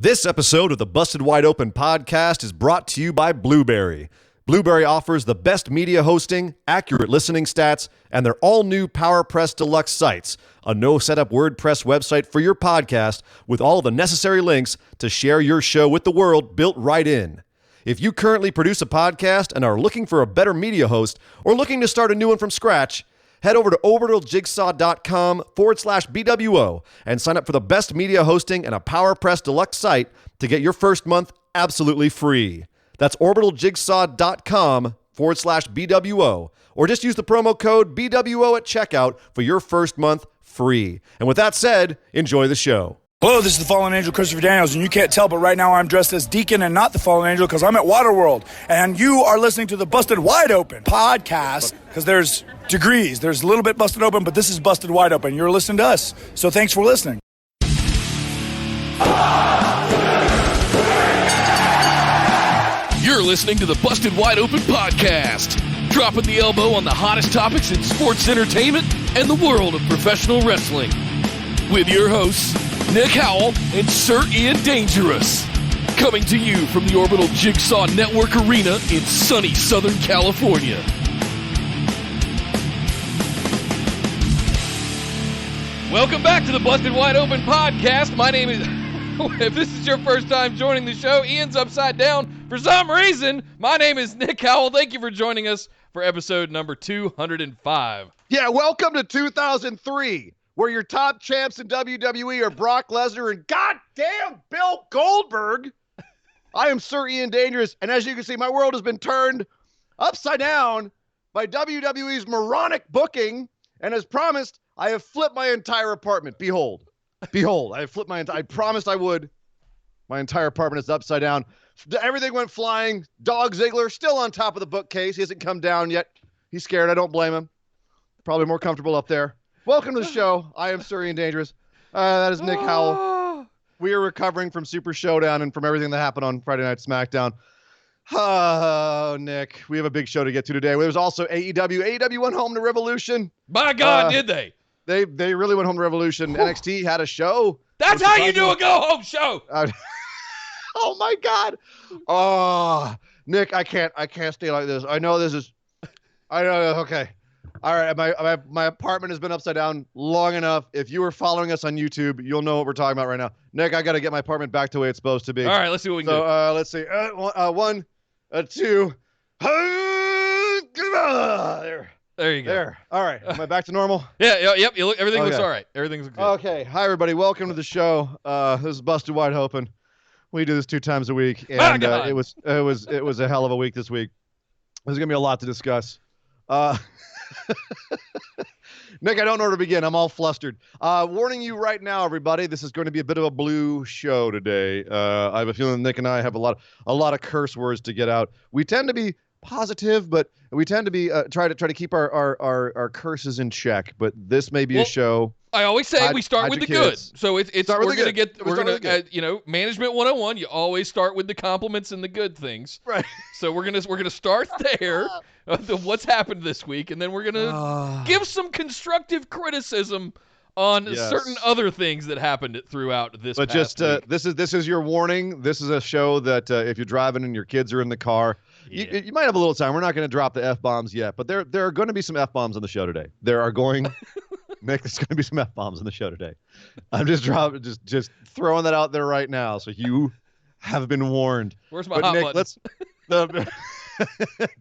This episode of the Busted Wide Open podcast is brought to you by Blueberry. Blueberry offers the best media hosting, accurate listening stats, and their all-new PowerPress Deluxe sites, a no-setup WordPress website for your podcast with all the necessary links to share your show with the world built right in. If you currently produce a podcast and are looking for a better media host or looking to start a new one from scratch, head over to orbitaljigsaw.com/BWO and sign up for the best media hosting and a PowerPress Deluxe site to get your first month absolutely free. That's orbitaljigsaw.com/BWO, or just use the promo code BWO at checkout for your first month free. And with that said, enjoy the show. Hello, this is the Fallen Angel, Christopher Daniels, and you can't tell, but right now I'm dressed as Deacon and not the Fallen Angel because I'm at Waterworld, and you are listening to the Busted Wide Open podcast because there's degrees. There's a little bit busted open, but this is Busted Wide Open. You're listening to us, so thanks for listening. You're listening to the Busted Wide Open podcast, dropping the elbow on the hottest topics in sports entertainment and the world of professional wrestling. With your hosts, Nick Howell and Sir Ian Dangerous. Coming to you from the Orbital Jigsaw Network Arena in sunny Southern California. Welcome back to the Busted Wide Open podcast. My name is... If this is your first time joining the show, Ian's upside down for some reason. My name is Nick Howell. Thank you for joining us for episode number 205. Yeah, welcome to 2003. Where your top champs in WWE are Brock Lesnar and goddamn Bill Goldberg. I am Sir Ian Dangerous, and as you can see, my world has been turned upside down by WWE's moronic booking, and as promised, I have flipped my entire apartment. Behold, I have flipped I promised I would. My entire apartment is upside down. Everything went flying. Dog Ziggler still on top of the bookcase. He hasn't come down yet. He's scared. I don't blame him. Probably more comfortable up there. Welcome to the show. I am Sir Ian Dangerous. That is Nick Howell. We are recovering from Super Showdown and from everything that happened on Friday Night Smackdown. Oh, Nick, we have a big show to get to today. There's also AEW. AEW went home to Revolution. By God, did they? They really went home to Revolution. NXT had a show. That's how you do a go-home show. Oh, my God. Oh, Nick, I can't stay like this. I know. Okay. All right, my apartment has been upside down long enough. If you were following us on YouTube, you'll know what we're talking about right now. Nick, I got to get my apartment back to the way it's supposed to be. All right, let's see what we can do. Let's see. One, two. There you go. There. All right. Am I back to normal? Yep. Everything looks all right. Everything's good. Okay. Hi, everybody. Welcome to the show. This is Busted Wide Open. We do this 2 times a week, and it was a hell of a week this week. There's gonna be a lot to discuss. Nick, I don't know where to begin. I'm all flustered. Warning you right now, everybody, this is going to be a bit of a blue show today. I have a feeling Nick and I have a lot of curse words to get out. We tend to be positive, but we tend to be try to keep our curses in check. But this may be a show. I always say we start with the good. So we're gonna management 101. You always start with the compliments and the good things. Right. So we're gonna start there. What's happened this week, and then we're gonna give some constructive criticism on certain other things that happened throughout this. But past week. This is your warning. This is a show that if you're driving and your kids are in the car, you might have a little time. We're not going to drop the F-bombs yet, but there are going to be some F-bombs on the show today. There are going. Nick, there's going to be some F-bombs on the show today. I'm just throwing that out there right now, so you have been warned. Where's my hot button? Let's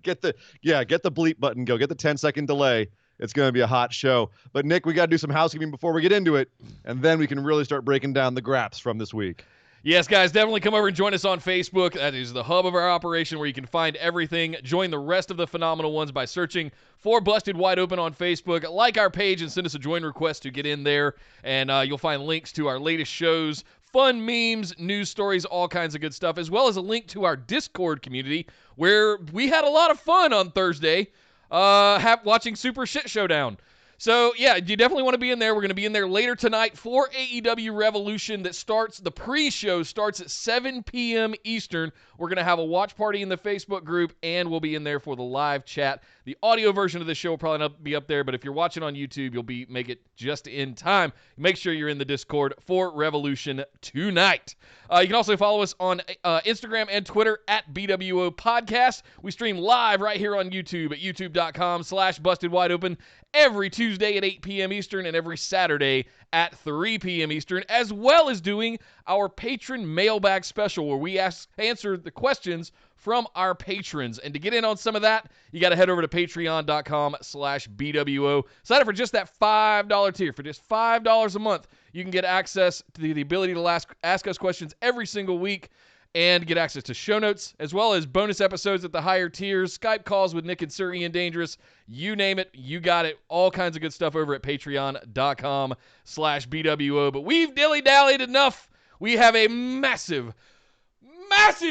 get the bleep button. Go get the 10-second delay. It's going to be a hot show. But Nick, we got to do some housekeeping before we get into it, and then we can really start breaking down the graps from this week. Yes, guys, definitely come over and join us on Facebook. That is the hub of our operation where you can find everything. Join the rest of the phenomenal ones by searching for Busted Wide Open on Facebook. Like our page and send us a join request to get in there, and you'll find links to our latest shows, fun memes, news stories, all kinds of good stuff, as well as a link to our Discord community where we had a lot of fun on Thursday watching Super Showdown. So, yeah, you definitely want to be in there. We're going to be in there later tonight for AEW Revolution that starts, the pre-show starts at 7 p.m. Eastern. We're going to have a watch party in the Facebook group, and we'll be in there for the live chat. The audio version of the show will probably not be up there, but if you're watching on YouTube, make it just in time. Make sure you're in the Discord for Revolution tonight. You can also follow us on Instagram and Twitter at BWO Podcast. We stream live right here on YouTube at youtube.com/bustedwideopen every Tuesday at 8 p.m. Eastern and every Saturday at 3 p.m. Eastern, as well as doing our patron mailbag special where we answer the questions from our patrons. And to get in on some of that, you got to head over to patreon.com/BWO. Sign up for just that $5 tier. For just $5 a month, you can get access to the ability to ask us questions every single week and get access to show notes, as well as bonus episodes at the higher tiers, Skype calls with Nick and Sir Ian Dangerous. You name it, you got it. All kinds of good stuff over at patreon.com/BWO. But we've dilly-dallied enough. We have a massive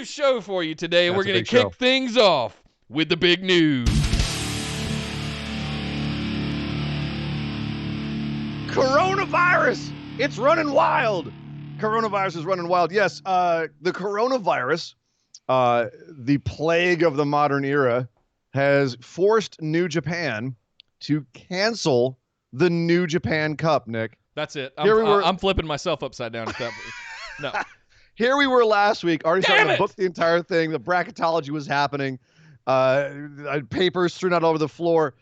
show for you today, and we're going to kick things off with the big news. Coronavirus! It's running wild! Coronavirus is running wild. Yes, the coronavirus, the plague of the modern era, has forced New Japan to cancel the New Japan Cup, Nick. That's it. I'm flipping myself upside down. No. Here we were last week, already starting to book the entire thing. The bracketology was happening. Papers strewn out all over the floor,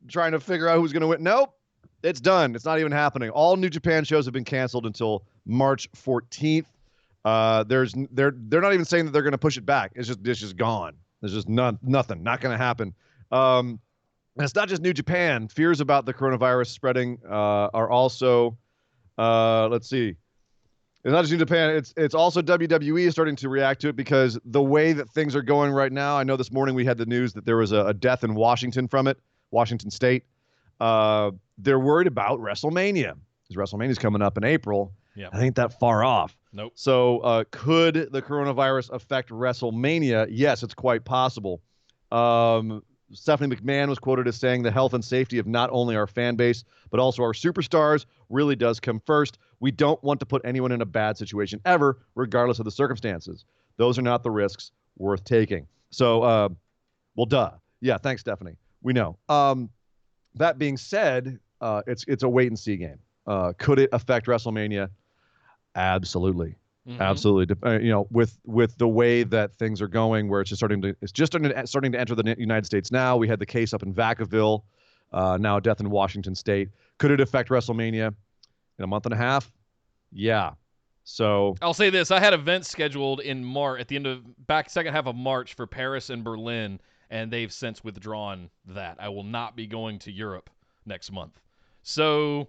trying to figure out who's going to win. Nope, it's done. It's not even happening. All New Japan shows have been canceled until March 14th. They're not even saying that they're going to push it back. It's just gone. There's just nothing. Not going to happen. And it's not just New Japan. Fears about the coronavirus spreading are also. Let's see. It's not just New Japan. It's also WWE is starting to react to it because the way that things are going right now. I know this morning we had the news that there was a death in Washington from it, Washington State. They're worried about WrestleMania because WrestleMania is coming up in April. Yep. I ain't that far off. Nope. So could the coronavirus affect WrestleMania? Yes, it's quite possible. Stephanie McMahon was quoted as saying the health and safety of not only our fan base, but also our superstars really does come first. We don't want to put anyone in a bad situation ever, regardless of the circumstances. Those are not the risks worth taking. So, well, duh. Yeah, thanks, Stephanie. We know. That being said, it's a wait and see game. Could it affect WrestleMania? Absolutely. Mm-hmm. Absolutely. With the way that things are going, where it's starting to enter the United States now. We had the case up in Vacaville, now a death in Washington State. Could it affect WrestleMania in a month and a half? Yeah. So I'll say this: I had events scheduled in March at the end of second half of March for Paris and Berlin, and they've since withdrawn that. I will not be going to Europe next month. So.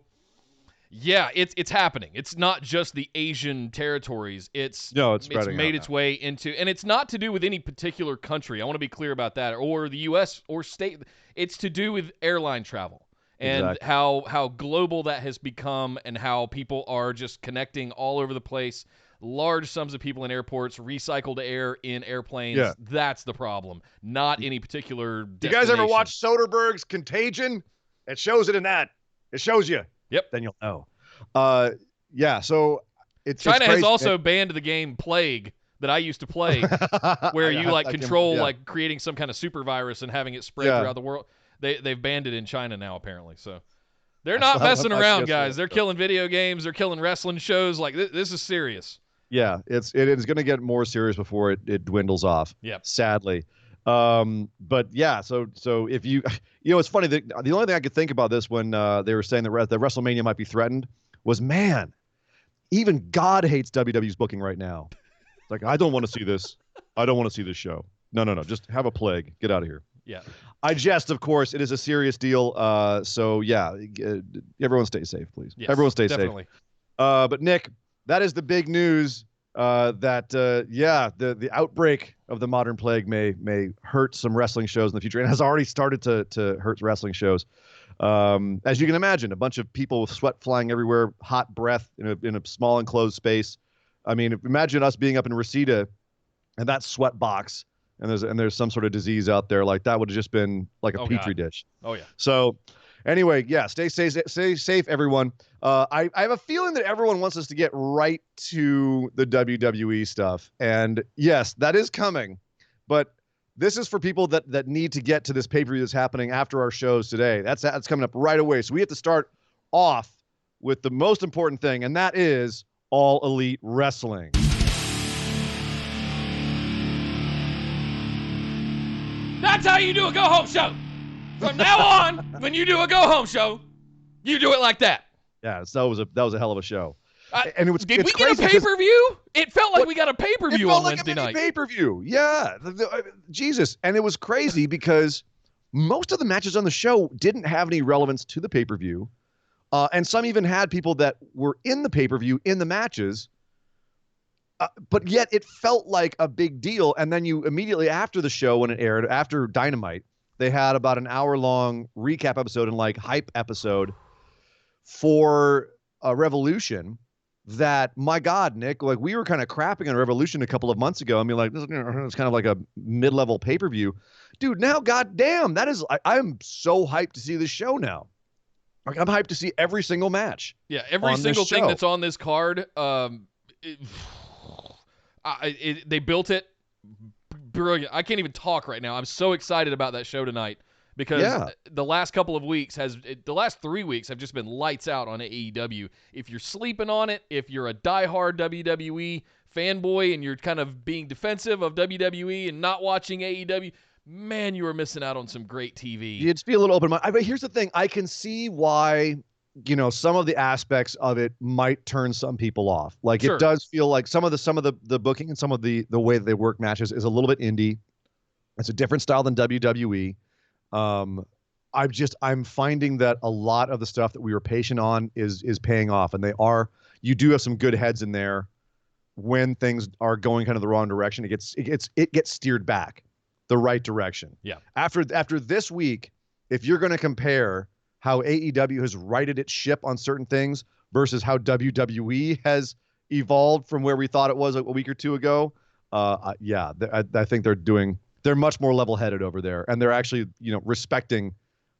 Yeah, it's happening. It's not just the Asian territories. It's made its way into, and it's not to do with any particular country. I want to be clear about that, or the U.S. or state. It's to do with airline travel and how global that has become, and how people are just connecting all over the place. Large sums of people in airports, recycled air in airplanes. Yeah. That's the problem, not any particular destination. You guys ever watch Soderbergh's Contagion? It shows it in that. It shows you. Yep. Then you'll know. Yeah. So China has also banned the game Plague that I used to play, where you control creating some kind of super virus and having it spread throughout the world. They've banned it in China now, apparently. So they're not messing around, guys. They're killing video games. They're killing wrestling shows. Like this is serious. Yeah, it is going to get more serious before it dwindles off. Yep. Sadly. But yeah, so if it's funny that the only thing I could think about this when they were saying that WrestleMania might be threatened was, man, even God hates WWE's booking right now. It's like, I don't want to see this. I don't want to see this show. No. Just have a plague. Get out of here. Yeah. I jest, of course. It is a serious deal. So yeah, everyone stay safe, please. Yes, everyone stay definitely. safe. But Nick, that is the big news. The outbreak of the modern plague may hurt some wrestling shows in the future, and has already started to hurt wrestling shows. As you can imagine, a bunch of people with sweat flying everywhere, hot breath in a small enclosed space. I mean, imagine us being up in Reseda and that sweat box, and there's some sort of disease out there. Like that would have just been like a petri dish. Oh yeah. So Anyway, yeah, stay safe, everyone. I have a feeling that everyone wants us to get right to the WWE stuff. And yes, that is coming. But this is for people that need to get to this pay-per-view that's happening after our shows today. That's coming up right away. So we have to start off with the most important thing, and that is All Elite Wrestling. That's how you do a go-home show. From now on, when you do a go-home show, you do it like that. Yeah, so that was a hell of a show. And did we get a pay-per-view? It felt like we got a pay-per-view on Wednesday night. Pay-per-view, yeah. Jesus, and it was crazy because most of the matches on the show didn't have any relevance to the pay-per-view, and some even had people that were in the pay-per-view in the matches. But yet it felt like a big deal. And then you immediately after the show, when it aired, after Dynamite, they had about an hour-long recap episode and like hype episode for Revolution. That, my God, Nick, like we were kind of crapping on Revolution a couple of months ago. I mean, like this is kind of like a mid-level pay-per-view, dude. Now, goddamn, that is I'm so hyped to see this show now. Like I'm hyped to see every single match. Yeah, every single thing that's on this card. They built it brilliant. I can't even talk right now. I'm so excited about that show tonight because the last 3 weeks have just been lights out on AEW. If you're sleeping on it, if you're a diehard WWE fanboy and you're kind of being defensive of WWE and not watching AEW, man, you are missing out on some great TV. You'd be a little open-minded. But here's the thing. I can see why, some of the aspects of it might turn some people off. Like It does feel like some of the booking and some of the way that they work matches is a little bit indie. It's a different style than WWE. I'm finding that a lot of the stuff that we were patient on is paying off, and you do have some good heads in there when things are going kind of the wrong direction. It gets steered back the right direction. Yeah. After this week, if you're going to compare how AEW has righted its ship on certain things versus how WWE has evolved from where we thought it was a week or two ago. I think they're much more level-headed over there, and they're actually, respecting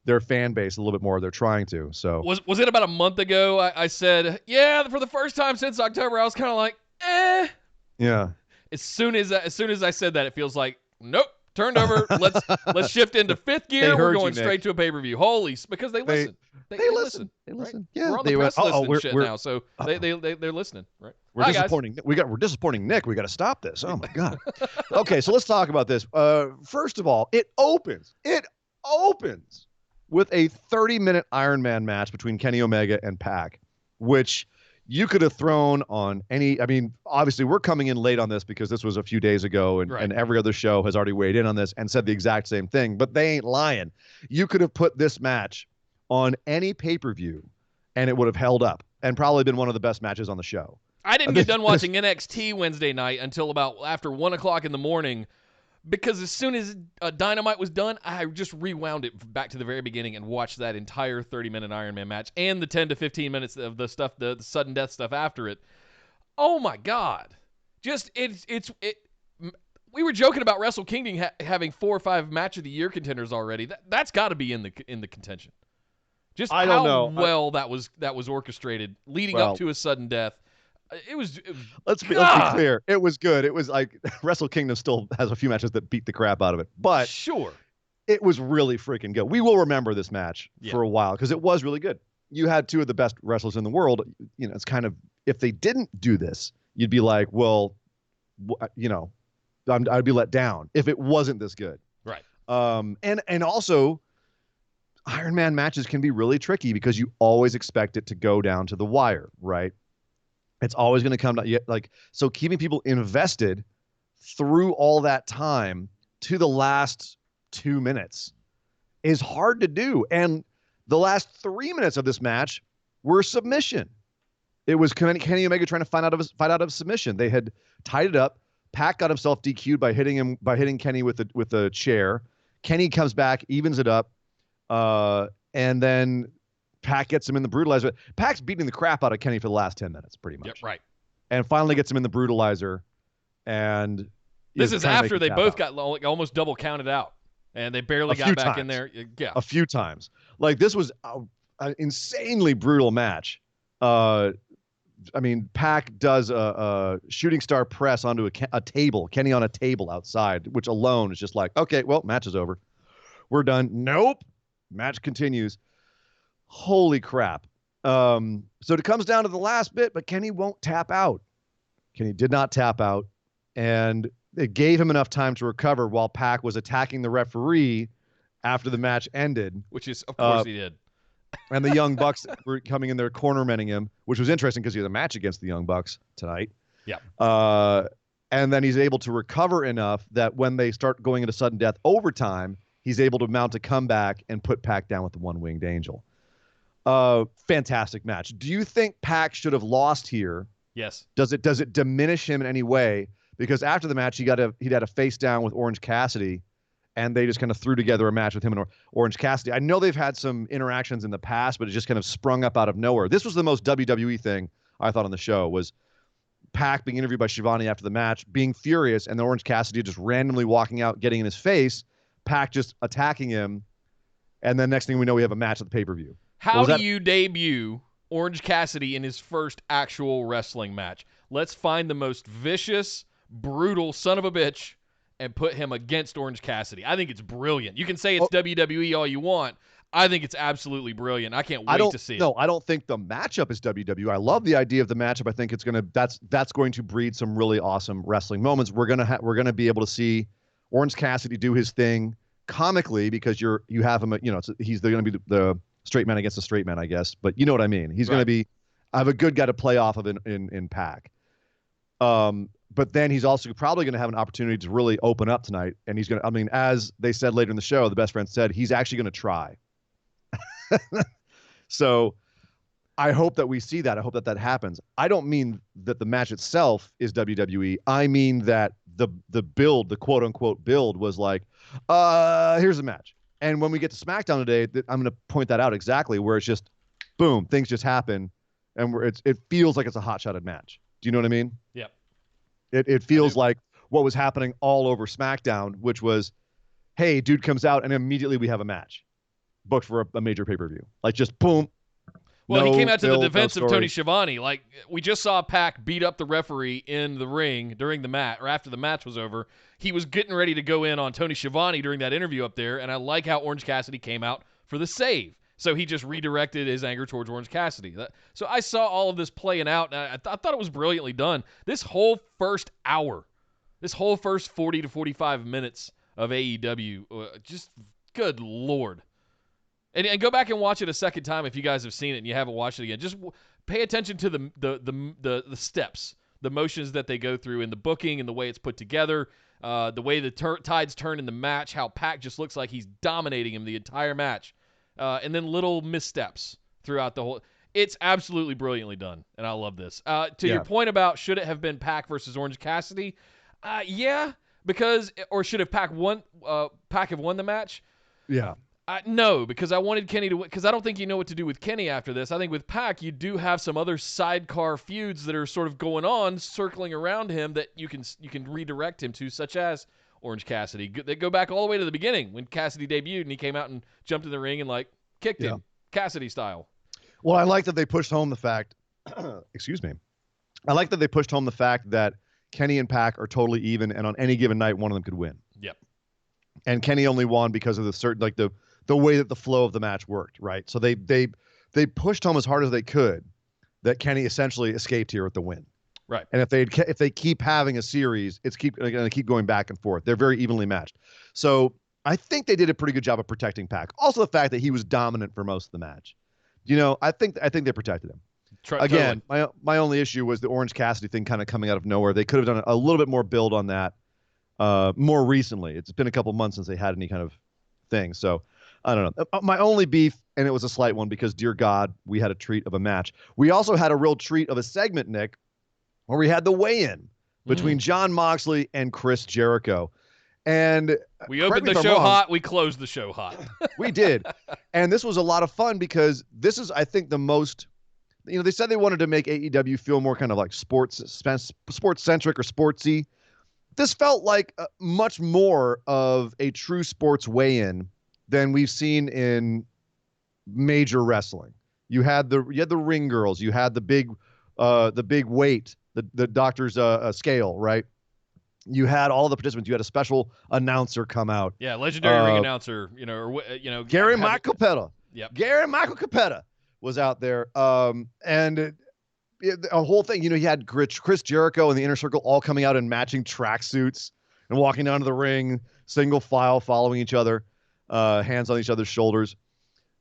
their fan base a little bit more. They're trying to. So was it about a month ago? I said, yeah, for the first time since October, I was kind of like, eh. Yeah. As soon as I said that, it feels like, nope. Turned over. Let's shift into fifth gear. We're going straight to a pay-per-view. Because they listen. They listen. They listen. Right? Yeah. We're on the press list and shit now, so they're listening. Right. We're disappointing. We're disappointing Nick. We got to stop this. Oh my God. Okay, so let's talk about this. First of all, it opens with a 30-minute Iron Man match between Kenny Omega and Pac, which you could have thrown on any. I mean, obviously, we're coming in late on this because this was a few days ago, and every other show has already weighed in on this and said the exact same thing, but they ain't lying. You could have put this match on any pay-per-view, and it would have held up and probably been one of the best matches on the show. I didn't get done watching NXT Wednesday night until about after 1 o'clock in the morning, because as soon as Dynamite was done, I just rewound it back to the very beginning and watched that entire 30-minute Iron Man match and the 10 to 15 minutes of the stuff, the sudden death stuff after it. Oh my God. Just, we were joking about Wrestle Kingdom having 4 or 5 match of the year contenders already. That's got to be in the contention. Just I don't know. well that was orchestrated leading up to a sudden death. It was let's be clear. It was good. It was like Wrestle Kingdom still has a few matches that beat the crap out of it, but sure, it was really freaking good. We will remember this match for a while because it was really good. You had 2 of the best wrestlers in the world. It's kind of, if they didn't do this, you'd be like, well, I'd be let down if it wasn't this good. Right. And also, Iron Man matches can be really tricky because you always expect it to go down to the wire, right? It's always going to come down. So keeping people invested through all that time to the last 2 minutes is hard to do. And the last 3 minutes of this match were submission. It was Kenny Omega trying to fight out of submission. They had tied it up. Pac got himself DQ'd by hitting Kenny with a chair. Kenny comes back, evens it up, and then Pac gets him in the brutalizer. Pac's beating the crap out of Kenny for the last 10 minutes, pretty much. Yep, right. And finally gets him in the brutalizer. And this is after they both got almost double counted out. And they barely got back in there. Yeah. A few times. Like, this was an insanely brutal match. I mean, Pac does a shooting star press onto a table, Kenny on a table outside, which alone is just like, okay, well, match is over. We're done. Nope. Match continues. Holy crap. So it comes down to the last bit, but Kenny won't tap out. Kenny did not tap out, and it gave him enough time to recover while Pac was attacking the referee after the match ended. Which is, of course, he did. And the Young Bucks were coming in there corner-menning him, which was interesting because he had a match against the Young Bucks tonight. Yeah. And then he's able to recover enough that when they start going into sudden death overtime, he's able to mount a comeback and put Pac down with the one-winged angel. Fantastic match. Do you think Pac should have lost here? Yes. Does it diminish him in any way? Because after the match, he'd had a face down with Orange Cassidy, and they just kind of threw together a match with him and Orange Cassidy. I know they've had some interactions in the past, but it just kind of sprung up out of nowhere. This was the most WWE thing I thought on the show, was Pac being interviewed by Shivani after the match, being furious, and the Orange Cassidy just randomly walking out, getting in his face, Pac just attacking him, and then next thing we know, we have a match at the pay-per-view. How do you debut Orange Cassidy in his first actual wrestling match? Let's find the most vicious, brutal son of a bitch and put him against Orange Cassidy. I think it's brilliant. You can say it's WWE all you want. I think it's absolutely brilliant. I can't wait to see it. No, I don't think the matchup is WWE. I love the idea of the matchup. I think it's that's going to breed some really awesome wrestling moments. We're gonna be able to see Orange Cassidy do his thing comically because you have him. He's going to be the straight man against a straight man, I guess. But you know what I mean. He's going to be. I have a good guy to play off of in Pac. But then he's also probably going to have an opportunity to really open up tonight. And he's going to, I mean, as they said later in the show, the best friend said, he's actually going to try. So I hope that we see that. I hope that happens. I don't mean that the match itself is WWE. I mean that the build, the quote unquote build was like, here's the match. And when we get to SmackDown today, I'm going to point that out exactly, where it's just, boom, things just happen. And it feels like it's a hot-shotted match. Do you know what I mean? Yep. It feels like what was happening all over SmackDown, which was, hey, dude comes out and immediately we have a match booked for a major pay-per-view. Like, just boom. Well, he came out to the defense of Tony Schiavone. Like, we just saw Pac beat up the referee in the ring during the match, or after the match was over. He was getting ready to go in on Tony Schiavone during that interview up there, and I like how Orange Cassidy came out for the save. So he just redirected his anger towards Orange Cassidy. So I saw all of this playing out, and I thought it was brilliantly done. This whole first hour, this whole first 40 to 45 minutes of AEW, just good Lord. And go back and watch it a second time if you guys have seen it and you haven't watched it again. Just pay attention to the steps, the motions that they go through in the booking and the way it's put together, the way the tides turn in the match, how Pac just looks like he's dominating him the entire match. And then little missteps throughout the whole. It's absolutely brilliantly done, and I love this. Your point about should it have been Pac versus Orange Cassidy? Yeah, or should have Pac have won the match? Yeah. No, because I wanted Kenny to win, because I don't think you know what to do with Kenny after this. I think with Pac, you do have some other sidecar feuds that are sort of going on, circling around him that you can redirect him to, such as Orange Cassidy. They go back all the way to the beginning when Cassidy debuted and he came out and jumped in the ring and kicked him, Cassidy style. Well, I like that they pushed home the fact, excuse me. I like that they pushed home the fact that Kenny and Pac are totally even, and on any given night, one of them could win. Yep. And Kenny only won because of the way that the flow of the match worked, right? So they pushed home as hard as they could that Kenny essentially escaped here with the win. Right. And if they keep having a series, it's going to keep going back and forth. They're very evenly matched. So I think they did a pretty good job of protecting Pac. Also, the fact that he was dominant for most of the match. I think they protected him. Again, totally. my only issue was the Orange Cassidy thing kind of coming out of nowhere. They could have done a little bit more build on that more recently. It's been a couple months since they had any kind of thing. So I don't know. My only beef, and it was a slight one because, dear God, we had a treat of a match. We also had a real treat of a segment, Nick, where we had the weigh-in between Jon Moxley and Chris Jericho. And we opened the show hot. We closed the show hot. We did. And this was a lot of fun because this is, I think, the most, they said they wanted to make AEW feel more kind of like sports-centric or sportsy. this felt like much more of a true sports weigh-in than we've seen in major wrestling. You had the ring girls, you had the big weight, the doctor's scale, right? You had all the participants. You had a special announcer come out. Yeah, legendary ring announcer. Gary Michael Capetta. Yep. Gary Michael Capetta was out there, and a whole thing. You had Chris Jericho and the Inner Circle all coming out in matching tracksuits and walking down to the ring, single file, following each other, hands on each other's shoulders.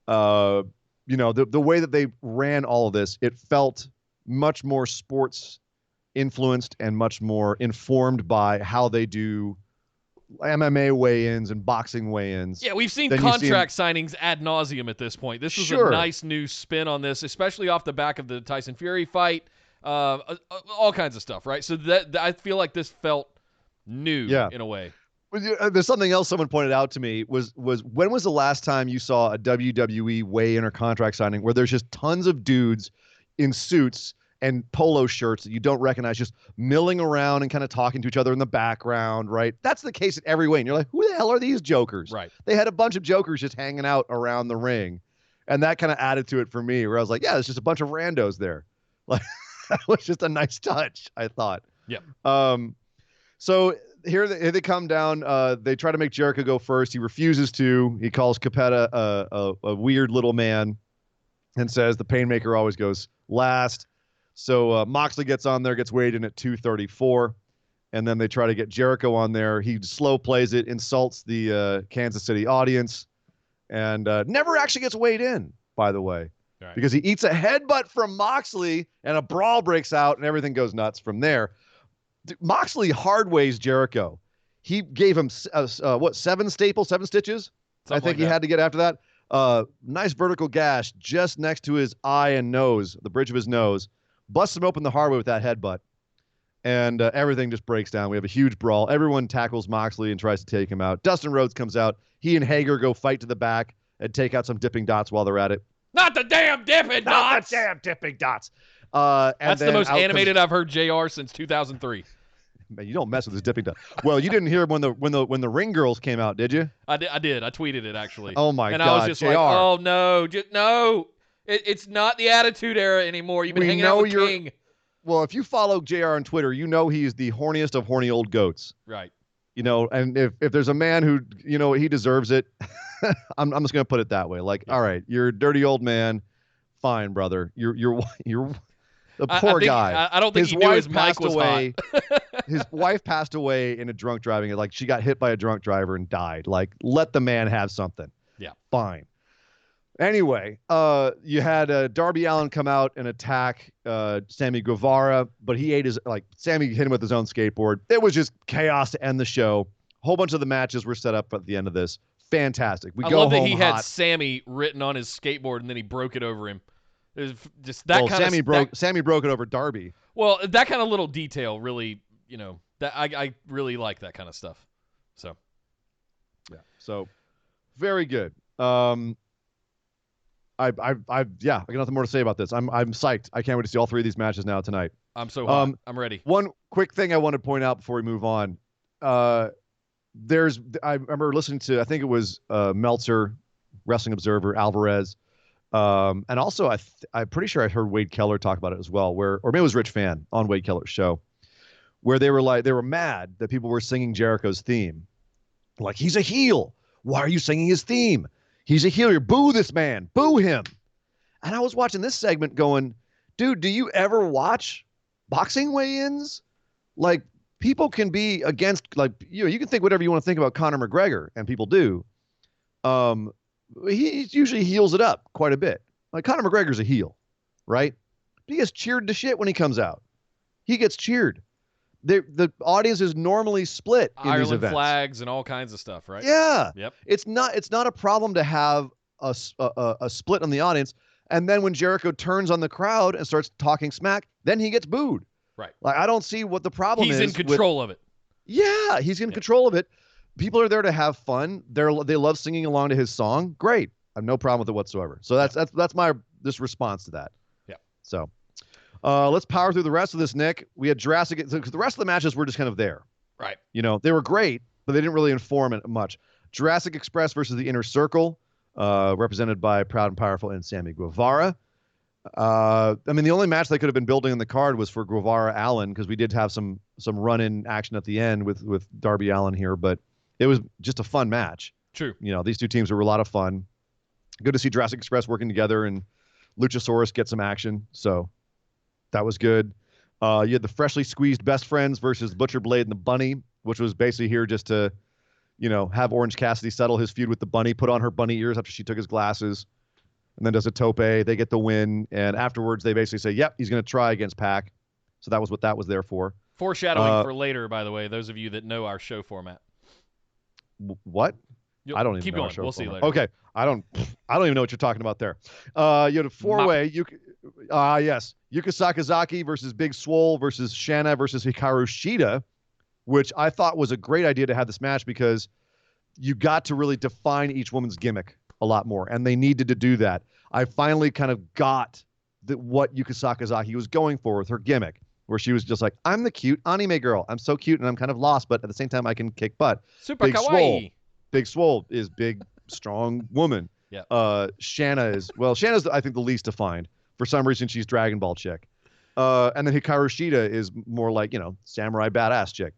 The way that they ran all of this, it felt much more sports influenced and much more informed by how they do MMA weigh-ins and boxing weigh-ins. Yeah, we've seen contract signings ad nauseum at this point. This was a nice new spin on this, especially off the back of the Tyson Fury fight, all kinds of stuff, right? So that I feel like this felt new in a way. There's something else someone pointed out to me was when was the last time you saw a WWE weigh-in or contract signing where there's just tons of dudes in suits and polo shirts that you don't recognize, just milling around and kind of talking to each other in the background, right? That's the case at every weigh-in. You're like, who the hell are these jokers? Right. They had a bunch of jokers just hanging out around the ring. And that kind of added to it for me, where I was like, yeah, there's just a bunch of randos there. Like, that was just a nice touch, I thought. Yep. So here they come down. They try to make Jericho go first. He refuses to. He calls Capetta a weird little man and says the Painmaker always goes last. So Moxley gets on there, gets weighed in at 234, and then they try to get Jericho on there. He slow plays it, insults the Kansas City audience, and never actually gets weighed in, by the way, because he eats a headbutt from Moxley, and a brawl breaks out, and everything goes nuts from there. Moxley hard weighs Jericho. He gave him, 7 stitches? I think he had to get after that. Nice vertical gash just next to his eye and nose, the bridge of his nose. Busts him open the hard way with that headbutt, and everything just breaks down. We have a huge brawl. Everyone tackles Moxley and tries to take him out. Dustin Rhodes comes out. He and Hager go fight to the back and take out some dipping dots while they're at it. Not the damn dipping dots! Not the damn dipping dots! That's the most animated I've heard JR since 2003. Man, you don't mess with his dipping dot. Well, you didn't hear when the ring girls came out, did you? I did. I tweeted it, actually. Oh, my God, And I was just JR. like, oh, no. No. It's not the Attitude Era anymore. You've been hanging out with King. Well, if you follow JR on Twitter, you know he's the horniest of horny old goats. Right. And if there's a man who, he deserves it, I'm just going to put it that way. Like, all right, you're a dirty old man. Fine, brother. You're the poor guy. I don't think he knew his mic was hot. His wife passed away in a drunk driving. Like, she got hit by a drunk driver and died. Like, let the man have something. Yeah. Fine. Anyway, you had Darby Allin come out and attack Sammy Guevara, but Sammy hit him with his own skateboard. It was just chaos to end the show. A whole bunch of the matches were set up at the end of this. Fantastic. I love that he had Sammy written on his skateboard and then he broke it over him. It was just that kind of Sammy broke it over Darby. Well, that kind of little detail really, that I really like that kind of stuff. So, yeah. So, very good. I got nothing more to say about this. I'm psyched. I can't wait to see all 3 of these matches now tonight. I'm so hot. I'm ready. One quick thing I want to point out before we move on. I remember listening to, I think it was Meltzer, Wrestling Observer, Alvarez, and also I'm pretty sure I heard Wade Keller talk about it as well, or maybe it was Rich Fan on Wade Keller's show, where they were mad that people were singing Jericho's theme. Like, he's a heel. Why are you singing his theme? He's a heel. Boo this man. Boo him. And I was watching this segment going, dude, do you ever watch boxing weigh-ins? Like, people can be against, like, you can think whatever you want to think about Conor McGregor, and people do. He usually heels it up quite a bit. Like, Conor McGregor's a heel, right? But he gets cheered to shit when he comes out. He gets cheered. The audience is normally split in Ireland these events. flags and all kinds of stuff, right? Yeah. Yep. It's not a problem to have a split on the audience, and then when Jericho turns on the crowd and starts talking smack, then he gets booed. Right. Like, I don't see what the problem is. He's in control of it. Yeah, he's in control of it. People are there to have fun. They love singing along to his song. Great. I have no problem with it whatsoever. So that's my response to that. Yeah. So let's power through the rest of this, Nick. We had Jurassic. So the rest of the matches were just kind of there. Right. You know, they were great, but they didn't really inform it much. Jurassic Express versus the Inner Circle, represented by Proud and Powerful and Sammy Guevara. I mean, the only match they could have been building in the card was for Guevara Allen, because we did have some run-in action at the end with Darby Allin here, but it was just a fun match. True. You know, these two teams were a lot of fun. Good to see Jurassic Express working together and Luchasaurus get some action. So that was good. You had the freshly squeezed Best Friends versus Butcher Blade and the Bunny, which was basically here just to, you know, have Orange Cassidy settle his feud with the Bunny, put on her bunny ears after she took his glasses, and then does a tope. They get the win, and afterwards they basically say, yep, he's going to try against Pac. So that was what that was there for. Foreshadowing for later, by the way, those of you that know our show format. What? I don't even keep know going. We'll see you later. Okay. I don't even know what you're talking about there. You had a four-way. Yes. Yuka Sakazaki versus Big Swole versus Shanna versus Hikaru Shida, which I thought was a great idea to have this match because you got to really define each woman's gimmick a lot more, and they needed to do that. I finally kind of got what Yuka Sakazaki was going for with her gimmick, where she was just like, I'm the cute anime girl. I'm so cute, and I'm kind of lost, but at the same time, I can kick butt. Super Big kawaii. Swole. Big Swole is big, strong woman. Yeah. Shanna's, I think, the least defined. For some reason, she's Dragon Ball chick. And then Hikaru Shida is more like, you know, samurai badass chick.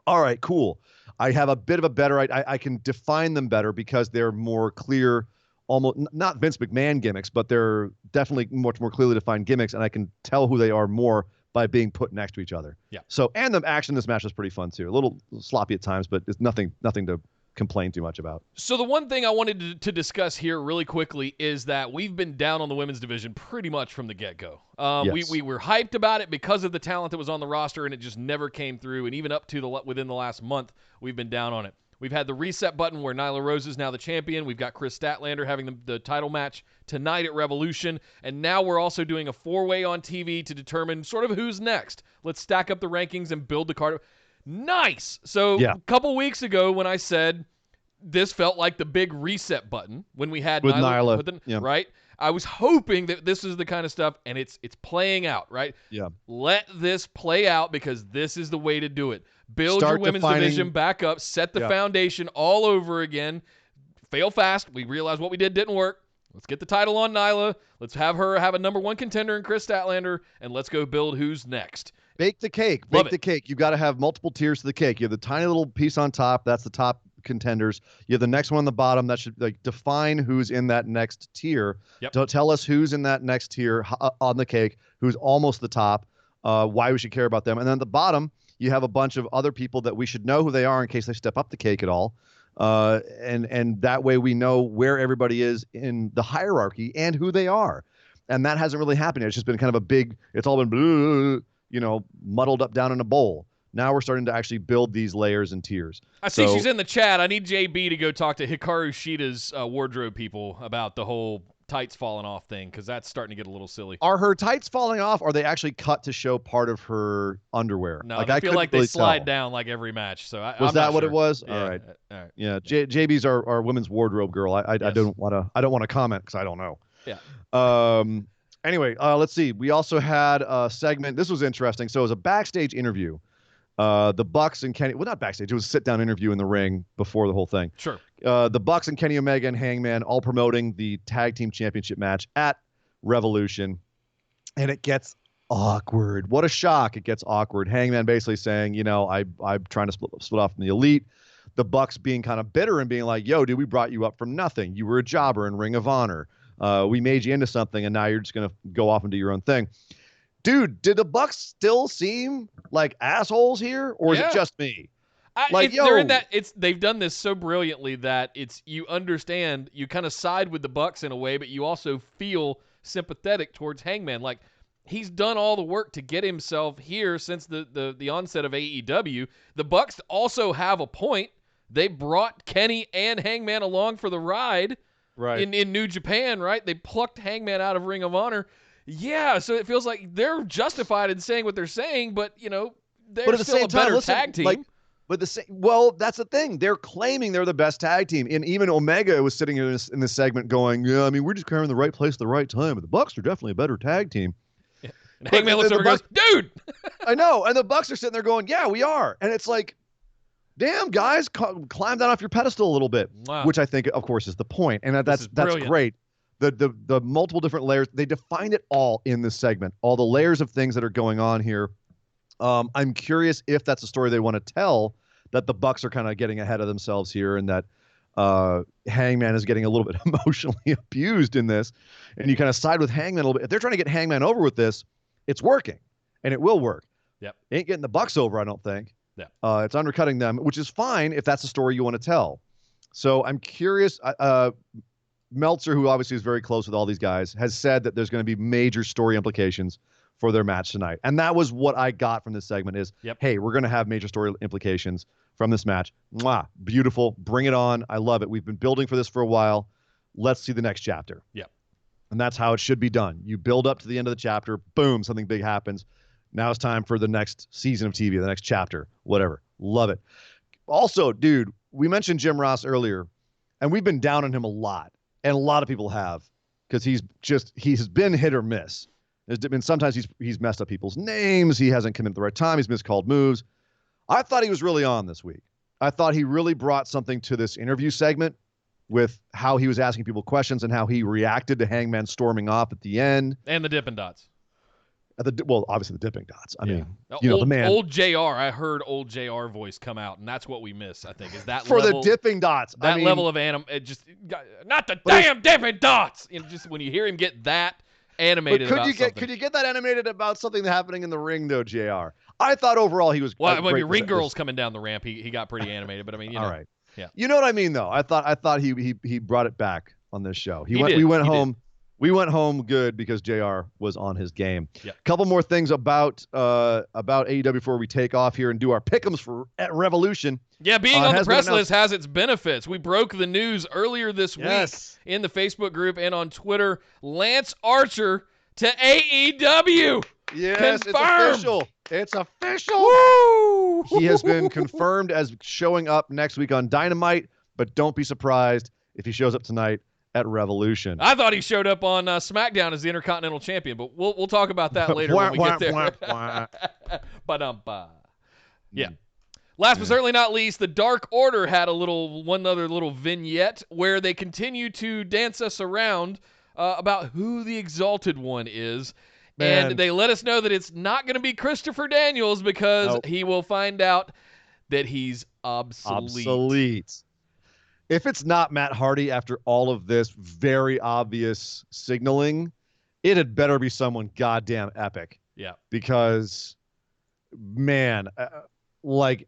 All right, cool. I have a bit of a better idea. I can define them better because they're more clear, almost not Vince McMahon gimmicks, but they're definitely much more clearly defined gimmicks, and I can tell who they are more by being put next to each other. Yeah. So, and the action in this match was pretty fun too. A little sloppy at times, but it's nothing to complain too much about. So the one thing I wanted to discuss here really quickly is that we've been down on the women's division pretty much from the get-go. Yes. We were hyped about it because of the talent that was on the roster, and it just never came through. And even up to within the last month, we've been down on it. We've had the reset button where Nyla Rose is now the champion. We've got Chris Statlander having the title match tonight at Revolution. And now we're also doing a four-way on TV to determine sort of who's next. Let's stack up the rankings and build the card. Nice. So a couple weeks ago when I said this felt like the big reset button when we had with Nyla, right? I was hoping that this is the kind of stuff, and it's playing out, right? Yeah. Let this play out because this is the way to do it. Build your women's division back up, set the foundation all over again. Fail fast. We realized what we did didn't work. Let's get the title on Nyla. Let's have her have a number one contender in Chris Statlander, and let's go build who's next. Bake the cake. Bake the cake. You've got to have multiple tiers to the cake. You have the tiny little piece on top. That's the top contenders. You have the next one on the bottom. That should define who's in that next tier. Don't tell us who's in that next tier on the cake, who's almost the top, why we should care about them. And then at the bottom, you have a bunch of other people that we should know who they are in case they step up the cake at all. And that way we know where everybody is in the hierarchy and who they are. And that hasn't really happened yet. It's just been kind of it's all been, muddled up down in a bowl. Now we're starting to actually build these layers and tiers. I see she's in the chat. I need JB to go talk to Hikaru Shida's wardrobe people about the whole tights falling off thing, because that's starting to get a little silly. Are her tights falling off, or are they actually cut to show part of her underwear? No, I feel like they slide down like every match. So I'm that what sure. it was? Yeah. All right. All right. Yeah, JB's our women's wardrobe girl. I don't want to comment because I don't know. Yeah. Anyway, let's see. We also had a segment. This was interesting. So it was a backstage interview. The Bucks and Kenny, well, not backstage, it was a sit-down interview in the ring before the whole thing. Sure. The Bucks and Kenny Omega and Hangman all promoting the tag team championship match at Revolution. And it gets awkward. What a shock. It gets awkward. Hangman basically saying, I'm trying to split off from the Elite. The Bucks being kind of bitter and being like, yo, dude, we brought you up from nothing. You were a jobber in Ring of Honor. We made you into something, and now you're just going to go off and do your own thing. Dude, did the Bucks still seem like assholes here, or is it just me? They're in that. They've done this so brilliantly that you understand, you kind of side with the Bucks in a way, but you also feel sympathetic towards Hangman. Like, he's done all the work to get himself here since the onset of AEW. The Bucks also have a point. They brought Kenny and Hangman along for the ride, right? In New Japan, right? They plucked Hangman out of Ring of Honor. Yeah, so it feels like they're justified in saying what they're saying, but they're still a better tag team. That's the thing. They're claiming they're the best tag team, and even Omega was sitting in this segment going, "Yeah, I mean, we're just carrying the right place at the right time, but the Bucks are definitely a better tag team." Yeah. And Hangman looks over and goes, dude! I know. And the Bucks are sitting there going, yeah, we are. And it's like, damn, guys, climb down off your pedestal a little bit, which I think, of course, is the point. And that's great. The multiple different layers, they define it all in this segment, all the layers of things that are going on here. I'm curious if that's a story they want to tell, that the Bucks are kind of getting ahead of themselves here, and that Hangman is getting a little bit emotionally abused in this, and you kind of side with Hangman a little bit. If they're trying to get Hangman over with this, it's working, and it will work. Yep. Ain't getting the Bucks over, I don't think. Yeah. It's undercutting them, which is fine if that's a story you want to tell. So I'm curious. Meltzer, who obviously is very close with all these guys, has said that there's going to be major story implications for their match tonight. And that was what I got from this segment is, hey, we're going to have major story implications from this match. Mwah, beautiful. Bring it on. I love it. We've been building for this for a while. Let's see the next chapter. Yep. And that's how it should be done. You build up to the end of the chapter. Boom, something big happens. Now it's time for the next season of TV, the next chapter, whatever. Love it. Also, dude, we mentioned Jim Ross earlier, and we've been down on him a lot. And a lot of people have, because he's been hit or miss. Sometimes he's messed up people's names. He hasn't come in at the right time. He's miscalled moves. I thought he was really on this week. I thought he really brought something to this interview segment with how he was asking people questions and how he reacted to Hangman storming off at the end. And the Dippin' Dots. Well, obviously the Dipping Dots. I mean, the man. Old JR. I heard old JR voice come out, and that's what we miss, I think, is that for level, the Dipping Dots. That level of not the damn Dipping Dots. Just when you hear him get that animated could you get that animated about something happening in the ring, though, JR? I thought overall he was. Well, maybe Ring Girl's coming down the ramp. He got pretty animated, but I mean, all right. Yeah. You know what I mean, though. I thought he brought it back on this show. We went home good because JR was on his game. Yep. Couple more things about AEW before we take off here and do our pick'ems for Revolution. Yeah, being on the press list has its benefits. We broke the news earlier this week in the Facebook group and on Twitter. Lance Archer to AEW. Yes, confirmed. It's official. Woo! He has been confirmed as showing up next week on Dynamite, but don't be surprised if he shows up tonight at Revolution. I thought he showed up on SmackDown as the Intercontinental Champion, but we'll talk about that later when we get there. Ba-dum-ba. Yeah. Last but certainly not least, the Dark Order had one other little vignette where they continue to dance us around about who the Exalted One is. Man. And they let us know that it's not going to be Christopher Daniels because he will find out that he's obsolete. If it's not Matt Hardy after all of this very obvious signaling, it had better be someone goddamn epic. Yeah. Because, man,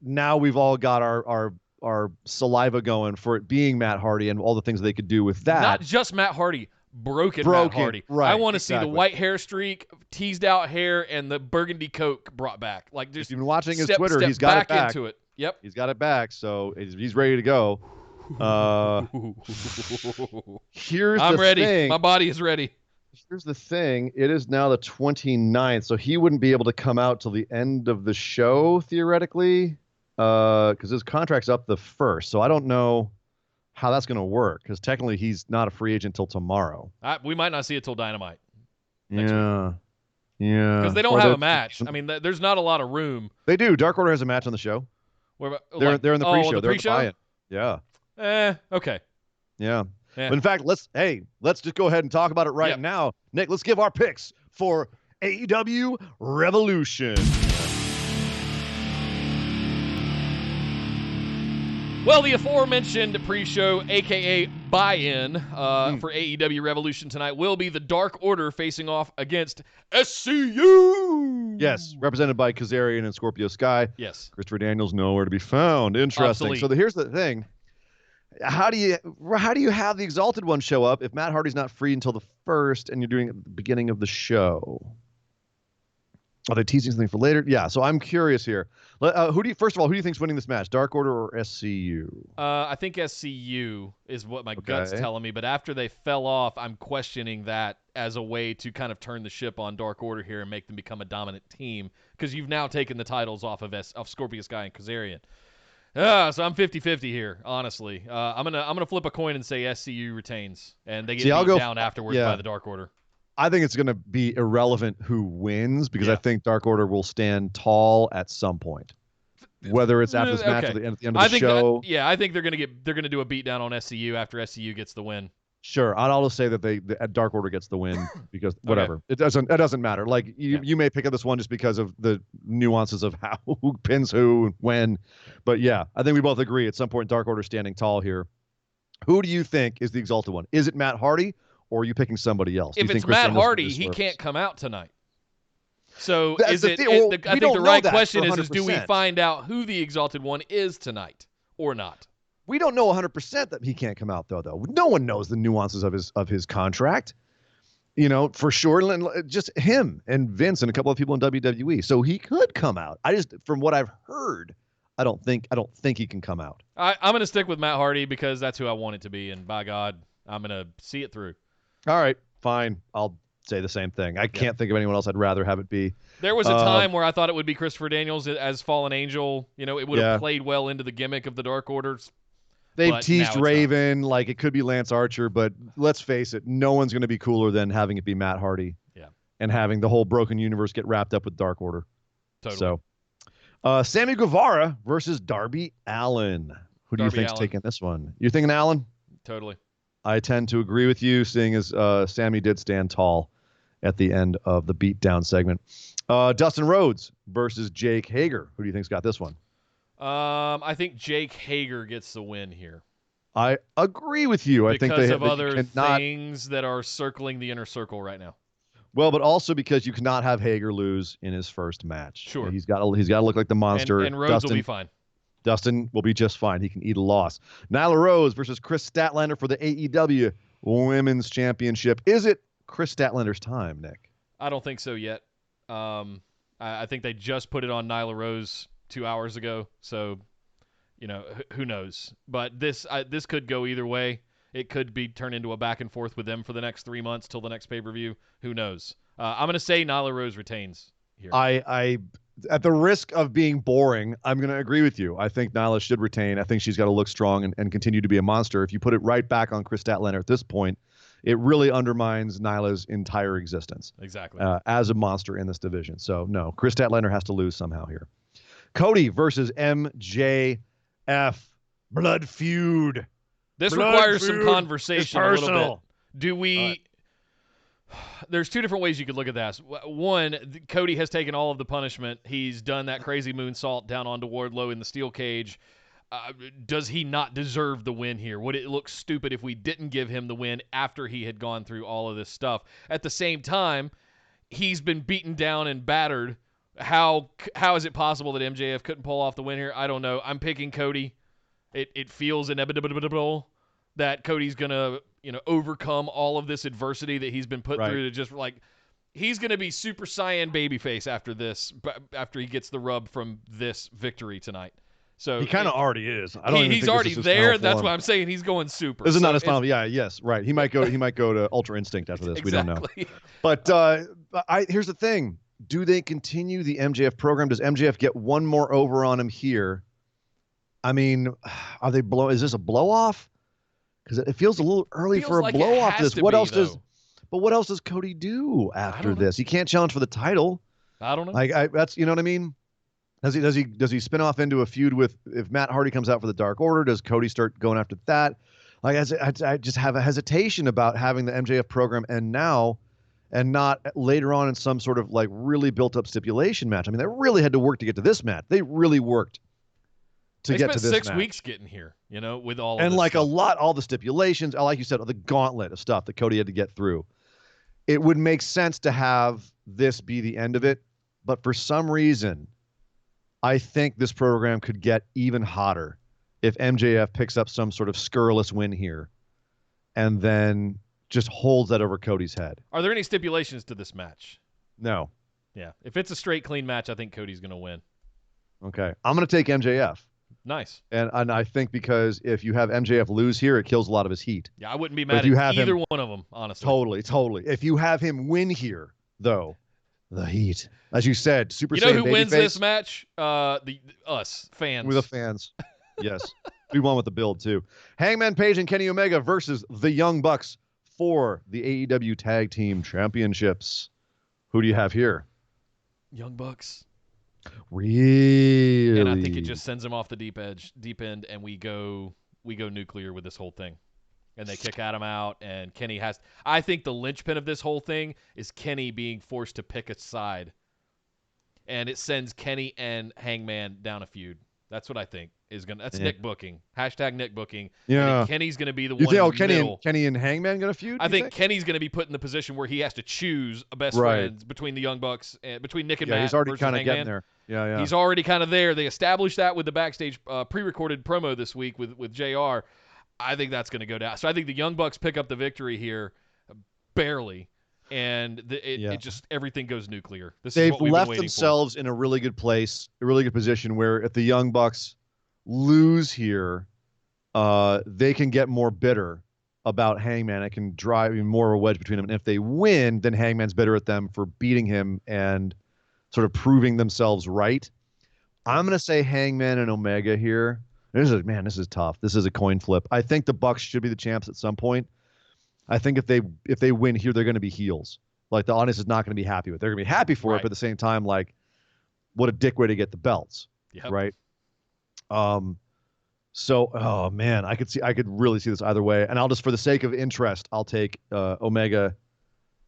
now we've all got our saliva going for it being Matt Hardy and all the things they could do with that. Not just Matt Hardy. Broken Matt Hardy. Right, I want to see the white hair streak, teased out hair, and the burgundy coke brought back. Like, just you've been watching his Twitter. He's got it back into it. Yep. He's got it back, so he's ready to go. I'm ready. My body is ready. Here's the thing. It is now the 29th, so he wouldn't be able to come out till the end of the show, theoretically, because his contract's up the 1st. So I don't know how that's going to work, because technically he's not a free agent till tomorrow. We might not see it till Dynamite. Yeah. Because they don't have a match. I mean, there's not a lot of room. They do. Dark Order has a match on the show. They're in the pre-show. They're pre-show? Yeah. Okay. Yeah. But in fact, let's just go ahead and talk about it right now. Nick, let's give our picks for AEW Revolution. Well, the aforementioned pre-show, a.k.a. buy-in for AEW Revolution tonight will be the Dark Order facing off against SCU. Yes, represented by Kazarian and Scorpio Sky. Yes. Christopher Daniels nowhere to be found. Interesting. Obsolete. So here's the thing. How do you have the Exalted One show up if Matt Hardy's not free until the 1st and you're doing it at the beginning of the show? Are they teasing something for later? Yeah, so I'm curious here. First of all, who do you think's winning this match, Dark Order or SCU? I think SCU is what my gut's telling me, but after they fell off, I'm questioning that as a way to kind of turn the ship on Dark Order here and make them become a dominant team, because you've now taken the titles off of Scorpio Sky and Kazarian. So I'm 50-50 here, honestly. I'm gonna flip a coin and say SCU retains, and they get beat down afterwards by the Dark Order. I think it's going to be irrelevant who wins because I think Dark Order will stand tall at some point. Whether it's after this match or at the end of the show. I think they're gonna do a beatdown on SCU after SCU gets the win. Sure, I'll just say that that Dark Order gets the win because whatever. It doesn't matter. Like you may pick up this one just because of the nuances of how who pins who and when, but yeah, I think we both agree at some point Dark Order standing tall here. Who do you think is the Exalted One? Is it Matt Hardy or are you picking somebody else? If it's Matt Hardy, he can't come out tonight. So I think the right question is do we find out who the Exalted One is tonight or not? We don't know 100% that he can't come out though. No one knows the nuances of his contract. You know, for sure, just him and Vince and a couple of people in WWE. So he could come out. From what I've heard, I don't think he can come out. I'm going to stick with Matt Hardy because that's who I want it to be, and by God, I'm going to see it through. All right, fine. I'll say the same thing. I can't think of anyone else I'd rather have it be. There was a time where I thought it would be Christopher Daniels as Fallen Angel. You know, it would have played well into the gimmick of the Dark Orders. They've teased Raven, like it could be Lance Archer, but let's face it, no one's going to be cooler than having it be Matt Hardy. Yeah. And having the whole Broken Universe get wrapped up with Dark Order. Totally. So, Sammy Guevara versus Darby Allin. Who do you think's taking this one? You're thinking Allin? Totally. I tend to agree with you, seeing as Sammy did stand tall at the end of the beatdown segment. Dustin Rhodes versus Jake Hager. Who do you think's got this one? I think Jake Hager gets the win here. I agree with you. I think because of other things that are circling the inner circle right now. Well, but also because you cannot have Hager lose in his first match. Sure. He's got to look like the monster. And Rhodes will be fine. Dustin will be just fine. He can eat a loss. Nyla Rose versus Chris Statlander for the AEW Women's Championship. Is it Chris Statlander's time, Nick? I don't think so yet. I think they just put it on Nyla Rose 2 hours ago. So, you know, who knows? But this could go either way. It could be turned into a back and forth with them for the next 3 months till the next pay-per-view. Who knows? I'm going to say Nyla Rose retains here. I at the risk of being boring, I'm going to agree with you. I think Nyla should retain. I think she's got to look strong and continue to be a monster. If you put it right back on Chris Statlander at this point, it really undermines Nyla's entire existence. Exactly. As a monster in this division. So, no, Chris Statlander has to lose somehow here. Cody versus MJF. Blood feud. This requires some conversation a little bit. Do we... There's two different ways you could look at this. One, Cody has taken all of the punishment. He's done that crazy moonsault down onto Wardlow in the steel cage. Does he not deserve the win here? Would it look stupid if we didn't give him the win after he had gone through all of this stuff? At the same time, he's been beaten down and battered. How is it possible that MJF couldn't pull off the win here? I don't know. I'm picking Cody. It feels inevitable that Cody's going to, overcome all of this adversity that he's been put through to just he's going to be Super Saiyan babyface after this, after he gets the rub from this victory tonight. So he kind of already is. He's already there. That's why I'm saying he's going super. This is not his final. Yeah, yes, right. He might go to Ultra Instinct after this. Exactly. We don't know. But here's the thing. Do they continue the MJF program? Does MJF get one more over on him here? I mean, is this a blow off? Because it feels a little early for a blow off. What else does Cody do after this? He can't challenge for the title. I don't know. That's you know what I mean. Does he spin off into a feud with if Matt Hardy comes out for the Dark Order? Does Cody start going after that? I just have a hesitation about having the MJF program and not later on in some sort of really built up stipulation match. I mean, they really had to work to get to this match. They really worked to get to this match. They spent 6 weeks getting here, with all of and this stuff. all the stipulations, like you said, the gauntlet of stuff that Cody had to get through. It would make sense to have this be the end of it, but for some reason, I think this program could get even hotter if MJF picks up some sort of scurrilous win here and then just holds that over Cody's head. Are there any stipulations to this match? No. Yeah. If it's a straight, clean match, I think Cody's going to win. Okay. I'm going to take MJF. Nice. And I think because if you have MJF lose here, it kills a lot of his heat. Yeah, I wouldn't be mad at either one of them, honestly. Totally. If you have him win here, though, the heat. As you said, Super Saiyan You know who wins face? this match? Us, fans. We're the fans. Yes. We won with the build, too. Hangman Page and Kenny Omega versus the Young Bucks. for the AEW Tag Team Championships. Who do you have here? Young Bucks. Really? And I think it just sends them off the deep end, and we go nuclear with this whole thing. And they kick Adam out, and Kenny has... I think the linchpin of this whole thing is Kenny being forced to pick a side. And it sends Kenny and Hangman down a feud. That's what I think is going to... That's Nick booking. # Nick booking. Yeah. And Kenny's going to be the You one think, in the middle. Kenny and Hangman going to feud? I think Kenny's going to be put in the position where he has to choose a best friends between the Young Bucks, and between Nick and Matt. He's already kind of getting there. Yeah. He's already kind of there. They established that with the backstage pre-recorded promo this week with JR. I think that's going to go down. So I think the Young Bucks pick up the victory here, barely, and it just everything goes nuclear. They've left themselves in a really good place, a really good position where if the Young Bucks lose here, they can get more bitter about Hangman. It can drive even more of a wedge between them. And if they win, then Hangman's bitter at them for beating him and sort of proving themselves right. I'm going to say Hangman and Omega here. This is tough. This is a coin flip. I think the Bucks should be the champs at some point. I think if they win here, they're going to be heels. Like, the audience is not going to be happy with it. They're going to be happy for it, but at the same time, like, what a dick way to get the belts. Yep. Right? So, oh man, I could really see this either way. And I'll just, for the sake of interest, I'll take Omega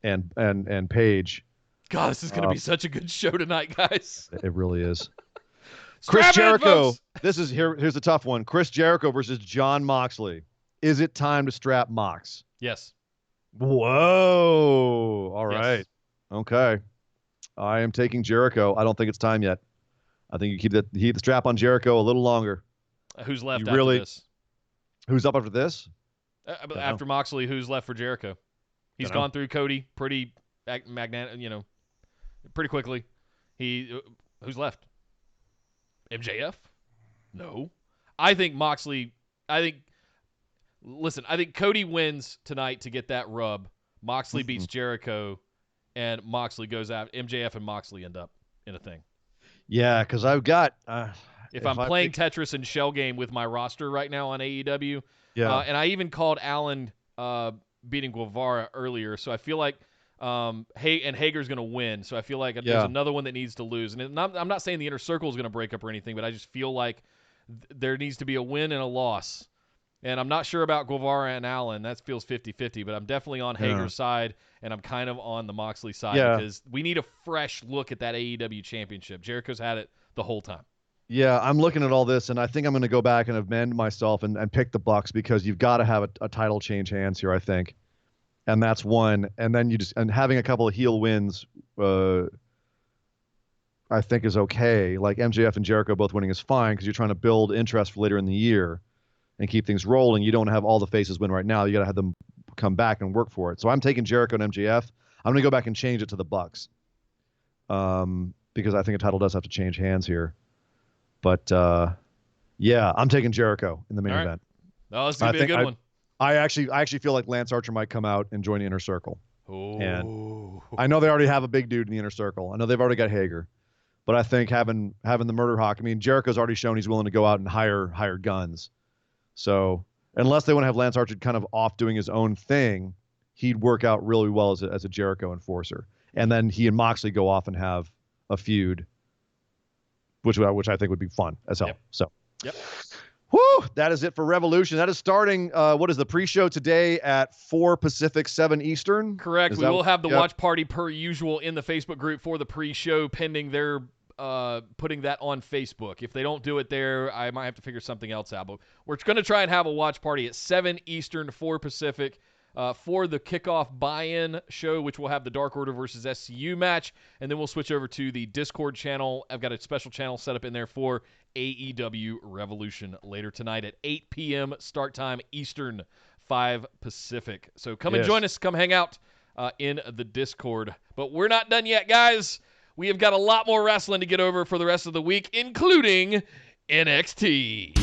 and Paige. God, this is going to be such a good show tonight, guys. It really is. Chris Jericho. Here's the tough one. Chris Jericho versus Jon Moxley. Is it time to strap Mox? Yes. Whoa. All right. Yes. Okay. I am taking Jericho. I don't think it's time yet. I think you keep the strap on Jericho a little longer. Who's left after this? Who's up after this? After Moxley, who's left for Jericho? He's gone through Cody pretty pretty quickly. Who's left? MJF? No. I think Moxley. I think Cody wins tonight to get that rub. Moxley beats Jericho, and Moxley goes out. MJF and Moxley end up in a thing. Yeah, because I've got. If I'm playing Tetris and Shell Game with my roster right now on AEW, and I even called Allen beating Guevara earlier, so I feel like Hager's going to win. So I feel like there's another one that needs to lose. And I'm not saying the Inner Circle is going to break up or anything, but I just feel like there needs to be a win and a loss. And I'm not sure about Guevara and Allen. That feels 50-50, but I'm definitely on Hager's side, and I'm kind of on the Moxley side because we need a fresh look at that AEW championship. Jericho's had it the whole time. Yeah, I'm looking at all this, and I think I'm going to go back and amend myself and pick the Bucks because you've got to have a title change hands here, I think. And that's one. And then having a couple of heel wins, I think is okay. Like MJF and Jericho both winning is fine because you're trying to build interest for later in the year and keep things rolling. You don't have all the faces win right now. You got to have them come back and work for it. So I'm taking Jericho and MJF. I'm going to go back and change it to the Bucks because I think a title does have to change hands here. But I'm taking Jericho in the main event. Oh, this is going to be a good one. I actually feel like Lance Archer might come out and join the Inner Circle. Oh. And I know they already have a big dude in the Inner Circle. I know they've already got Hager. But I think having the Murder Hawk, I mean, Jericho's already shown he's willing to go out and hire guns. So unless they want to have Lance Archer kind of off doing his own thing, he'd work out really well as a Jericho enforcer. And then he and Moxley go off and have a feud, which I think would be fun as hell. Yep. So. Yep. Whew, that is it for Revolution. That is starting, what is the pre-show today at 4 Pacific, 7 Eastern? Correct. We will have the watch party per usual in the Facebook group for the pre-show pending their putting that on Facebook. If they don't do it there, I might have to figure something else out. But we're going to try and have a watch party at 7 Eastern, 4 Pacific for the kickoff buy-in show, which will have the Dark Order versus SCU match. And then we'll switch over to the Discord channel. I've got a special channel set up in there for AEW Revolution later tonight at 8 p.m. start time Eastern, 5 Pacific. So come and join us. Come hang out in the Discord. But we're not done yet, guys. We have got a lot more wrestling to get over for the rest of the week, including NXT.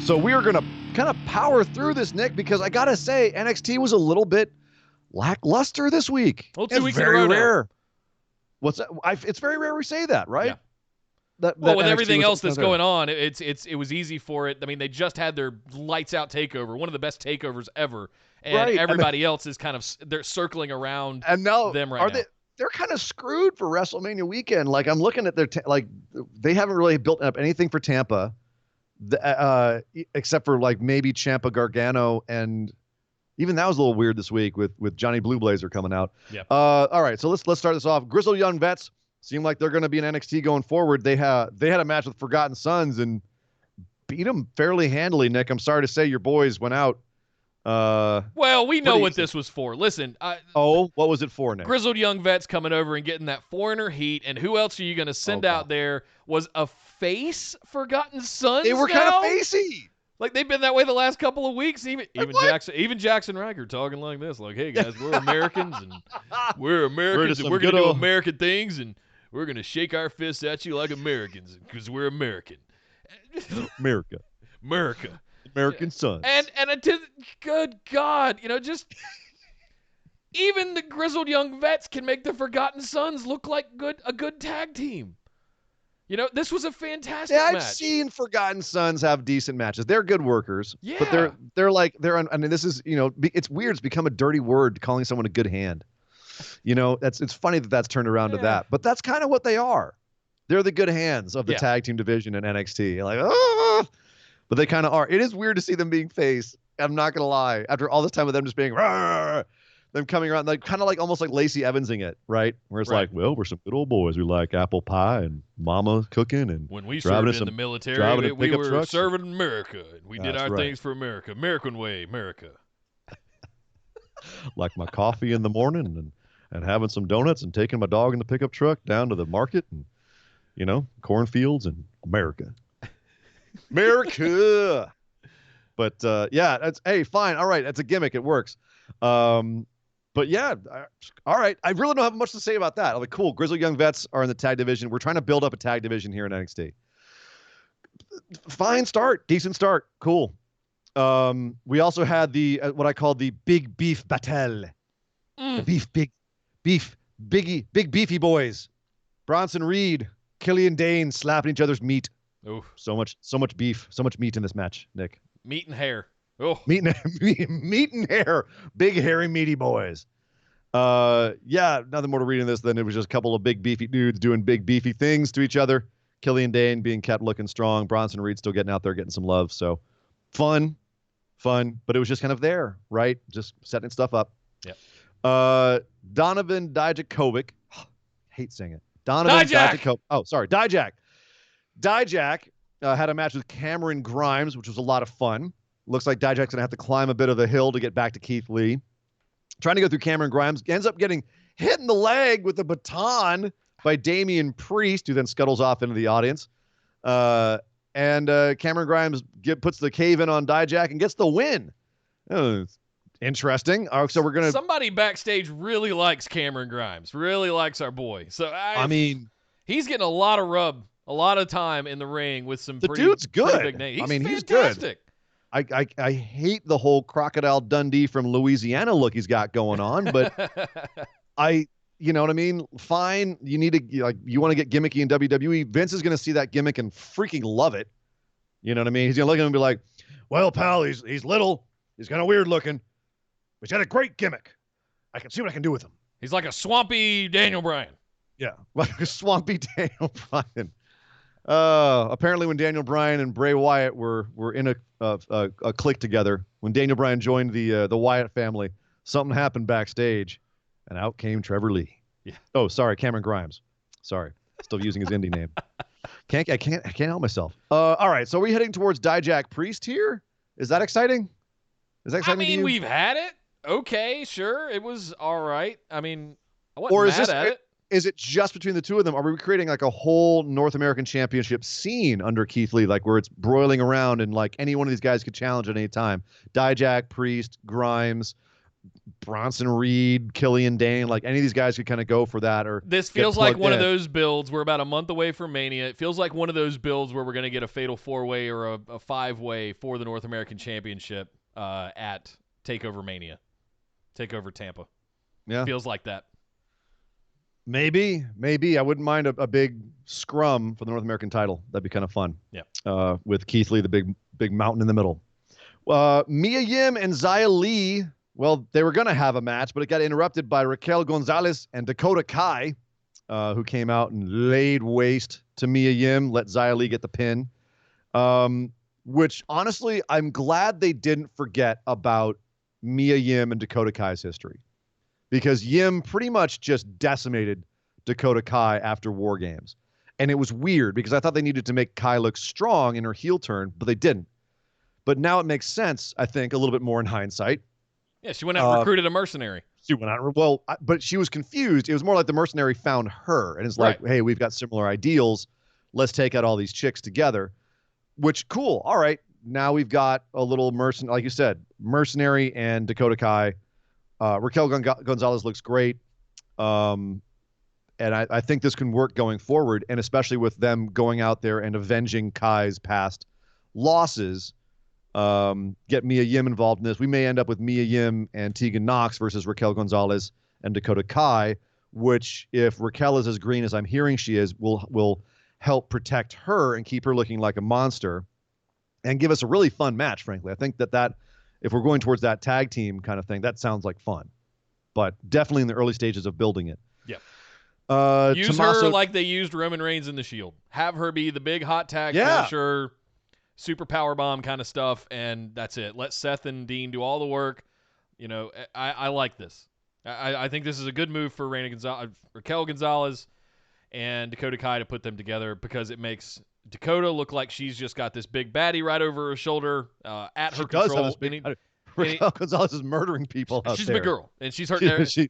So we are going to kind of power through this, Nick, because I got to say, NXT was a little bit lackluster this week. Well, 2 weeks very in a row rare. now. What's that? It's very rare we say that, right? Yeah. Well, with NXT everything was else that's there. going on, it was easy for it. I mean, they just had their lights out takeover, one of the best takeovers ever, and Right. everybody else is kind of they're circling around And now them right now. They're kind of screwed for WrestleMania weekend. Like I'm looking at their they haven't really built up anything for Tampa, except for like maybe Ciampa Gargano, and even that was a little weird this week with Johnny Blue Blazer coming out. Yeah. All right, so let's start this off. Grizzled Young Vets seem like they're going to be in NXT going forward. They had a match with Forgotten Sons and beat them fairly handily. Nick, I'm sorry to say your boys went out. Well, we know what this was for. Listen. What was it for, Nick? Grizzled Young Vets coming over and getting that foreigner heat, and who else are you going to send out there? Was a face Forgotten Sons? They were kind of facey. Like they've been that way the last couple of weeks. Even Jackson Riker talking like this, like, "Hey guys, we're Americans and we're Americans and we're going to do American things and we're going to shake our fists at you like Americans because we're American." America. American Sons. And good God, just even the Grizzled Young Vets can make the Forgotten Sons look like a good tag team. This was a fantastic match. I've seen Forgotten Sons have decent matches. They're good workers. Yeah. But I mean, this is, it's weird. It's become a dirty word calling someone a good hand. It's funny that's turned around to that, but that's kind of what they are. They're the good hands of the tag team division in NXT. Like, but they kind of are. It is weird to see them being face. I'm not going to lie. After all this time with them just being, them coming around, like kind of like almost like Lacey Evansing it, right? Where it's like, well, we're some good old boys. We like apple pie and mama cooking. And when we served in the military, we were serving America. And we did our things for America. American way, America. Like my coffee in the morning and having some donuts and taking my dog in the pickup truck down to the market and, cornfields and America. America. But that's fine. All right, that's a gimmick. It works. But yeah, all right. I really don't have much to say about that. I'm like, cool. Grizzled Young Vets are in the tag division. We're trying to build up a tag division here in NXT. Fine start, decent start, cool. We also had the what I call the big beef battle. The big beefy boys. Bronson Reed, Killian Dane slapping each other's meat. Oof. So much beef, so much meat in this match, Nick. Meat and hair. Oh, meat and hair. Big hairy meaty boys. Nothing more to read in this than it was just a couple of big beefy dudes doing big beefy things to each other. Killian Dane being kept looking strong. Bronson Reed still getting out there getting some love. So fun, but it was just kind of there, right? Just setting stuff up. Yeah. Donovan Dijakovic. Hate saying it. Donovan Dijakovic. Oh, sorry. Dijak had a match with Cameron Grimes, which was a lot of fun. Looks like Dijak's going to have to climb a bit of a hill to get back to Keith Lee. Trying to go through Cameron Grimes. Ends up getting hit in the leg with a baton by Damian Priest, who then scuttles off into the audience. And Cameron Grimes puts the cave in on Dijak and gets the win. Interesting. So we're going to... Somebody backstage really likes Cameron Grimes. Really likes our boy. So I mean... He's getting a lot of rub. A lot of time in the ring with some dude's good. Pretty big names. He's good. I hate the whole Crocodile Dundee from Louisiana look he's got going on, but you know what I mean? Fine. You need to you want to get gimmicky in WWE. Vince is going to see that gimmick and freaking love it. You know what I mean? He's going to look at him and be like, well, pal, he's little. He's kind of weird looking. But he's got a great gimmick. I can see what I can do with him. He's like a swampy Daniel Bryan. Yeah, like a swampy Daniel Bryan. Apparently when Daniel Bryan and Bray Wyatt were in a clique together, when Daniel Bryan joined the Wyatt family, something happened backstage, and out came Trevor Lee. Yeah. Oh, sorry, Cameron Grimes. Sorry, still using his indie name. I can't help myself. All right, so are we heading towards Dijak Priest here? Is that exciting? Is that exciting? I mean, to you? We've had it. Okay, sure, it was all right. I mean, I wasn't mad at it. Is it just between the two of them? Are we creating like a whole North American Championship scene under Keith Lee, like where it's broiling around and like any one of these guys could challenge at any time? Dijak, Priest, Grimes, Bronson Reed, Killian Dane, like any of these guys could kind of go for that. Or this feels like one of those builds. We're about a month away from Mania. It feels like one of those builds where we're going to get a fatal 4-way or a 5-way for the North American Championship at TakeOver Mania, TakeOver Tampa. Yeah, feels like that. Maybe. I wouldn't mind a big scrum for the North American title. That'd be kind of fun. Yeah. With Keith Lee, the big mountain in the middle. Mia Yim and Xia Li, well, they were going to have a match, but it got interrupted by Raquel Gonzalez and Dakota Kai, who came out and laid waste to Mia Yim, let Xia Li get the pin. Which, honestly, I'm glad they didn't forget about Mia Yim and Dakota Kai's history. Because Yim pretty much just decimated Dakota Kai after War Games. And it was weird because I thought they needed to make Kai look strong in her heel turn, but they didn't. But now it makes sense, I think, a little bit more in hindsight. Yeah, she went out and recruited a mercenary. She went out. Well, but she was confused. It was more like the mercenary found her. And it's like, hey, we've got similar ideals. Let's take out all these chicks together. Which, cool. All right. Now we've got a little like you said, mercenary and Dakota Kai. Raquel Gonzalez looks great. And I think this can work going forward, and especially with them going out there and avenging Kai's past losses. Get Mia Yim involved in this. We may end up with Mia Yim and Tegan Nox versus Raquel Gonzalez and Dakota Kai, which, if Raquel is as green as I'm hearing she is, will help protect her and keep her looking like a monster and give us a really fun match, frankly. I think that if we're going towards that tag team kind of thing, that sounds like fun. But definitely in the early stages of building it. Yeah. Use her like they used Roman Reigns in the Shield. Have her be the big hot tag finisher, super power bomb kind of stuff, and that's it. Let Seth and Dean do all the work. You know, I like this. I think this is a good move for Raquel Gonzalez and Dakota Kai to put them together, because it makes Dakota look like she's just got this big baddie right over her shoulder at her control. Raquel Gonzalez is murdering people out there. She's a big girl, and she's hurting she's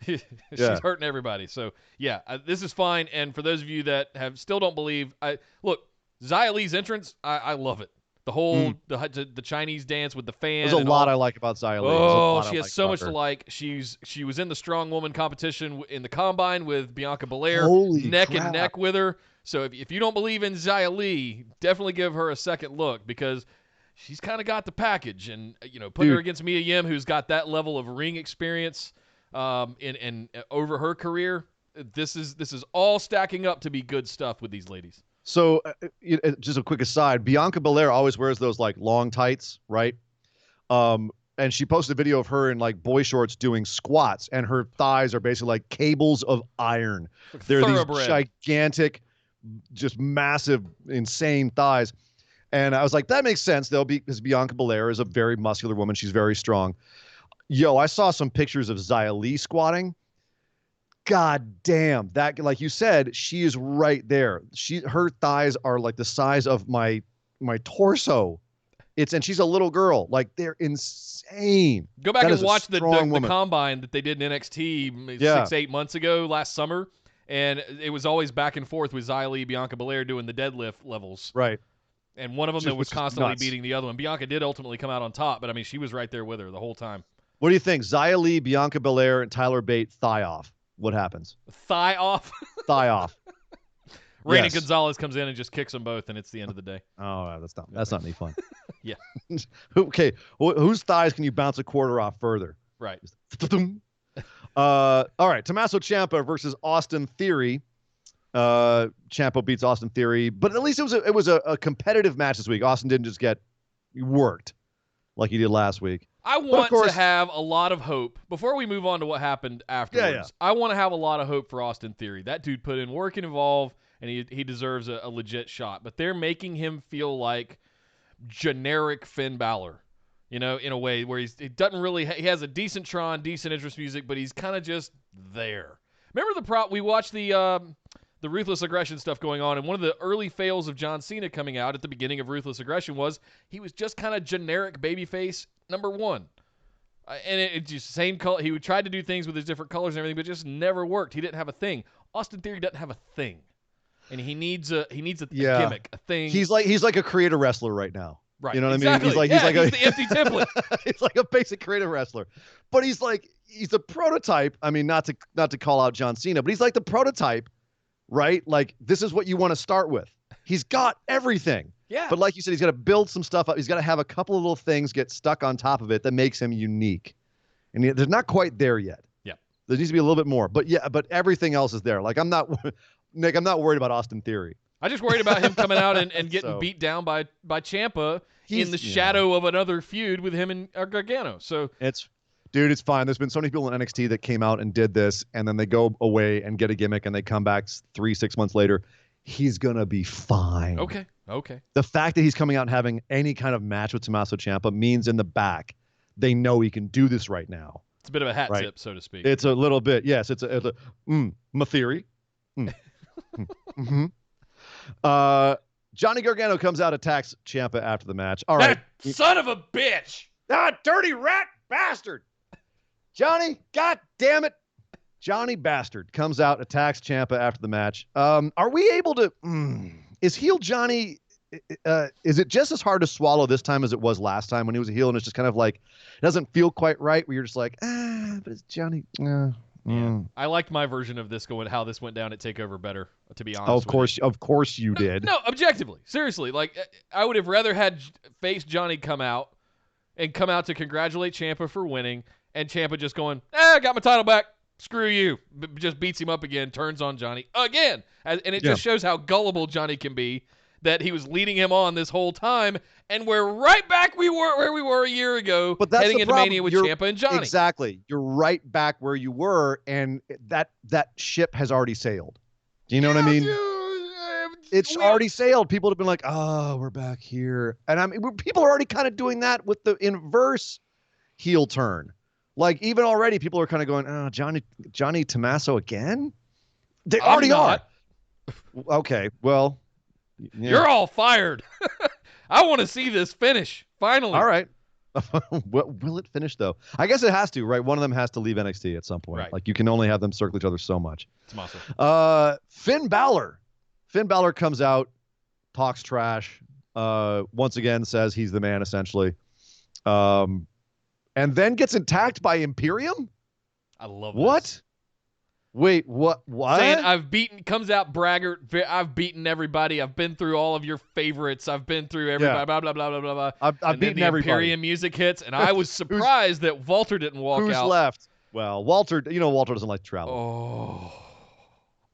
hurting everybody. So, yeah, this is fine. And for those of you that still don't believe, look, Xia Li's entrance, I love it. The whole the Chinese dance with the fan. There's a lot I like about Xia Li. Oh, she has so much to like. She was in the strong woman competition in the Combine with Bianca Belair, neck and neck with her. So if you don't believe in Xia Li, definitely give her a second look, because she's kind of got the package. And putting her against Mia Yim, who's got that level of ring experience in over her career, this is all stacking up to be good stuff with these ladies. So just a quick aside, Bianca Belair always wears those like long tights, right? And she posted a video of her in like boy shorts doing squats, and her thighs are basically like cables of iron. They're these gigantic, just massive, insane thighs. And I was like, that makes sense, though, because Bianca Belair is a very muscular woman. She's very strong. I saw some pictures of Xia Li squatting. God damn, that, like you said, she is right there. Her thighs are like the size of my torso. And she's a little girl. Like, they're insane. Go back and watch the Combine that they did in NXT 6-8 months ago, last summer, and it was always back and forth with Xia Li, Bianca Belair doing the deadlift levels. Right. And one of them that was constantly beating the other one. Bianca did ultimately come out on top, but I mean, she was right there with her the whole time. What do you think? Xia Li, Bianca Belair, and Tyler Bate thigh off. What happens? Thigh off? Thigh off. Randy Gonzalez comes in and just kicks them both, and it's the end of the day. Oh, that's not any fun. Yeah. Okay. Whose thighs can you bounce a quarter off further? Right. All right. Tommaso Ciampa versus Austin Theory. Ciampa beats Austin Theory, but at least it was a competitive match this week. Austin didn't just get worked like he did last week. I want to have a lot of hope before we move on to what happened afterwards. Yeah. I want to have a lot of hope for Austin Theory. That dude put in work and evolve, and he deserves a legit shot. But they're making him feel like generic Finn Balor, in a way where he has a decent decent entrance music, but he's kind of just there. Remember we watched the Ruthless Aggression stuff going on, and one of the early fails of John Cena coming out at the beginning of Ruthless Aggression was he was just kind of generic babyface number one. And it's just same color. He tried to do things with his different colors and everything, but it just never worked. He didn't have a thing. Austin Theory doesn't have a thing. And he needs a gimmick, a thing. He's like a creative wrestler right now. Right. You know what exactly. I mean? He's like the empty template. He's like a basic creative wrestler. But he's a prototype. I mean, not to call out John Cena, but he's like the prototype, right? Like, this is what you want to start with. He's got everything. Yeah. But like you said, he's got to build some stuff up. He's got to have a couple of little things get stuck on top of it that makes him unique. And they're not quite there yet. Yeah. There needs to be a little bit more. But yeah, but everything else is there. Like Nick, I'm not worried about Austin Theory. I just worried about him coming out and getting beat down by Ciampa in the shadow of another feud with him and Gargano. So it's fine. There's been so many people in NXT that came out and did this, and then they go away and get a gimmick, and they come back 3-6 months later. He's gonna be fine. Okay. The fact that he's coming out and having any kind of match with Tommaso Ciampa means in the back they know he can do this right now. It's a bit of a hat tip, so to speak. It's a little bit, yes. It's a my theory. Mm-hmm. Johnny Gargano comes out, attacks Ciampa after the match. All right, that son of a bitch! Dirty rat bastard! Johnny, god damn it! Johnny Bastard comes out, attacks Ciampa after the match. Are we able to? Is heel Johnny? Is it just as hard to swallow this time as it was last time when he was a heel, and it's just kind of like it doesn't feel quite right? Where you're just like, but it's Johnny. Yeah. I liked my version of this how this went down at TakeOver better, to be honest. Of course you did. No, objectively, seriously, like I would have rather had face Johnny come out to congratulate Ciampa for winning, and Ciampa just going, I got my title back. Screw you. Just beats him up again, turns on Johnny again. And it just shows how gullible Johnny can be, that he was leading him on this whole time, and we're right back where we were a year ago, but that's heading into problem. Mania with Ciampa and Johnny. Exactly. You're right back where you were, and that ship has already sailed. Do you know what I mean? It's already sailed. People have been like, oh, we're back here. And I mean, people are already kind of doing that with the inverse heel turn. Like, even already, people are kind of going, oh, Johnny Tommaso again? They already are. Okay, well. Yeah. You're all fired. I want to see this finish, finally. All right. Will it finish, though? I guess it has to, right? One of them has to leave NXT at some point. Right. Like, you can only have them circle each other so much. It's awesome. Finn Balor. Finn Balor comes out, talks trash, once again says he's the man, essentially. And then gets attacked by Imperium? I love what? This. Wait, what? Saying comes out braggart, I've beaten everybody. I've been through all of your favorites. I've been through everybody, blah, blah, blah, blah, blah, blah. I've beaten everybody. Imperium music hits, and I was surprised that Walter didn't walk out. Who's left? Well, Walter doesn't like to travel. Oh,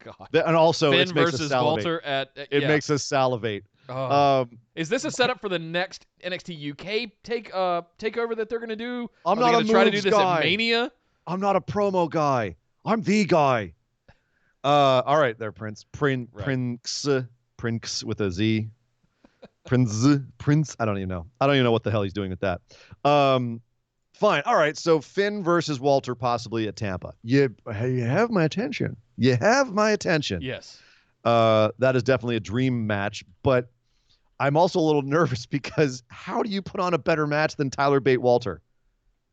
God. And also, Finn it makes us versus salivate. Walter It makes us salivate. Is this a setup for the next NXT UK takeover that they're going to do? I'm not going to try to do this at Mania. I'm not a promo guy. I'm the guy. All right, there, Prince. Prince with a Z. Prince. I don't even know. I don't even know what the hell he's doing with that. Fine. All right. So Finn versus Walter possibly at Tampa. You have my attention. You have my attention. Yes. That is definitely a dream match, but I'm also a little nervous because how do you put on a better match than Tyler Bate Walter?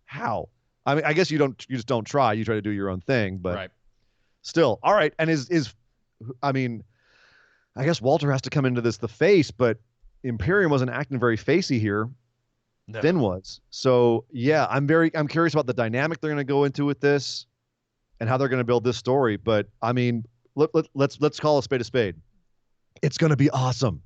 How? I mean, I guess you just don't try. You try to do your own thing, but right. Still. All right. And I mean, I guess Walter has to come into this the face, but Imperium wasn't acting very facey here. No. Finn was. So yeah, I'm curious about the dynamic they're going to go into with this and how they're going to build this story. But I mean, let's call a spade a spade. It's going to be awesome.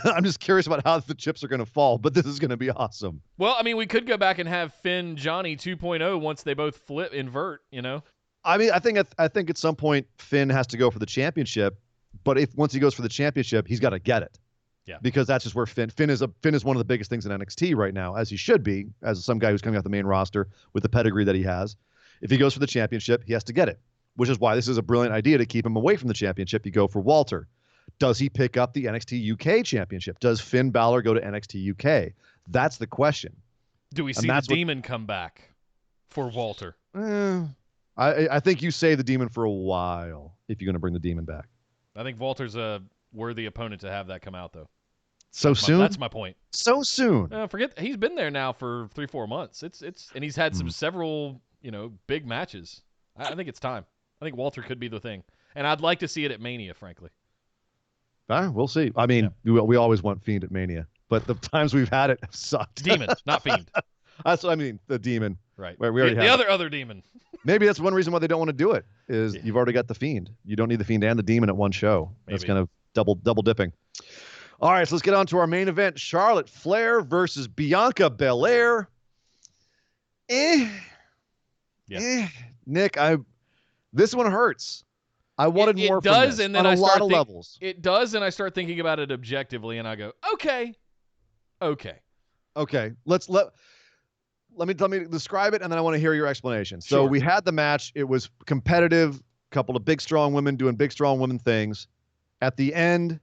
I'm just curious about how the chips are going to fall, but this is going to be awesome. Well, I mean, we could go back and have Finn Johnny 2.0 once they both invert, you know? I mean, I think at some point Finn has to go for the championship, but once he goes for the championship, he's got to get it. Yeah. Because that's just where Finn is one of the biggest things in NXT right now, as he should be, as some guy who's coming off the main roster with the pedigree that he has. If he goes for the championship, he has to get it, which is why this is a brilliant idea to keep him away from the championship. You go for Walter. Does he pick up the NXT UK championship? Does Finn Balor go to NXT UK? That's the question. Do we see the Demon come back for Walter? I think you say the Demon for a while if you're going to bring the Demon back. I think Walter's a worthy opponent to have that come out, though. Soon? That's my point. So soon? Forget he's been there now for 3-4 months. And he's had several big matches. I think it's time. I think Walter could be the thing, and I'd like to see it at Mania, frankly. We'll see. I mean, we always want Fiend at Mania, but the times we've had it have sucked. Demon, not Fiend. That's what I mean. The Demon. Right. Where we already have the other Demon. Maybe that's one reason why they don't want to do it. Is you've already got the Fiend. You don't need the Fiend and the Demon at one show. Maybe. That's kind of double dipping. All right, so let's get on to our main event: Charlotte Flair versus Bianca Belair. Nick, this one hurts. I wanted more from this and then on a lot of levels. It does, and I start thinking about it objectively, and I go, okay. Let me describe it, and then I want to hear your explanation. So we had the match. It was competitive. Couple of big, strong women doing big, strong women things. At the end,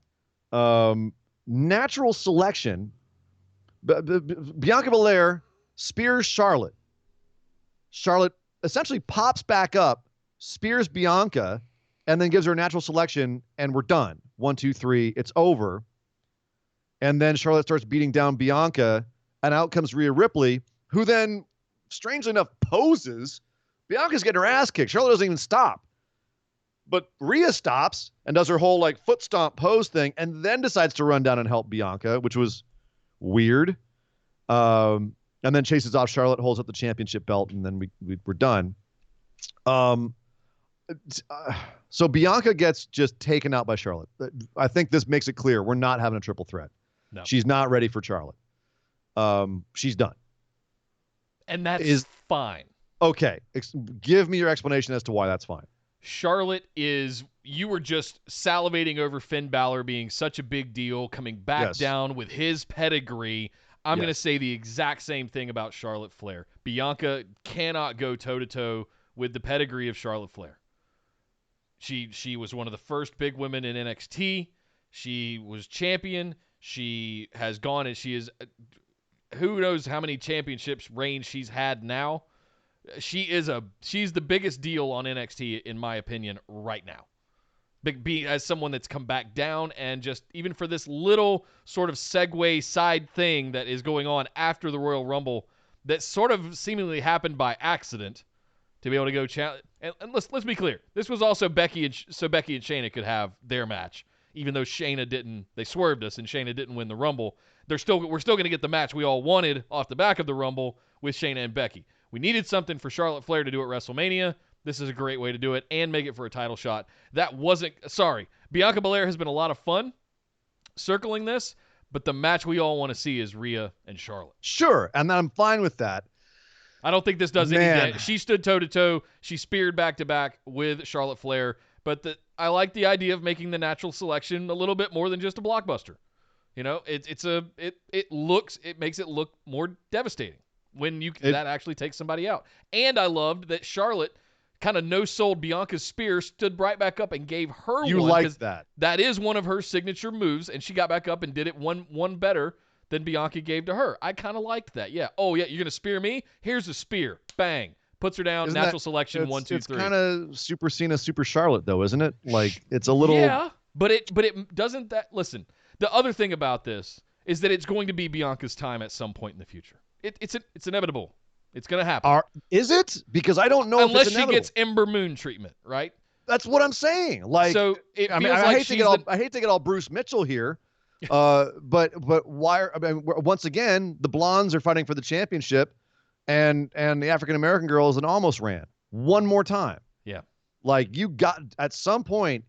natural selection. Bianca Belair spears Charlotte. Charlotte essentially pops back up, spears Bianca, and then gives her a natural selection, and we're done. 1, 2, 3, it's over. And then Charlotte starts beating down Bianca, and out comes Rhea Ripley, who then, strangely enough, poses. Bianca's getting her ass kicked. Charlotte doesn't even stop. But Rhea stops and does her whole foot stomp pose thing, and then decides to run down and help Bianca, which was weird. And then chases off Charlotte, holds up the championship belt, and then we're done. So Bianca gets just taken out by Charlotte. I think this makes it clear we're not having a triple threat. No. She's not ready for Charlotte. She's done. And that's fine. Okay. Give me your explanation as to why that's fine. Charlotte you were just salivating over Finn Balor being such a big deal, coming back down with his pedigree. I'm going to say the exact same thing about Charlotte Flair. Bianca cannot go toe-to-toe with the pedigree of Charlotte Flair. She was one of the first big women in NXT. She was champion. She has gone and she is who knows how many championships reigns she's had now. She's the biggest deal on NXT in my opinion right now. As someone that's come back down, and just even for this little sort of segue side thing that is going on after the Royal Rumble that sort of seemingly happened by accident, to be able to go challenge. And let's be clear, this was also Becky and Shayna could have their match, even though Shayna didn't. They swerved us, and Shayna didn't win the Rumble. We're still going to get the match we all wanted off the back of the Rumble with Shayna and Becky. We needed something for Charlotte Flair to do at WrestleMania. This is a great way to do it and make it for a title shot. Bianca Belair has been a lot of fun circling this, but the match we all want to see is Rhea and Charlotte. Sure, and I'm fine with that. I don't think this does anything. She stood toe-to-toe. She speared back-to-back with Charlotte Flair, but I like the idea of making the natural selection a little bit more than just a blockbuster. You know, it makes it look more devastating when that actually takes somebody out. And I loved that Charlotte kind of no-sold Bianca's spear, stood right back up and gave her one. You liked that. That is one of her signature moves, and she got back up and did it one better than Bianca gave to her. I kind of liked that. Yeah. Oh, yeah, you're going to spear me? Here's a spear. Bang. Puts her down. Natural selection, 1, 2, 3. It's kind of Super Cena, Super Charlotte, though, isn't it? It's a little... Yeah, but it doesn't that... Listen, the other thing about this is that it's going to be Bianca's time at some point in the future. It's inevitable. It's going to happen. Is it? Because I don't know unless if it's inevitable. She gets Ember Moon treatment, right? That's what I'm saying. I hate to get all Bruce Mitchell here, but why? Once again, the blondes are fighting for the championship, and the African American girl is an almost ran one more time. Yeah, at some point,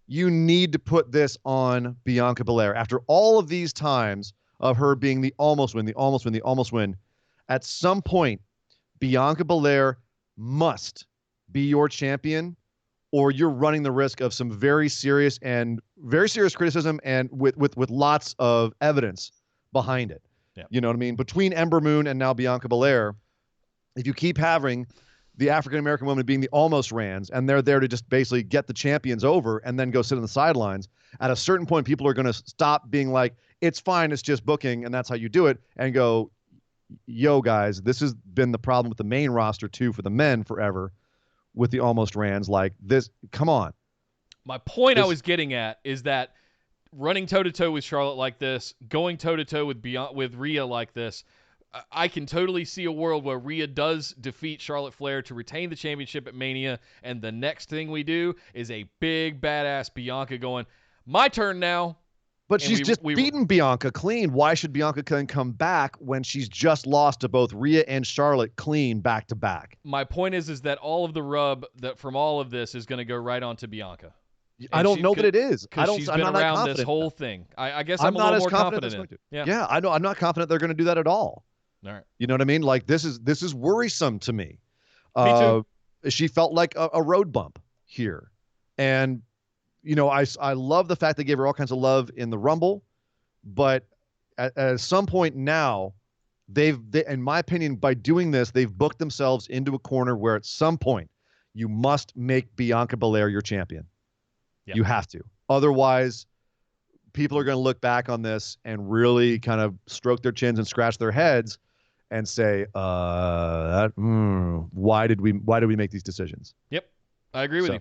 you need to put this on Bianca Belair after all of these times of her being the almost win. At some point, Bianca Belair must be your champion, or you're running the risk of some very serious criticism and with lots of evidence behind it. Yeah. You know what I mean? Between Ember Moon and now Bianca Belair, if you keep having the African-American women being the almost rans, and they're there to just basically get the champions over and then go sit on the sidelines, at a certain point, people are going to stop being like, it's fine, it's just booking, and that's how you do it, and go, yo, guys, this has been the problem with the main roster, too, for the men forever with the almost rans. Come on. My point I was getting at is that running toe-to-toe with Charlotte like this, going toe-to-toe with Rhea like this, I can totally see a world where Rhea does defeat Charlotte Flair to retain the championship at Mania, and the next thing we do is a big, badass Bianca going, my turn now. But she's beaten Bianca clean. Why should Bianca come back when she's just lost to both Rhea and Charlotte clean back to back? My point is that all of the rub that from all of this is going to go right onto Bianca. I don't know that it is. She's been around this whole thing. I guess I'm a little more confident in it. Yeah, I know. I'm not confident they're going to do that at all. All right. You know what I mean? This is worrisome to me. Me too. She felt like a road bump here. And, I love the fact they gave her all kinds of love in the Rumble, but at some point now, they, in my opinion, by doing this, they've booked themselves into a corner where at some point you must make Bianca Belair your champion. Yep. You have to. Otherwise, people are going to look back on this and really kind of stroke their chins and scratch their heads and say, why did we make these decisions? Yep. I agree with you.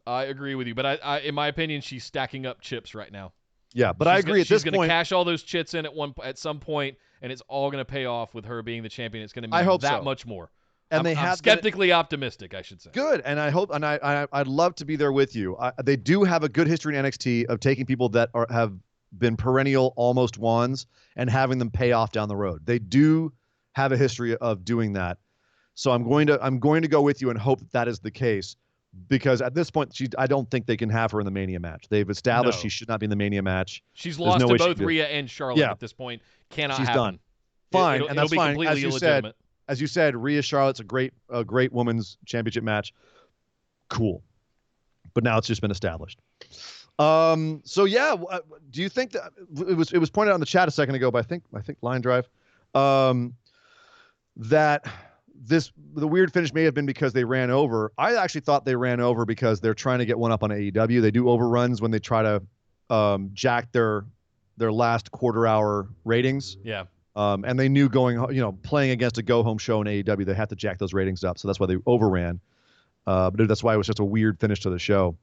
I agree with you. But I, in my opinion, she's stacking up chips right now. Yeah, but I agree. At this point, she's going to cash all those chips in at some point, and it's all going to pay off with her being the champion. It's going to mean that much more. And I'm skeptically optimistic, I should say. Good, and I hope, and I'd love to be there with you. They do have a good history in NXT of taking people that have been perennial almost ones and having them pay off down the road. They do have a history of doing that. So I'm going to go with you and hope that is the case, because at this point, I don't think they can have her in the Mania match. They've established she should not be in the Mania match. She's lost to both Rhea and Charlotte at this point. Cannot happen. Done. Fine, and that's fine. Completely illegitimate. As you said, Rhea Charlotte's a great women's championship match. Cool. But now it's just been established. So yeah, do you think that it was pointed out in the chat a second ago, but I think Line Drive, that the weird finish may have been because they ran over. I actually thought they ran over because they're trying to get one up on AEW. They do overruns when they try to jack their last quarter hour ratings. Yeah. And they knew playing against a go-home show in AEW, they had to jack those ratings up. So that's why they overran. But that's why it was just a weird finish to the show.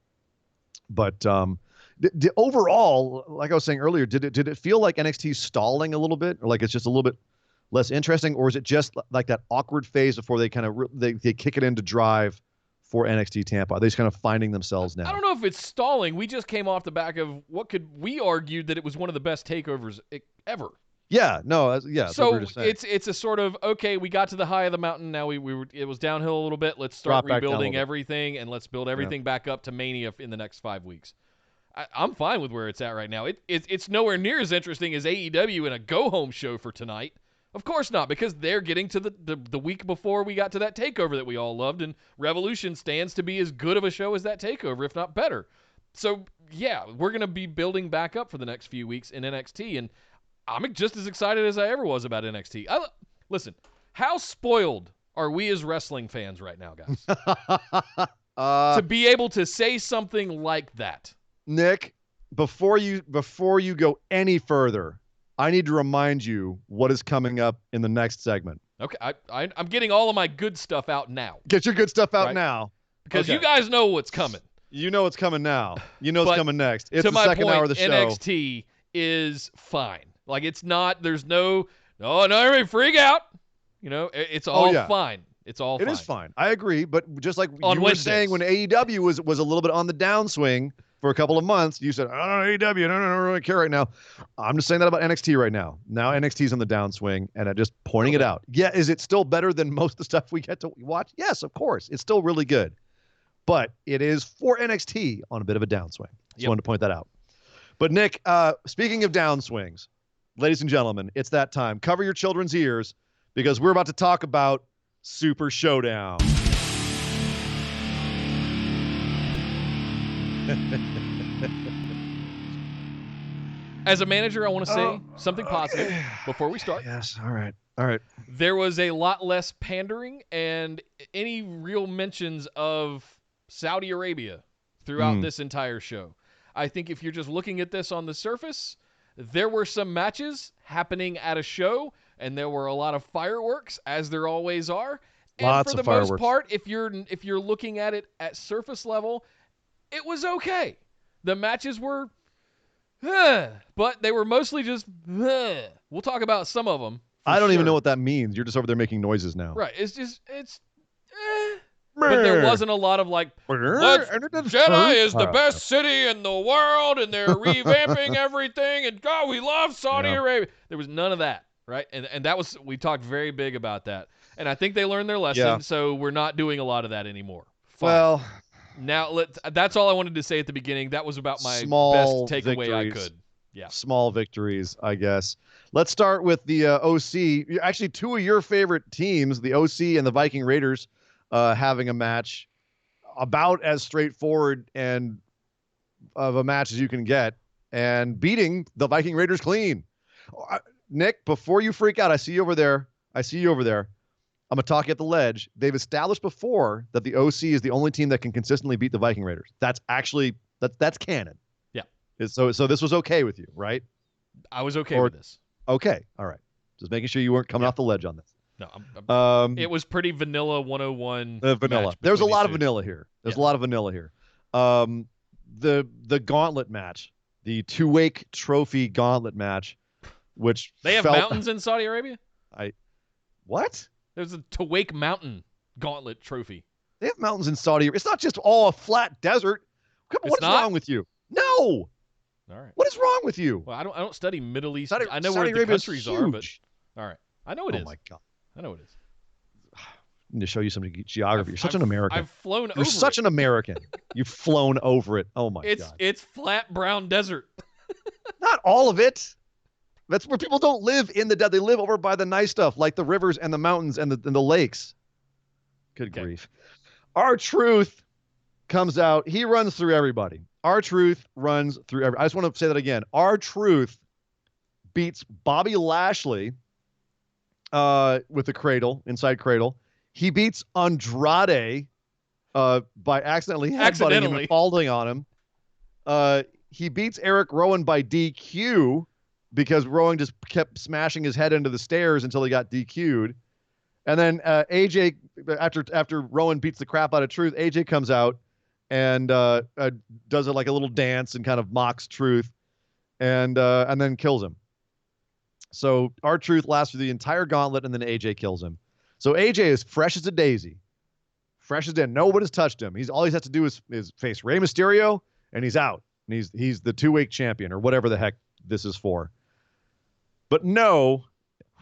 But overall, like I was saying earlier, did it feel like NXT's stalling a little bit, or like it's just a little bit less interesting, or is it just like that awkward phase before they kind of they kick it into drive for NXT Tampa? Are they just kind of finding themselves now? I don't know if it's stalling. We just came off the back of we argued that it was one of the best takeovers ever. Yeah, no, yeah. So it's a sort of, okay, we got to the high of the mountain. Now it was downhill a little bit. Let's start rebuilding everything, and let's build everything back up to Mania in the next 5 weeks. I'm fine with where it's at right now. It's nowhere near as interesting as AEW in a go-home show for tonight. Of course not, because they're getting to the week before we got to that takeover that we all loved, and Revolution stands to be as good of a show as that takeover, if not better. So, yeah, we're going to be building back up for the next few weeks in NXT, and I'm just as excited as I ever was about NXT. Listen, how spoiled are we as wrestling fans right now, guys? To be able to say something like that. Nick, before you go any further, I need to remind you what is coming up in the next segment. Okay, I'm getting all of my good stuff out now. Get your good stuff out now. Because you guys know what's coming. You know what's coming now. You know what's coming next. It's the second hour of the show. NXT is fine. Like, it's not, there's no, everybody freak out. It's all fine. It's all fine. It is fine. I agree. But just like you were saying when AEW was a little bit on the downswing for a couple of months, you said, AEW, I don't really care right now. I'm just saying that about NXT right now. Now NXT's on the downswing, and I'm just pointing it out. Yeah, is it still better than most of the stuff we get to watch? Yes, of course. It's still really good. But it is for NXT on a bit of a downswing. Just wanted to point that out. But Nick, speaking of downswings, ladies and gentlemen, it's that time. Cover your children's ears, because we're about to talk about Super Showdown. As a manager, I want to say something positive before we start. Yes, all right. There was a lot less pandering and any real mentions of Saudi Arabia throughout this entire show. I think if you're just looking at this on the surface, there were some matches happening at a show, and there were a lot of fireworks, as there always are. And for the most part, if you're looking at it at surface level, it was okay. The matches were, but they were mostly just, we'll talk about some of them. I don't even know what that means. You're just over there making noises now. Right. But there wasn't a lot of Jeddah is the best city in the world, and they're revamping everything, and God, we love Saudi Arabia. There was none of that, right? And that was, we talked very big about that. And I think they learned their lesson, so we're not doing a lot of that anymore. Fine. Well, now that's all I wanted to say at the beginning. That was about my best takeaway I could. Yeah. Small victories, I guess. Let's start with the OC. Actually, two of your favorite teams, the OC and the Viking Raiders, having a match about as straightforward and of a match as you can get and beating the Viking Raiders clean. Nick, before you freak out, I see you over there. I'm going to talk at the ledge. They've established before that the OC is the only team that can consistently beat the Viking Raiders. That's actually, that's canon. Yeah. So this was okay with you, right? I was okay with this. Okay. All right. Just making sure you weren't coming off the ledge on this. No, it was pretty vanilla 101. Vanilla. There's a lot of vanilla here. There's a lot of vanilla here. The gauntlet match, the two-wake trophy gauntlet match, which they have mountains in Saudi Arabia. What? There's a Tawake Mountain gauntlet trophy. They have mountains in Saudi Arabia. It's not just all a flat desert. What's wrong with you? No. All right. What is wrong with you? Well, I don't study Middle East. I know Saudi where the countries are, but all right. I know it is. Oh my God. I know it is. I need to show you some geography. You're such an American. I've flown over. You're such an American. You've flown over it. Oh my God. It's flat brown desert. Not all of it. That's where people don't live in the desert. They live over by the nice stuff, like the rivers and the mountains and the lakes. Good grief. R-Truth comes out. He runs through everybody. R-Truth runs through I just want to say that again. R-Truth beats Bobby Lashley with the cradle, inside cradle. He beats Andrade by accidentally headbutting him and falling on him. He beats Eric Rowan by DQ because Rowan just kept smashing his head into the stairs until he got DQ'd. And then AJ, after Rowan beats the crap out of Truth, AJ comes out and does it like a little dance and kind of mocks Truth and then kills him. So R-Truth lasts through the entire gauntlet, and then AJ kills him. So AJ is fresh as a daisy. Fresh as dead. Nobody's touched him. All he has to do is face Rey Mysterio, and he's out. And he's the two-week champion, or whatever the heck this is for. But no,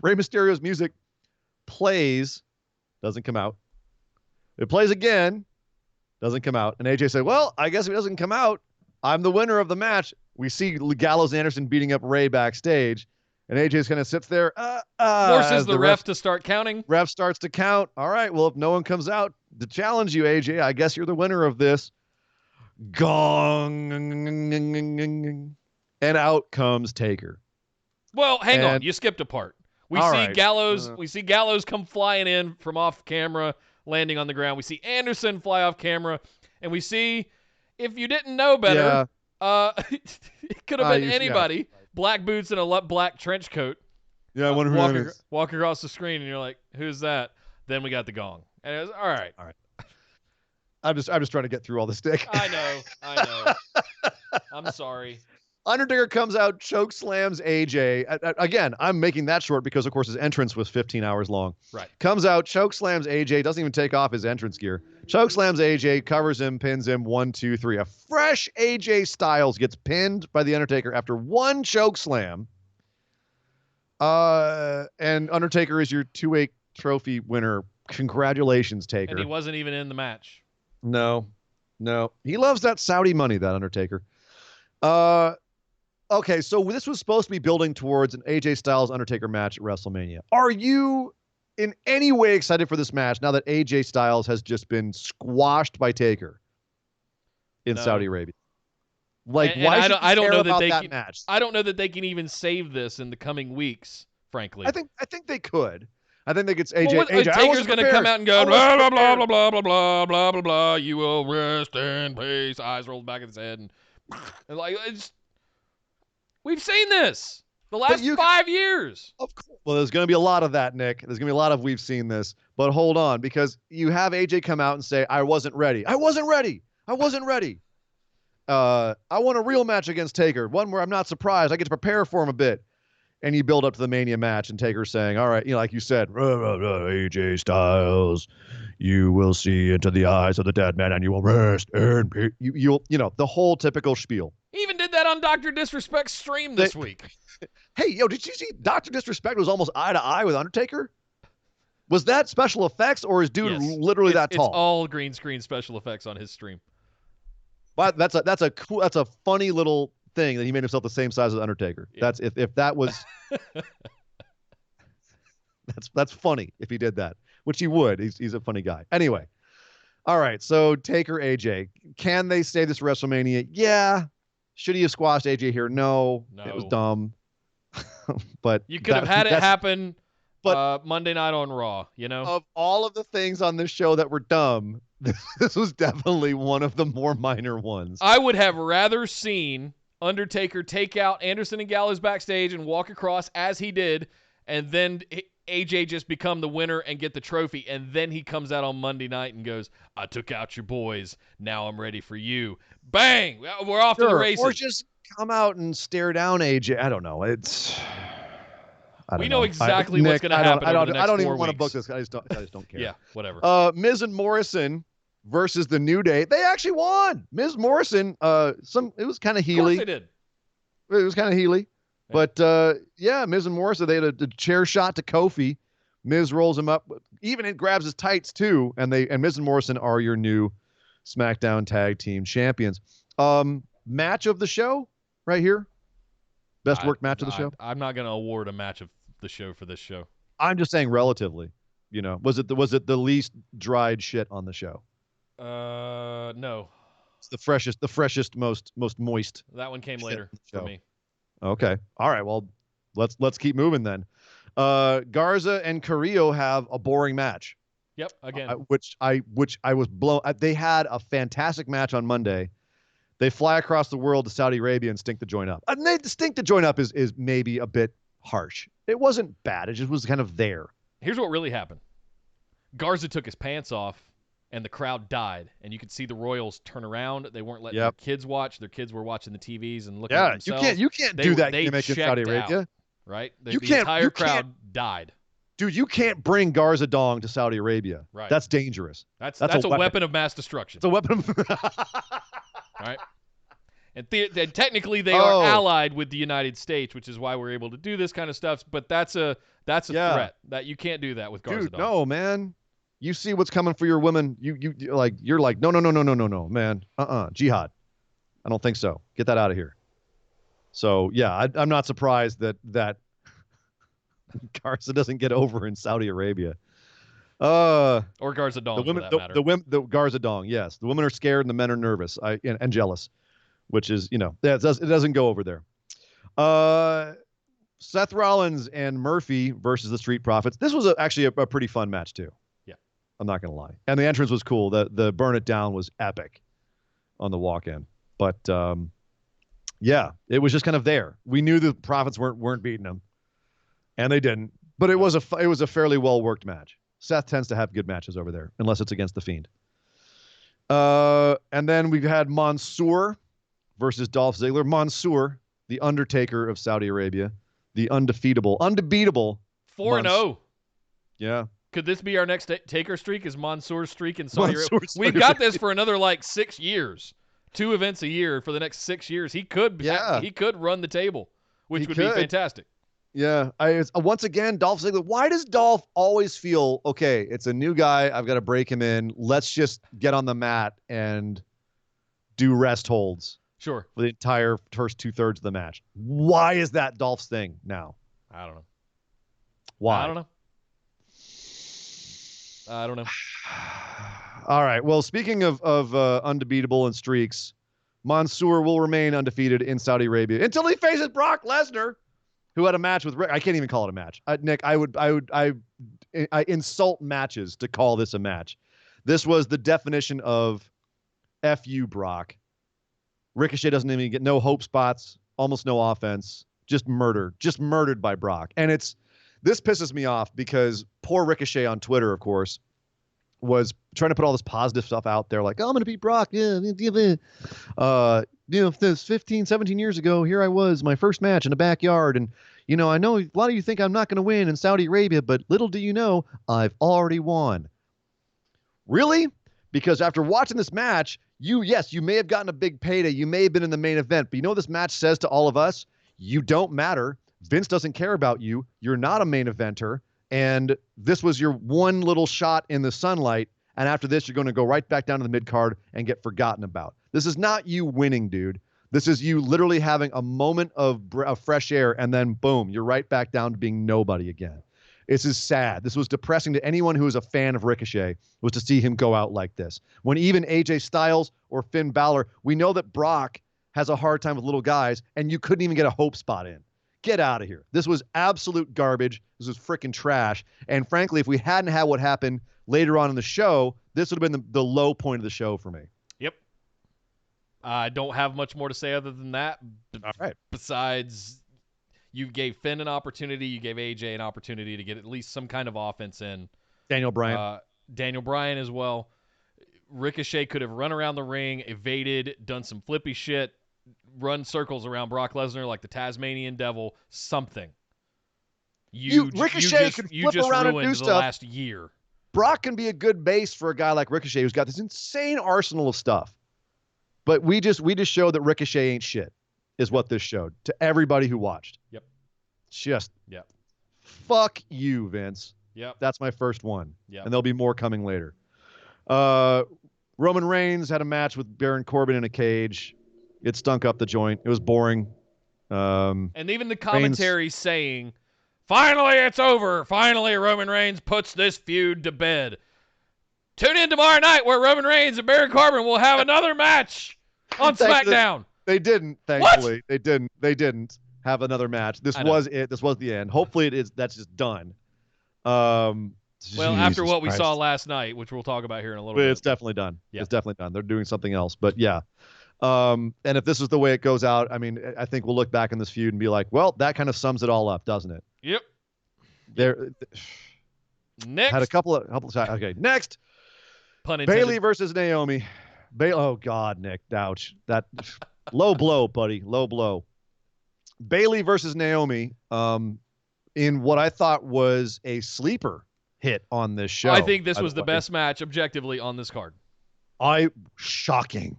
Rey Mysterio's music plays, doesn't come out. It plays again, doesn't come out. And AJ said, well, I guess if it doesn't come out, I'm the winner of the match. We see Gallows Anderson beating up Rey backstage. And AJ's kind of sits there. Forces the ref to start counting. Ref starts to count. All right, well, if no one comes out to challenge you, AJ, I guess you're the winner of this. Gong. And out comes Taker. Well, hang on. You skipped a part. We see Gallows come flying in from off camera, landing on the ground. We see Anderson fly off camera. And we see, if you didn't know better, it could have been anybody. Yeah. Black boots and a black trench coat. Yeah, I wonder who that is. Walk across the screen, and you're like, "Who's that?" Then we got the gong, and it was all right. All right. I'm just trying to get through all this, Dick. I know. I'm sorry. Undertaker comes out, choke slams AJ. Again, I'm making that short because, of course, his entrance was 15 hours long. Right. Comes out, choke slams AJ, doesn't even take off his entrance gear. Choke slams AJ, covers him, pins him, 1, 2, 3. A fresh AJ Styles gets pinned by the Undertaker after one choke slam. And Undertaker is your two-week trophy winner. Congratulations, Taker. And he wasn't even in the match. No. He loves that Saudi money, that Undertaker. Okay, so this was supposed to be building towards an AJ Styles Undertaker match at WrestleMania. Are you in any way excited for this match now that AJ Styles has just been squashed by Taker in Saudi Arabia? Like, and why I should I don't care know about that that match? I don't know that they can even save this in the coming weeks, frankly. I think they could. I think they could. AJ, well, AJ Taker's going to come out and go blah blah blah blah blah blah blah blah blah blah. You will rest in peace. Eyes rolled back of his head, and like we've seen this the last 5 years. Of course. Well, there's going to be a lot of that, Nick. There's going to be a lot of we've seen this. But hold on, because you have AJ come out and say, I wasn't ready. I wasn't ready. I want a real match against Taker, one where I'm not surprised. I get to prepare for him a bit. And you build up to the Mania match, and Taker's saying, all right, like you said, AJ Styles, you will see into the eyes of the dead man, and you will rest in peace. You'll the whole typical spiel. He even did that on Dr. Disrespect's stream this week. Hey, did you see Dr. Disrespect was almost eye to eye with Undertaker? Was that special effects, or is dude literally that tall? It's all green screen special effects on his stream. But that's a funny little thing that he made himself the same size as Undertaker. Yeah. That's if that was that's funny if he did that, which he would. He's a funny guy. Anyway, All right, so Taker, AJ. Can they say this WrestleMania? Yeah. Should he have squashed AJ here? No. It was dumb. But you could have had it happen Monday night on Raw, you know? Of all of the things on this show that were dumb, this was definitely one of the more minor ones. I would have rather seen Undertaker take out Anderson and Gallows backstage and walk across as he did, and then AJ just become the winner and get the trophy, and then he comes out on Monday night and goes, I took out your boys, now I'm ready for you. Bang! We're off to the races. Or just come out and stare down AJ. I don't know. We know exactly what's going to happen over the next 4 weeks. I don't even want to book this. I just don't care. Yeah, whatever. Miz and Morrison versus the New Day. They actually won. Miz Morrison, it was kind of heely. Of course they did. It was kind of heely. But, Miz and Morrison, they had a chair shot to Kofi. Miz rolls him up. Even it grabs his tights, too. And Miz and Morrison are your new SmackDown Tag Team Champions. Match of the show right here. Best worked match of the show. I'm not going to award a match of the show for this show. I'm just saying relatively. Was it the least dried shit on the show? No. It's the freshest, most moist. That one came later for me. Okay. All right. Well, let's keep moving then. Garza and Carrillo have a boring match. Yep. Again. Which I was blown. They had a fantastic match on Monday. They fly across the world to Saudi Arabia and stink the joint up. Stink the joint up is maybe a bit harsh. It wasn't bad. It just was kind of there. Here's what really happened. Garza took his pants off, and the crowd died. And you could see the Royals turn around. They weren't letting their kids watch. Their kids were watching the TVs and looking at themselves. You can't do that gimmick in Saudi Arabia. Out, right? The entire crowd died. Dude, you can't bring Garza Dong to Saudi Arabia. Right. That's dangerous. That's a weapon of mass destruction. It's a weapon of right? And technically they are allied with the United States, which is why we're able to do this kind of stuff. But that's a threat. That you can't do that with Garza Dong. No, man. You see what's coming for your women. You're like no, man. Jihad. I don't think so. Get that out of here. So yeah, I'm not surprised that Garza doesn't get over in Saudi Arabia. Or Garza Dong, for that matter. The Garza Dong, yes. The women are scared and the men are nervous and jealous, which is, it doesn't go over there. Seth Rollins and Murphy versus the Street Profits. This was actually a pretty fun match too. Yeah, I'm not gonna lie. And the entrance was cool. The burn it down was epic on the walk-in. But yeah, it was just kind of there. We knew the Profits weren't beating them, and they didn't. But it was a fairly well worked match. Seth tends to have good matches over there, unless it's against the Fiend. And then we've had Mansoor versus Dolph Ziggler. Mansoor, the Undertaker of Saudi Arabia, the unbeatable 4-0. Yeah. Could this be our next Taker streak? Is Mansoor's streak in Saudi Arabia? We've got this for another 6 years. 2 events a year for the next 6 years. He could run the table, which would be fantastic. Yeah. Once again, Dolph Ziggler. Why does Dolph always feel, okay, it's a new guy, I've got to break him in. Let's just get on the mat and do rest holds. Sure. For the entire first 2/3 of the match. Why is that Dolph's thing now? I don't know. Why? I don't know. All right. Well, speaking of unbeatable and streaks, Mansoor will remain undefeated in Saudi Arabia until he faces Brock Lesnar, who had a match with Rick. I can't even call it a match. Nick, I insult matches to call this a match. This was the definition of F you, Brock. Ricochet doesn't even get no hope spots, almost no offense, just murdered by Brock. And this pisses me off because poor Ricochet on Twitter, of course, was trying to put all this positive stuff out there, like, oh, I'm going to beat Brock. Yeah. This 15, 17 years ago, here I was, my first match in the backyard. And, I know a lot of you think I'm not going to win in Saudi Arabia, but little do you know, I've already won. Really? Because after watching this match, you may have gotten a big payday. You may have been in the main event, but you know what this match says to all of us? You don't matter. Vince doesn't care about you. You're not a main eventer. And this was your one little shot in the sunlight. And after this, you're going to go right back down to the mid-card and get forgotten about. This is not you winning, dude. This is you literally having a moment of fresh air, and then boom, you're right back down to being nobody again. This is sad. This was depressing to anyone who was a fan of Ricochet, was to see him go out like this. When even AJ Styles or Finn Balor, we know that Brock has a hard time with little guys, and you couldn't even get a hope spot in. Get out of here. This was absolute garbage. This was freaking trash. And frankly, if we hadn't had what happened later on in the show, this would have been the low point of the show for me. Yep. I don't have much more to say other than that. All right. Besides, you gave Finn an opportunity. You gave AJ an opportunity to get at least some kind of offense in. Daniel Bryan. Daniel Bryan as well. Ricochet could have run around the ring, evaded, done some flippy shit, run circles around Brock Lesnar like the Tasmanian devil, something. Ricochet could flip around and do the stuff. Last year. Brock can be a good base for a guy like Ricochet who's got this insane arsenal of stuff. But we just showed that Ricochet ain't shit, is what this showed to everybody who watched. Yep. Yep. Fuck you, Vince. Yep. That's my first one. Yep. And there'll be more coming later. Roman Reigns had a match with Baron Corbin in a cage. It stunk up the joint. It was boring. And even the commentary saying, finally it's over. Finally Roman Reigns puts this feud to bed. Tune in tomorrow night where Roman Reigns and Baron Corbin will have another match on SmackDown. They didn't, thankfully. What? They didn't have another match. This was it. This was the end. Hopefully that's just done. Well, after what we saw last night, which we'll talk about here in a little bit. It's definitely done. Yeah. It's definitely done. They're doing something else. But yeah. And if this is the way it goes out, I mean, I think we'll look back in this feud and be like, well, that kind of sums it all up, doesn't it? Yep. Next. Had a couple of times. Okay, next. Pun intended. Bayley versus Naomi. Oh, God, Nick. Ouch. That low blow, buddy. Low blow. Bayley versus Naomi in what I thought was a sleeper hit on this show. I think this was the best match objectively on this card. Shocking.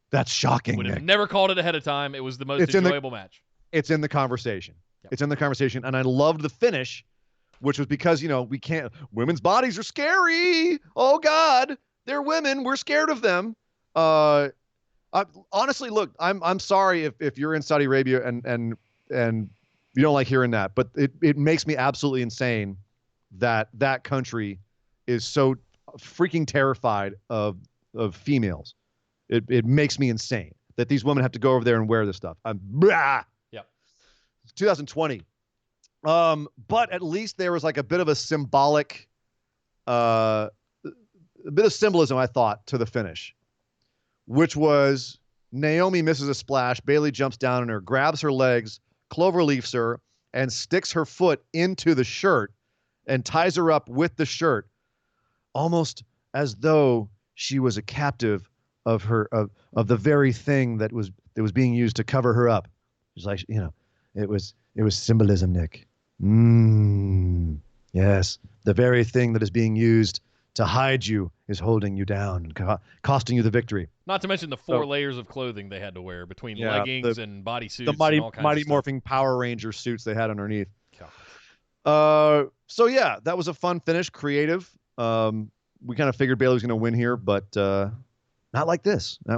That's shocking, Would have Nick. never called it ahead of time. It was the most enjoyable match. It's in the conversation. Yep. It's in the conversation. And I loved the finish, which was because, we can't. Women's bodies are scary. Oh, God. They're women. We're scared of them. Honestly, look, I'm sorry if you're in Saudi Arabia and you don't like hearing that, but it makes me absolutely insane that country is so freaking terrified of females. It makes me insane that these women have to go over there and wear this stuff. Yep. It's 2020. But at least there was like a bit of a symbolic, a bit of symbolism, I thought, to the finish, which was Naomi misses a splash. Bayley jumps down on her, grabs her legs, cloverleafs her, and sticks her foot into the shirt and ties her up with the shirt, almost as though she was a captive of the very thing that was being used to cover her up. It's like, it was symbolism, Nick. Yes, the very thing that is being used to hide you is holding you down, costing you the victory. Not to mention the four layers of clothing they had to wear between leggings and bodysuits. The Mighty and all kinds Mighty of stuff. Morphing Power Ranger suits they had underneath. God. So yeah, that was a fun finish, creative. We kind of figured Bayley was going to win here, but not like this. I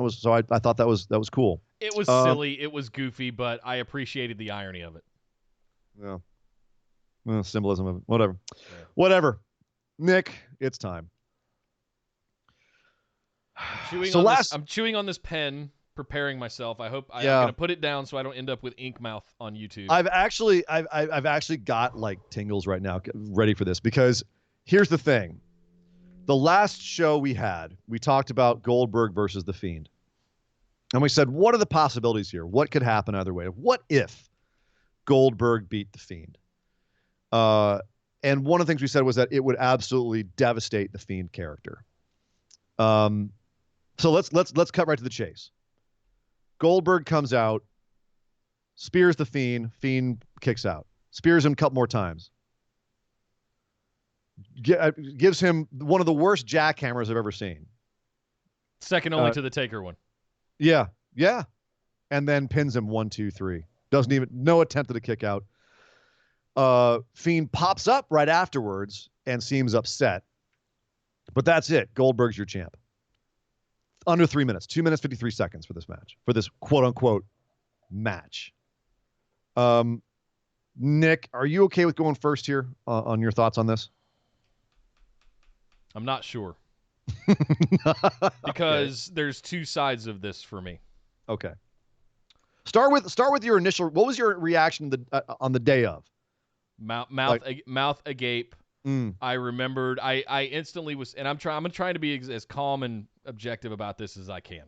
thought that was cool. It was silly, it was goofy, but I appreciated the irony of it. Yeah. Well, symbolism of it. Whatever. Nick, it's time. I'm chewing on this pen, preparing myself. I'm going to put it down so I don't end up with ink mouth on YouTube. I've actually got like tingles right now, ready for this, because here's the thing. The last show we had, we talked about Goldberg versus The Fiend. And we said, what are the possibilities here? What could happen either way? What if Goldberg beat The Fiend? And one of the things we said was that it would absolutely devastate the Fiend character. So let's cut right to the chase. Goldberg comes out, spears the Fiend. Fiend kicks out. Spears him a couple more times. Gives him one of the worst jackhammers I've ever seen. Second only to the Taker one. Yeah. And then pins him 1, 2, 3. No attempt at a kick out. Fiend pops up right afterwards and seems upset. But that's it. Goldberg's your champ. Under 3 minutes. 2 minutes, 53 seconds for this match. For this quote-unquote match. Nick, are you okay with going first here on your thoughts on this? I'm not sure. Because there's two sides of this for me. Okay. Start with your initial. What was your reaction on the day of? Mouth agape. I remembered. I instantly was, and I'm trying to be as calm and objective about this as I can.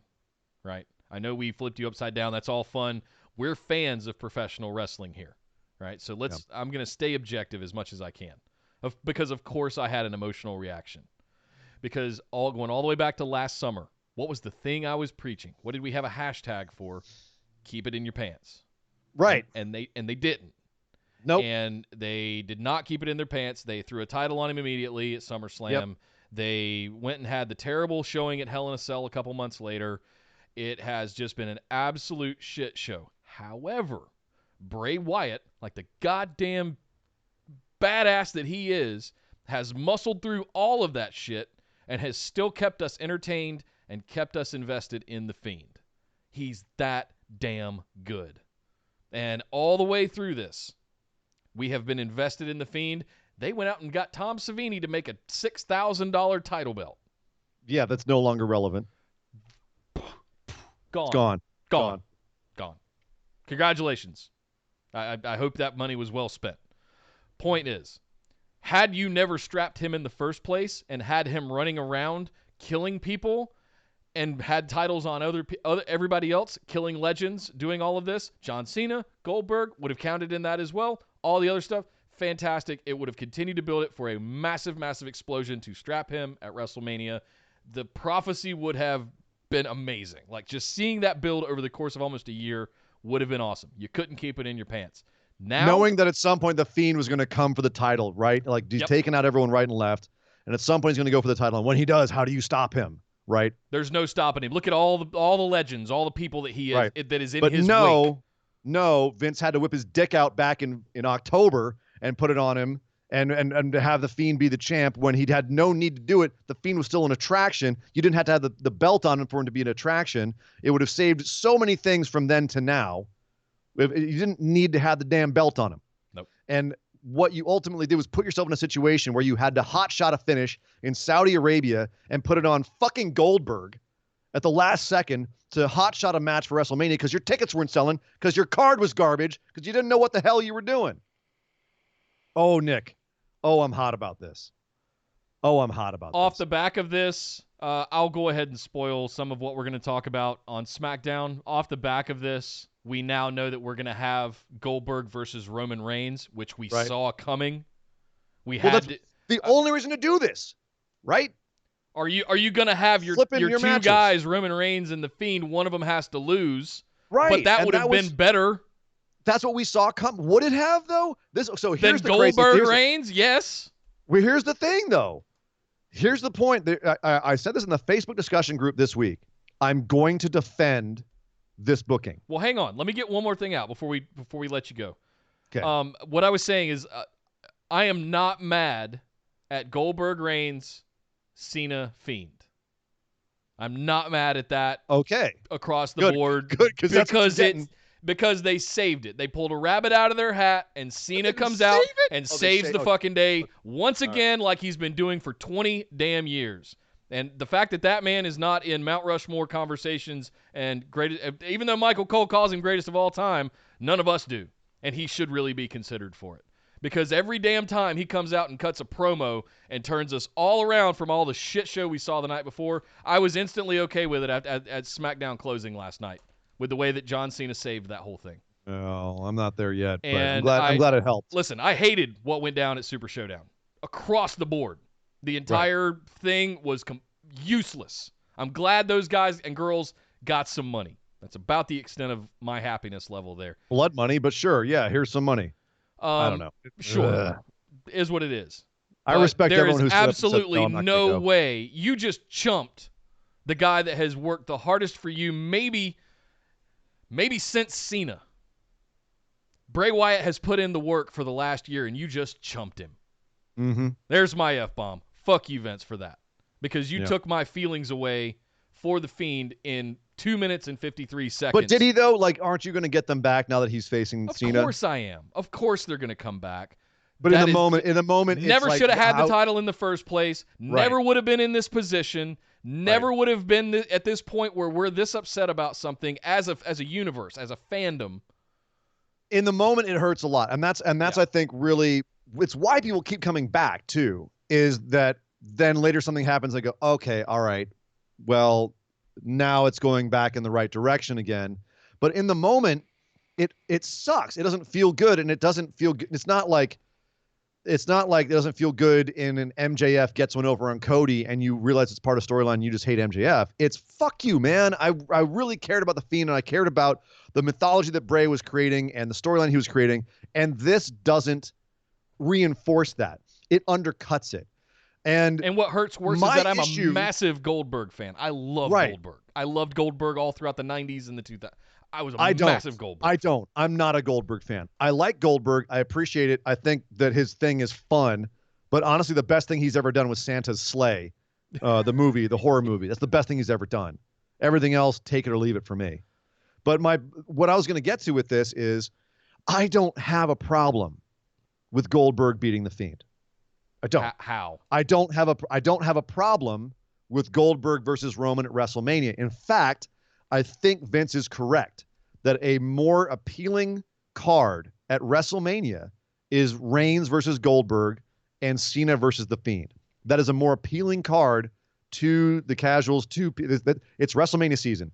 Right. I know we flipped you upside down. That's all fun. We're fans of professional wrestling here. Right. So I'm going to stay objective as much as I can, because of course I had an emotional reaction. Because going all the way back to last summer, what was the thing I was preaching? What did we have a hashtag for? Keep it in your pants. Right. And they didn't. Nope. And they did not keep it in their pants. They threw a title on him immediately at SummerSlam. Yep. They went and had the terrible showing at Hell in a Cell a couple months later. It has just been an absolute shit show. However, Bray Wyatt, like the goddamn badass that he is, has muscled through all of that shit and has still kept us entertained and kept us invested in The Fiend. He's that damn good. And all the way through this, we have been invested in The Fiend. They went out and got Tom Savini to make a $6,000 title belt. Yeah, that's no longer relevant. Gone. Congratulations. I hope that money was well spent. Point is, had you never strapped him in the first place and had him running around killing people and had titles on everybody else, killing legends, doing all of this, John Cena, Goldberg would have counted in that as well. All the other stuff, fantastic. It would have continued to build it for a massive, massive explosion to strap him at WrestleMania. The prophecy would have been amazing. Like, just seeing that build over the course of almost a year would have been awesome. You couldn't keep it in your pants. Now, knowing that at some point the Fiend was going to come for the title, right? Like, he's taking out everyone right and left, and at some point he's going to go for the title. And when he does, how do you stop him, right? There's no stopping him. Look at all the legends, all the people that he is, right. that is in but his wake. No, Vince had to whip his dick out back in October and put it on him and to have the Fiend be the champ when he'd had no need to do it. The Fiend was still an attraction. You didn't have to have the belt on him for him to be an attraction. It would have saved so many things from then to now. You didn't need to have the damn belt on him. Nope. And what you ultimately did was put yourself in a situation where you had to hot shot a finish in Saudi Arabia and put it on fucking Goldberg at the last second to hot shot a match for WrestleMania because your tickets weren't selling, because your card was garbage, because you didn't know what the hell you were doing. Oh, Nick. Oh, I'm hot about this. Off the back of this, I'll go ahead and spoil some of what we're going to talk about on SmackDown. Off the back of this, we now know that we're going to have Goldberg versus Roman Reigns, which we saw coming. That's the only reason to do this, right? Are you going to have your two matches. Guys, Roman Reigns and The Fiend, one of them has to lose. Right. But that would have been better. That's what we saw come. Would it have, though? Here's the Goldberg Reigns, yes. Well, here's the thing, though. Here's the point. I said this in the Facebook discussion group this week. I'm going to defend this booking. Well, hang on. Let me get one more thing out before we let you go. Okay. What I was saying is I am not mad at Goldberg Reigns, Cena, Fiend. I'm not mad at that. Okay. Across the board. Good, because they saved it. They pulled a rabbit out of their hat, and Cena comes out and saves the fucking day once again, like he's been doing for 20 damn years. And the fact that man is not in Mount Rushmore conversations and greatest, even though Michael Cole calls him greatest of all time, none of us do. And he should really be considered for it. Because every damn time he comes out and cuts a promo and turns us all around from all the shit show we saw the night before, I was instantly okay with it at SmackDown closing last night with the way that John Cena saved that whole thing. Oh, I'm not there yet, but and I'm glad it helped. Listen, I hated what went down at Super Showdown. Across the board. The entire thing was useless. I'm glad those guys and girls got some money. That's about the extent of my happiness level there. Blood money, but sure, yeah, here's some money. I don't know. Sure. Is what it is. I respect everyone who's absolutely no way. You just chumped the guy that has worked the hardest for you maybe since Cena. Bray Wyatt has put in the work for the last year, and you just chumped him. Mm-hmm. There's my F-bomb. Fuck you, Vince, for that. Because you took my feelings away for The Fiend in 2 minutes and 53 seconds. But did he, though? Like, aren't you going to get them back now that he's facing Cena? Of course I am. Of course they're going to come back. But in the moment, never it's should have like, had the title in the first place. Never would have been in this position. Never would have been at this point where we're this upset about something as a universe, as a fandom. In the moment, it hurts a lot, and that's I think really it's why people keep coming back too. Is that then later something happens? They go, okay, all right, well now it's going back in the right direction again. But in the moment, it sucks. It doesn't feel good, and it doesn't feel good. It's not like it doesn't feel good in an MJF gets one over on Cody and you realize it's part of storyline. You just hate MJF. It's fuck you, man. I really cared about the Fiend and I cared about the mythology that Bray was creating and the storyline he was creating. And this doesn't reinforce that. It undercuts it. And what hurts worse is that I'm a massive Goldberg fan. I love Goldberg. I loved Goldberg all throughout the 90s and the 2000s. I was a massive Goldberg fan. I'm not a Goldberg fan. I like Goldberg. I appreciate it. I think that his thing is fun. But honestly, the best thing he's ever done was Santa's Sleigh, the movie, the horror movie. That's the best thing he's ever done. Everything else, take it or leave it for me. But what I was going to get to with this is I don't have a problem with Goldberg beating The Fiend. I don't. How? I don't have a problem with Goldberg versus Roman at WrestleMania. In fact, I think Vince is correct that a more appealing card at WrestleMania is Reigns versus Goldberg and Cena versus The Fiend. That is a more appealing card to the casuals. It's WrestleMania season.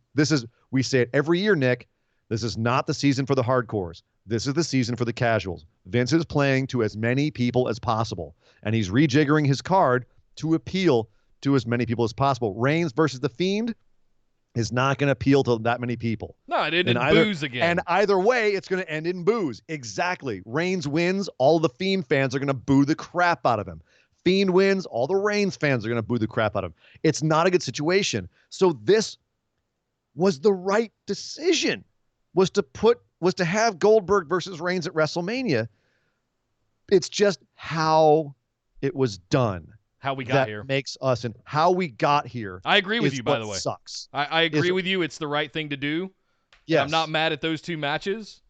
We say it every year, Nick. This is not the season for the hardcores. This is the season for the casuals. Vince is playing to as many people as possible, and he's rejiggering his card to appeal to as many people as possible. Reigns versus The Fiend is not going to appeal to that many people. No, it ended in boos again. And either way, it's going to end in boos. Exactly. Reigns wins, all the Fiend fans are going to boo the crap out of him. Fiend wins, all the Reigns fans are going to boo the crap out of him. It's not a good situation. So this was the right decision, was to have Goldberg versus Reigns at WrestleMania. It's just how it was done. How we got here makes us, and how we got here. I agree with you, by the way. Sucks. I agree with you. It's the right thing to do. Yes. I'm not mad at those two matches,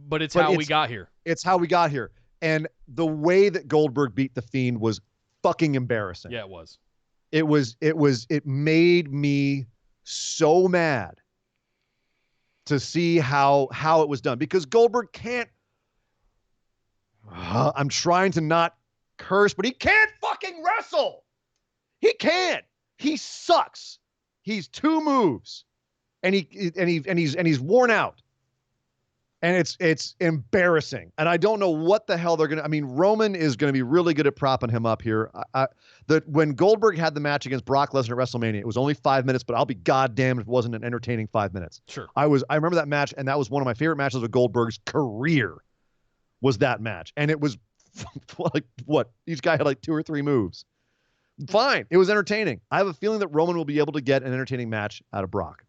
but how we got here. It's how we got here. And the way that Goldberg beat The Fiend was fucking embarrassing. Yeah, it was. It made me so mad to see how it was done, because Goldberg can't, I'm trying to not curse, but he can't fucking wrestle. He can't. He sucks. He's two moves, and he's worn out, and it's embarrassing. And I don't know what the hell they're gonna. I mean, Roman is gonna be really good at propping him up here. When Goldberg had the match against Brock Lesnar at WrestleMania, it was only 5 minutes, but I'll be goddamned if it wasn't an entertaining 5 minutes. Sure. I remember that match, and that was one of my favorite matches of Goldberg's career. Was that match, and it was. Like what? Each guy had like 2 or 3 moves. Fine. It was entertaining. I have a feeling that Roman will be able to get an entertaining match out of Brock.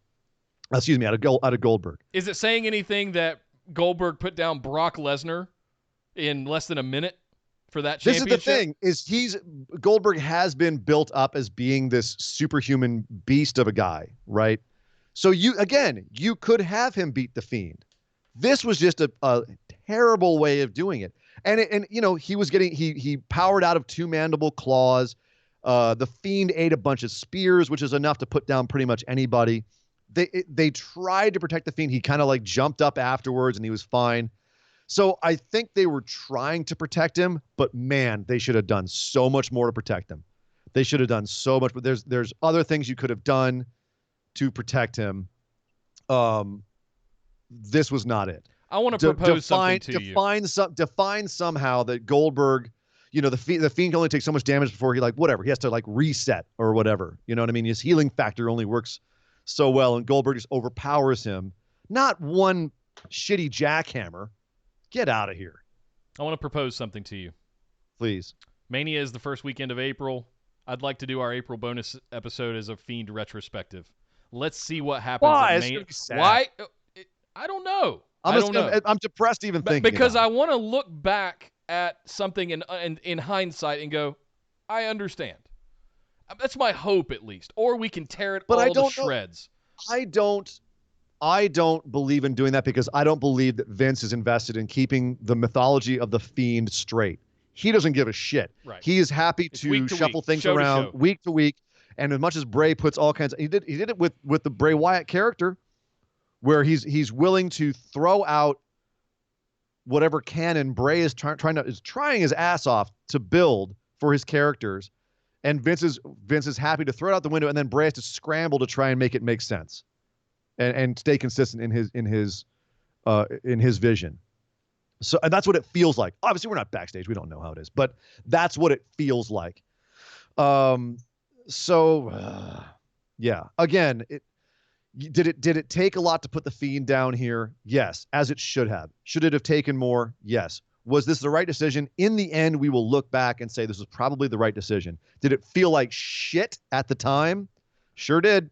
Excuse me, out of Goldberg. Is it saying anything that Goldberg put down Brock Lesnar in less than a minute for that championship? This is the thing, Goldberg has been built up as being this superhuman beast of a guy, right? So you could have him beat The Fiend. This was just a terrible way of doing it. And he was he powered out of 2 mandible claws. The Fiend ate a bunch of spears, which is enough to put down pretty much anybody. They tried to protect The Fiend. He kind of like jumped up afterwards and he was fine. So I think they were trying to protect him, but man, they should have done so much more to protect him. They should have done so much, but there's other things you could have done to protect him. This was not it. I want to propose something to you. Define somehow that Goldberg, the Fiend can only take so much damage before he he has to reset or whatever. You know what I mean? His healing factor only works so well, and Goldberg just overpowers him. Not one shitty jackhammer. Get out of here. I want to propose something to you. Please. Mania is the first weekend of April. I'd like to do our April bonus episode as a Fiend retrospective. Let's see what happens. Why? At Mania. Why? I don't know. I'm depressed even thinking because about I want to look back at something in hindsight and go, I understand. That's my hope, at least. Or we can tear it all to shreds. I don't believe in doing that because I don't believe that Vince is invested in keeping the mythology of the Fiend straight. He doesn't give a shit. Right. He is happy to shuffle things around week to week. And as much as Bray puts all kinds of, he did it with the Bray Wyatt character, where he's willing to throw out whatever canon Bray is trying his ass off to build for his characters, and Vince is happy to throw it out the window, and then Bray has to scramble to try and make it make sense, and stay consistent in his vision. So and that's what it feels like. Obviously, we're not backstage; we don't know how it is, but that's what it feels like. Yeah. Again, did it take a lot to put the Fiend down here? Yes, as it should have. Should it have taken more? Yes. Was this the right decision? In the end, we will look back and say this was probably the right decision. Did it feel like shit at the time? Sure did.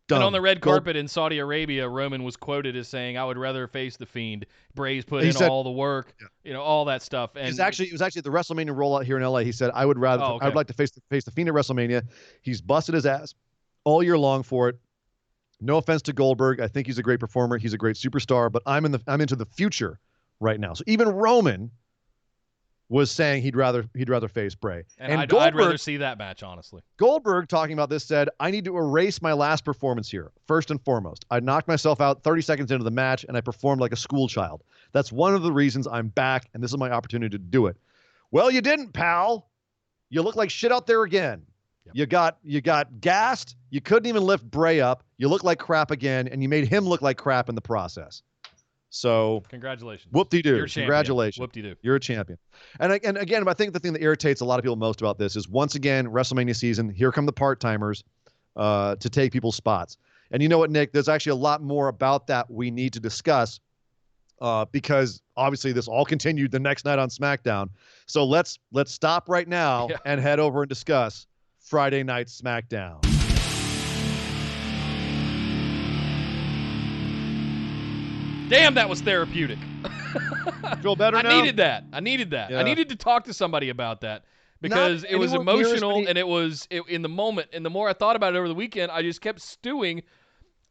Dumb. And on the red carpet in Saudi Arabia, Roman was quoted as saying, "I would rather face the Fiend. Bray's put in all the work, all that stuff." And it was actually at the WrestleMania rollout here in LA. He said, "I would rather, I would like to face the Fiend at WrestleMania." He's busted his ass all year long for it. No offense to Goldberg, I think he's a great performer. He's a great superstar, but I'm into the future right now. So even Roman was saying he'd rather face Bray. And I'd rather see that match, honestly. Goldberg, talking about this, said, "I need to erase my last performance here, first and foremost. I knocked myself out 30 seconds into the match, and I performed like a school child. That's one of the reasons I'm back, and this is my opportunity to do it." Well, you didn't, pal. You look like shit out there again. Yep. You got gassed. You couldn't even lift Bray up. You look like crap again, and you made him look like crap in the process. So congratulations. Whoop-de-doo. Congratulations. Whoop-de-doo. You're a champion. And again, I think the thing that irritates a lot of people most about this is, once again, WrestleMania season, here come the part-timers to take people's spots. And you know what, Nick? There's actually a lot more about that we need to discuss because obviously this all continued the next night on SmackDown. So let's stop right now and head over and discuss Friday Night Smackdown. Damn, that was therapeutic. Feel better now? I needed that. Yeah. I needed to talk to somebody about that because it was emotional and it was in the moment. And the more I thought about it over the weekend, I just kept stewing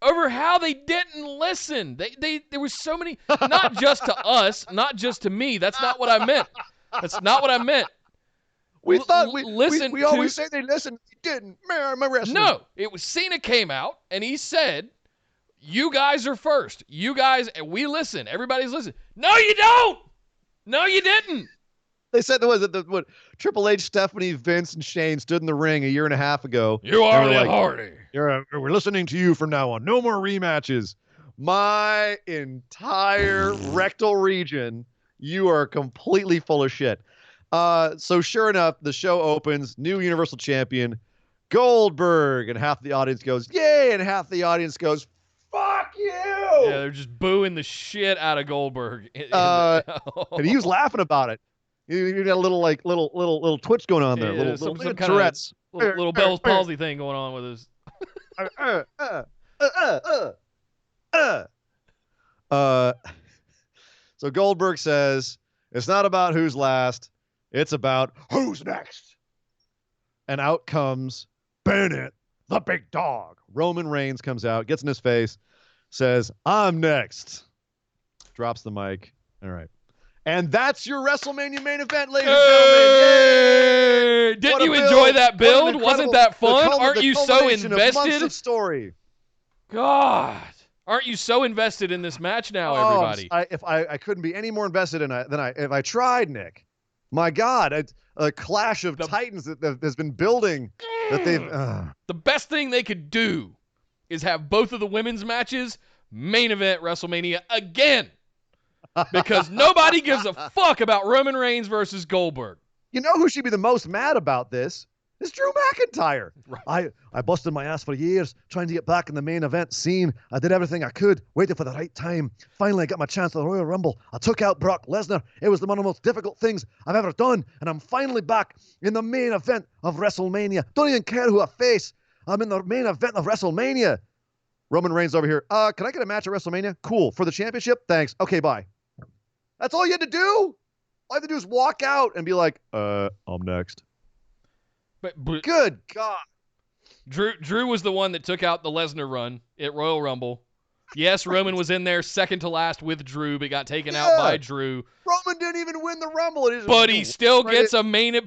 over how they didn't listen. There were so many, not just to us, not just to me. That's not what I meant. We thought we always say they listened. They didn't. Man, my wrestling. No, it was Cena came out and he said, "You guys are first. You guys, we listen. Everybody's listening." No, you don't. No, you didn't. They said there was what Triple H, Stephanie, Vince, and Shane stood in the ring a year and a half ago. You are the Hardy. We're listening to you from now on. No more rematches. My entire rectal region, you are completely full of shit. So sure enough, the show opens. New Universal Champion, Goldberg, and half the audience goes, "Yay!" and half the audience goes, "Fuck you!" Yeah, they're just booing the shit out of Goldberg. And he was laughing about it. You got a little twitch going on there. Little kind Tourette's. of little Bell's palsy thing going on with his. So Goldberg says, "It's not about who's last. It's about who's next." And out comes Bennett, the big dog. Roman Reigns comes out, gets in his face, says, "I'm next." Drops the mic. All right. And that's your WrestleMania main event, ladies and gentlemen. Didn't you enjoy that build? Wasn't that fun? Aren't you so invested? Story. God. Aren't you so invested in this match now, everybody? I couldn't be any more invested in it if I tried, Nick. My God, a clash of titans that has been building. The best thing they could do is have both of the women's matches main event WrestleMania again. Because nobody gives a fuck about Roman Reigns versus Goldberg. You know who should be the most mad about this? It's Drew McIntyre. Right. I busted my ass for years trying to get back in the main event scene. I did everything I could, waited for the right time. Finally, I got my chance at the Royal Rumble. I took out Brock Lesnar. It was one of the most difficult things I've ever done, and I'm finally back in the main event of WrestleMania. Don't even care who I face. I'm in the main event of WrestleMania. Roman Reigns over here. Can I get a match at WrestleMania? Cool. For the championship? Thanks. Okay, bye. That's all you had to do? All you had to do is walk out and be like, I'm next. But good God. Drew was the one that took out the Lesnar run at Royal Rumble. Yes, Roman was in there second to last with Drew, but got taken out by Drew. Roman didn't even win the Rumble. But he still gets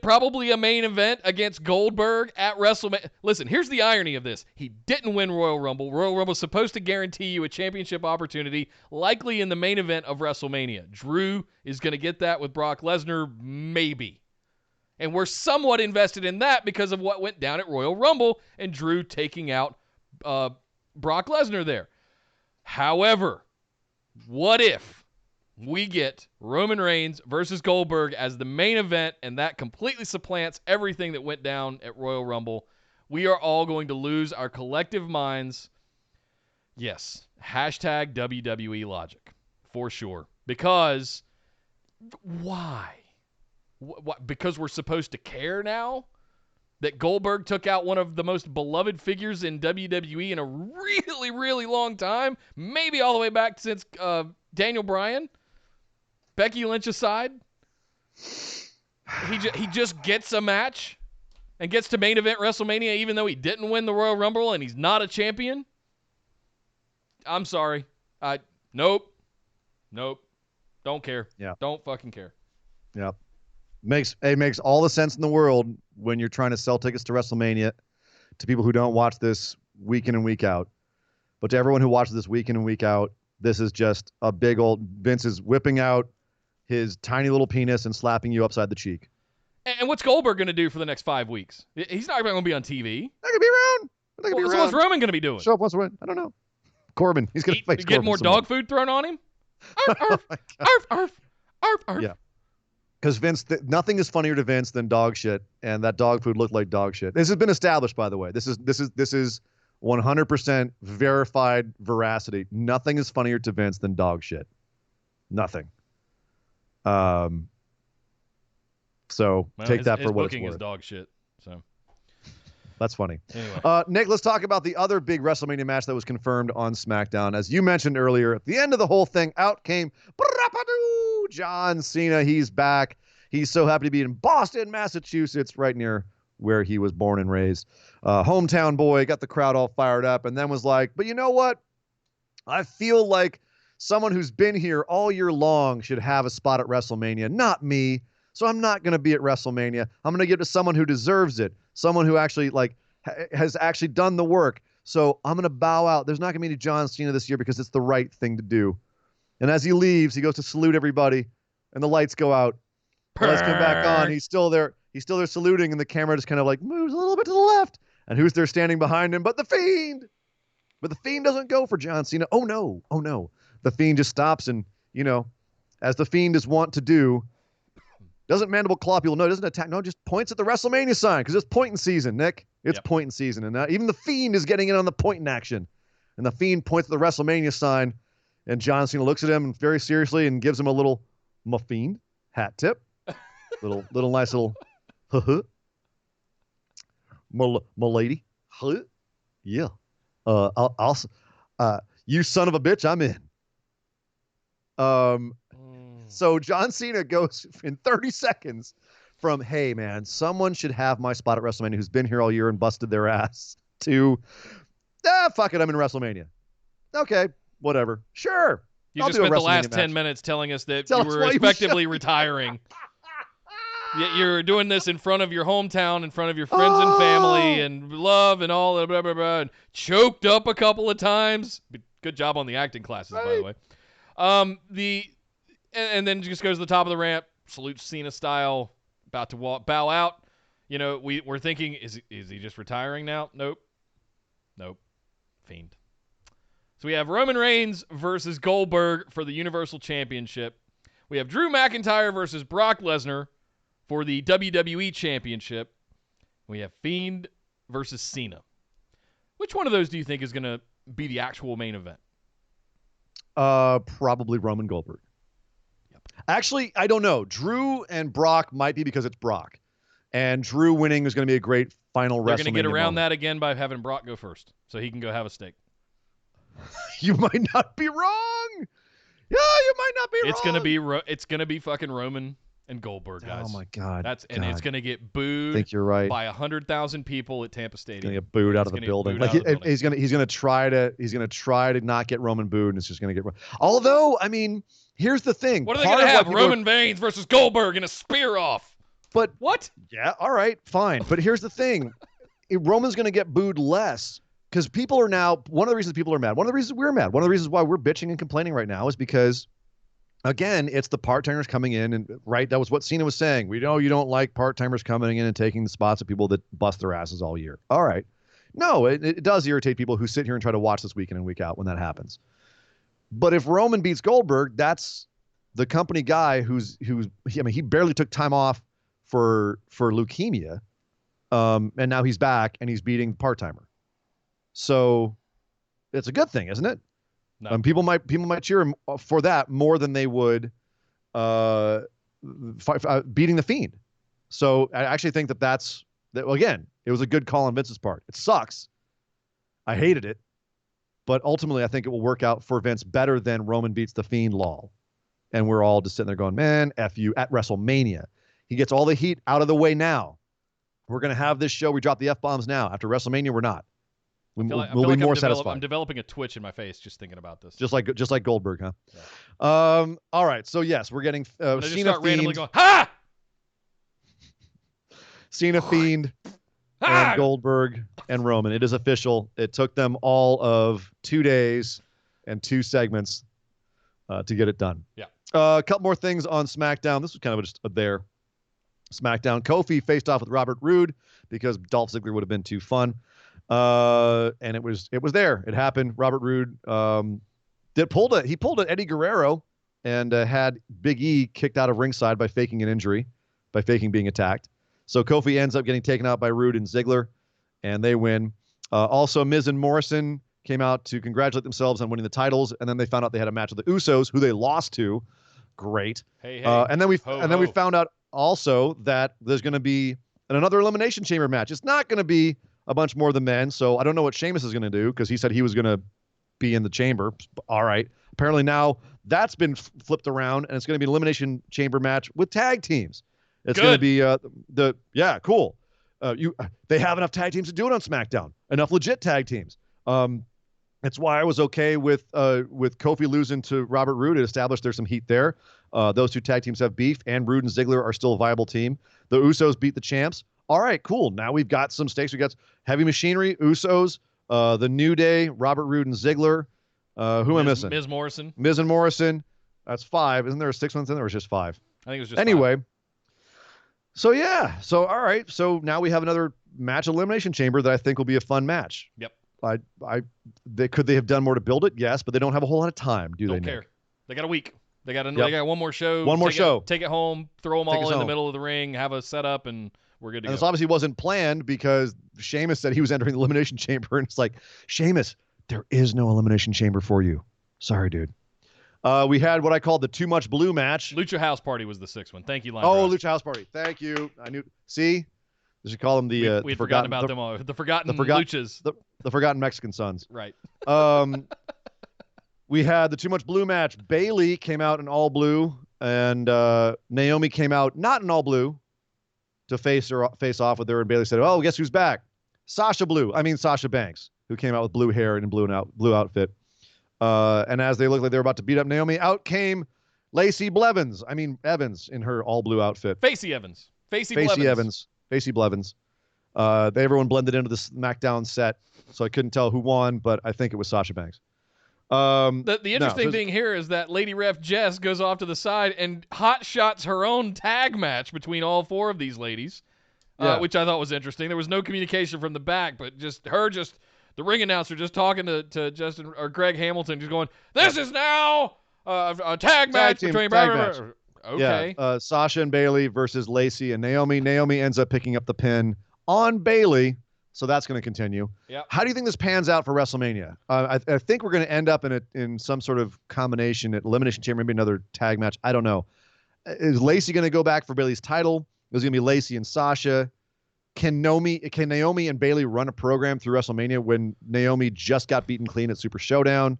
probably a main event against Goldberg at WrestleMania. Listen, here's the irony of this. He didn't win Royal Rumble. Royal Rumble is supposed to guarantee you a championship opportunity, likely in the main event of WrestleMania. Drew is going to get that with Brock Lesnar, maybe. And we're somewhat invested in that because of what went down at Royal Rumble and Drew taking out Brock Lesnar there. However, what if we get Roman Reigns versus Goldberg as the main event and that completely supplants everything that went down at Royal Rumble? We are all going to lose our collective minds. Yes, hashtag WWE logic, for sure. Because, why? Because we're supposed to care now? That Goldberg took out one of the most beloved figures in WWE in a really, really long time, maybe all the way back since Daniel Bryan, Becky Lynch aside. He just gets a match and gets to main event WrestleMania even though he didn't win the Royal Rumble and he's not a champion. I'm sorry. Nope. Don't care. Yeah. Don't fucking care. Yeah. Makes all the sense in the world when you're trying to sell tickets to WrestleMania to people who don't watch this week in and week out. But to everyone who watches this week in and week out, this is just a big old Vince is whipping out his tiny little penis and slapping you upside the cheek. And what's Goldberg going to do for the next 5 weeks? He's not going to be on TV. Not going to be around. So what's Roman going to be doing? Show up once a week. I don't know. Corbin. He's going to face Corbin. Get more dog food thrown on him? Arf, arf, arf, arf, arf. Yeah. Because Vince, nothing is funnier to Vince than dog shit, and that dog food looked like dog shit. This has been established, by the way. This is 100% verified veracity. Nothing is funnier to Vince than dog shit. Nothing. So take that for what it's worth. His booking is dog shit. So that's funny. Anyway. Nick, let's talk about the other big WrestleMania match that was confirmed on SmackDown. As you mentioned earlier, at the end of the whole thing, out came John Cena. He's back. He's so happy to be in Boston, Massachusetts, right near where he was born and raised. Hometown boy, got the crowd all fired up, and then was like, but you know what? I feel like someone who's been here all year long should have a spot at WrestleMania, not me. So I'm not going to be at WrestleMania. I'm going to give it to someone who deserves it, someone who actually has actually done the work. So I'm going to bow out. There's not going to be any John Cena this year because it's the right thing to do. And as he leaves, he goes to salute everybody, and the lights go out. The lights come back on. He's still there. He's still there saluting, and the camera just kind of like moves a little bit to the left. And who's there standing behind him but the Fiend? But the Fiend doesn't go for John Cena. Oh, no. The Fiend just stops and, as the Fiend is wont to do, doesn't mandible claw people. No, doesn't attack. No, just points at the WrestleMania sign because it's pointing season, Nick. It's pointing season. And even the Fiend is getting in on the pointing action. And the Fiend points at the WrestleMania sign. And John Cena looks at him very seriously and gives him a little Fiend hat tip. little nice little my lady. Yeah. I'll you son of a bitch, I'm in. So John Cena goes in 30 seconds from, hey, man, someone should have my spot at WrestleMania who's been here all year and busted their ass to, fuck it, I'm in WrestleMania. Okay, whatever. Sure. You just spent the last 10 minutes telling us that you were effectively retiring. Yet you're doing this in front of your hometown, in front of your friends and family and love and all that, blah, blah, blah, and choked up a couple of times. Good job on the acting classes, by the way. And then just goes to the top of the ramp, salutes Cena style, about to bow out. We're thinking, is he just retiring now? Nope. Fiend. So we have Roman Reigns versus Goldberg for the Universal Championship. We have Drew McIntyre versus Brock Lesnar for the WWE Championship. We have Fiend versus Cena. Which one of those do you think is going to be the actual main event? Probably Roman Goldberg. Yep. Actually, I don't know. Drew and Brock might be because it's Brock. And Drew winning is going to be a great final WrestleMania They're going to get around moment. that again by having Brock go first so he can go have a steak. You might not be wrong. Yeah, you might not be wrong. It's gonna be fucking Roman and Goldberg, guys. Oh my God! And it's going to get booed. I think you're right. By 100,000 people at Tampa Stadium. He's going to get booed out of the building. He's going to try to not get Roman booed, and it's just going to get. Although, I mean, here's the thing. What are they going to have? Roman Reigns versus Goldberg in a spear off. But what? Yeah, all right, fine. But here's the thing. Roman's going to get booed less because people are now, one of the reasons people are mad, one of the reasons we're mad, one of the reasons why we're bitching and complaining right now is because, again, it's the part-timers coming in, and right, that was what Cena was saying. We know you don't like part-timers coming in and taking the spots of people that bust their asses all year. All right. No, it does irritate people who sit here and try to watch this week in and week out when that happens. But if Roman beats Goldberg, that's the company guy he barely took time off for leukemia, and now he's back and he's beating part-timer. So it's a good thing, isn't it? No. People might cheer him for that more than they would beating the Fiend. So I actually think that again, it was a good call on Vince's part. It sucks. I hated it, but ultimately I think it will work out for Vince better than Roman beats the Fiend, lol. And we're all just sitting there going, man, F you at WrestleMania. He gets all the heat out of the way now. We're going to have this show. We drop the F-bombs now. After WrestleMania, we're not. We'll be more satisfied. I'm developing a twitch in my face just thinking about this. Just like Goldberg, huh? Yeah. All right. So, yes, we're getting Cena, Fiend. Start randomly going, ha! Cena, Fiend, and Goldberg, and Roman. It is official. It took them all of 2 days and 2 segments to get it done. Yeah. A couple more things on SmackDown. This was kind of just there. SmackDown. Kofi faced off with Robert Roode because Dolph Ziggler would have been too fun. And it was there. It happened. Robert Roode pulled an Eddie Guerrero and had Big E kicked out of ringside by faking an injury, by faking being attacked. So Kofi ends up getting taken out by Roode and Ziggler, and they win. Also, Miz and Morrison came out to congratulate themselves on winning the titles, and then they found out they had a match with the Usos, who they lost to. Great. Hey. And then we found out also that there's going to be another Elimination Chamber match. It's not going to be a bunch more of the men, so I don't know what Sheamus is going to do because he said he was going to be in the chamber. All right. Apparently now that's been flipped around, and it's going to be an Elimination Chamber match with tag teams. It's going to be cool. They have enough tag teams to do it on SmackDown. Enough legit tag teams. That's why I was okay with Kofi losing to Robert Roode. It established there's some heat there. Those 2 tag teams have beef, and Roode and Ziggler are still a viable team. The Usos beat the champs. All right, cool. Now we've got some stakes. We got Heavy Machinery, Usos, the New Day, Robert Roode and Ziggler. Who am I missing? Miz Morrison. Miz and Morrison. That's 5. Isn't there a 6th one in there, or was it just 5? I think it was just anyway. 5. So yeah. So all right. So now we have another match Elimination Chamber that I think will be a fun match. Yep. Could they have done more to build it? Yes, but they don't have a whole lot of time, do they? Don't care. They got a week. They got one more show. Take it home. Throw them all in the middle of the ring. Have a setup, and we're good to go. This obviously wasn't planned because Sheamus said he was entering the Elimination Chamber, and it's like, Sheamus, there is no Elimination Chamber for you. Sorry, dude. We had what I called the Too Much Blue match. Lucha House Party was the 6th one. Thank you, Line Lucha House Party. Thank you. I knew. See, they should call them the. We had forgotten about them all. The forgotten Luchas. The forgotten Mexican sons. Right. We had the Too Much Blue match. Bayley came out in all blue, and Naomi came out not in all blue to face off with her. And Bayley said, "Oh, guess who's back? Sasha Banks, who came out with blue hair and blue outfit." And as they looked like they were about to beat up Naomi, out came Lacey Evans in her all blue outfit. Facey Evans. Facey Blevins. Everyone blended into the SmackDown set, so I couldn't tell who won, but I think it was Sasha Banks. The interesting thing here is that Lady Ref Jess goes off to the side and hot shots her own tag match between all 4 of these ladies, which I thought was interesting. There was no communication from the back, but the ring announcer just talking to Justin or Greg Hamilton, just going, "This is now a tag match between." Okay. Yeah, Sasha and Bayley versus Lacey and Naomi. Naomi ends up picking up the pin on Bayley, so that's going to continue. Yep. How do you think this pans out for WrestleMania? I think we're going to end up in some sort of combination at Elimination Chamber, maybe another tag match. I don't know. Is Lacey going to go back for Bayley's title? Is it going to be Lacey and Sasha? Can Naomi and Bayley run a program through WrestleMania when Naomi just got beaten clean at Super Showdown?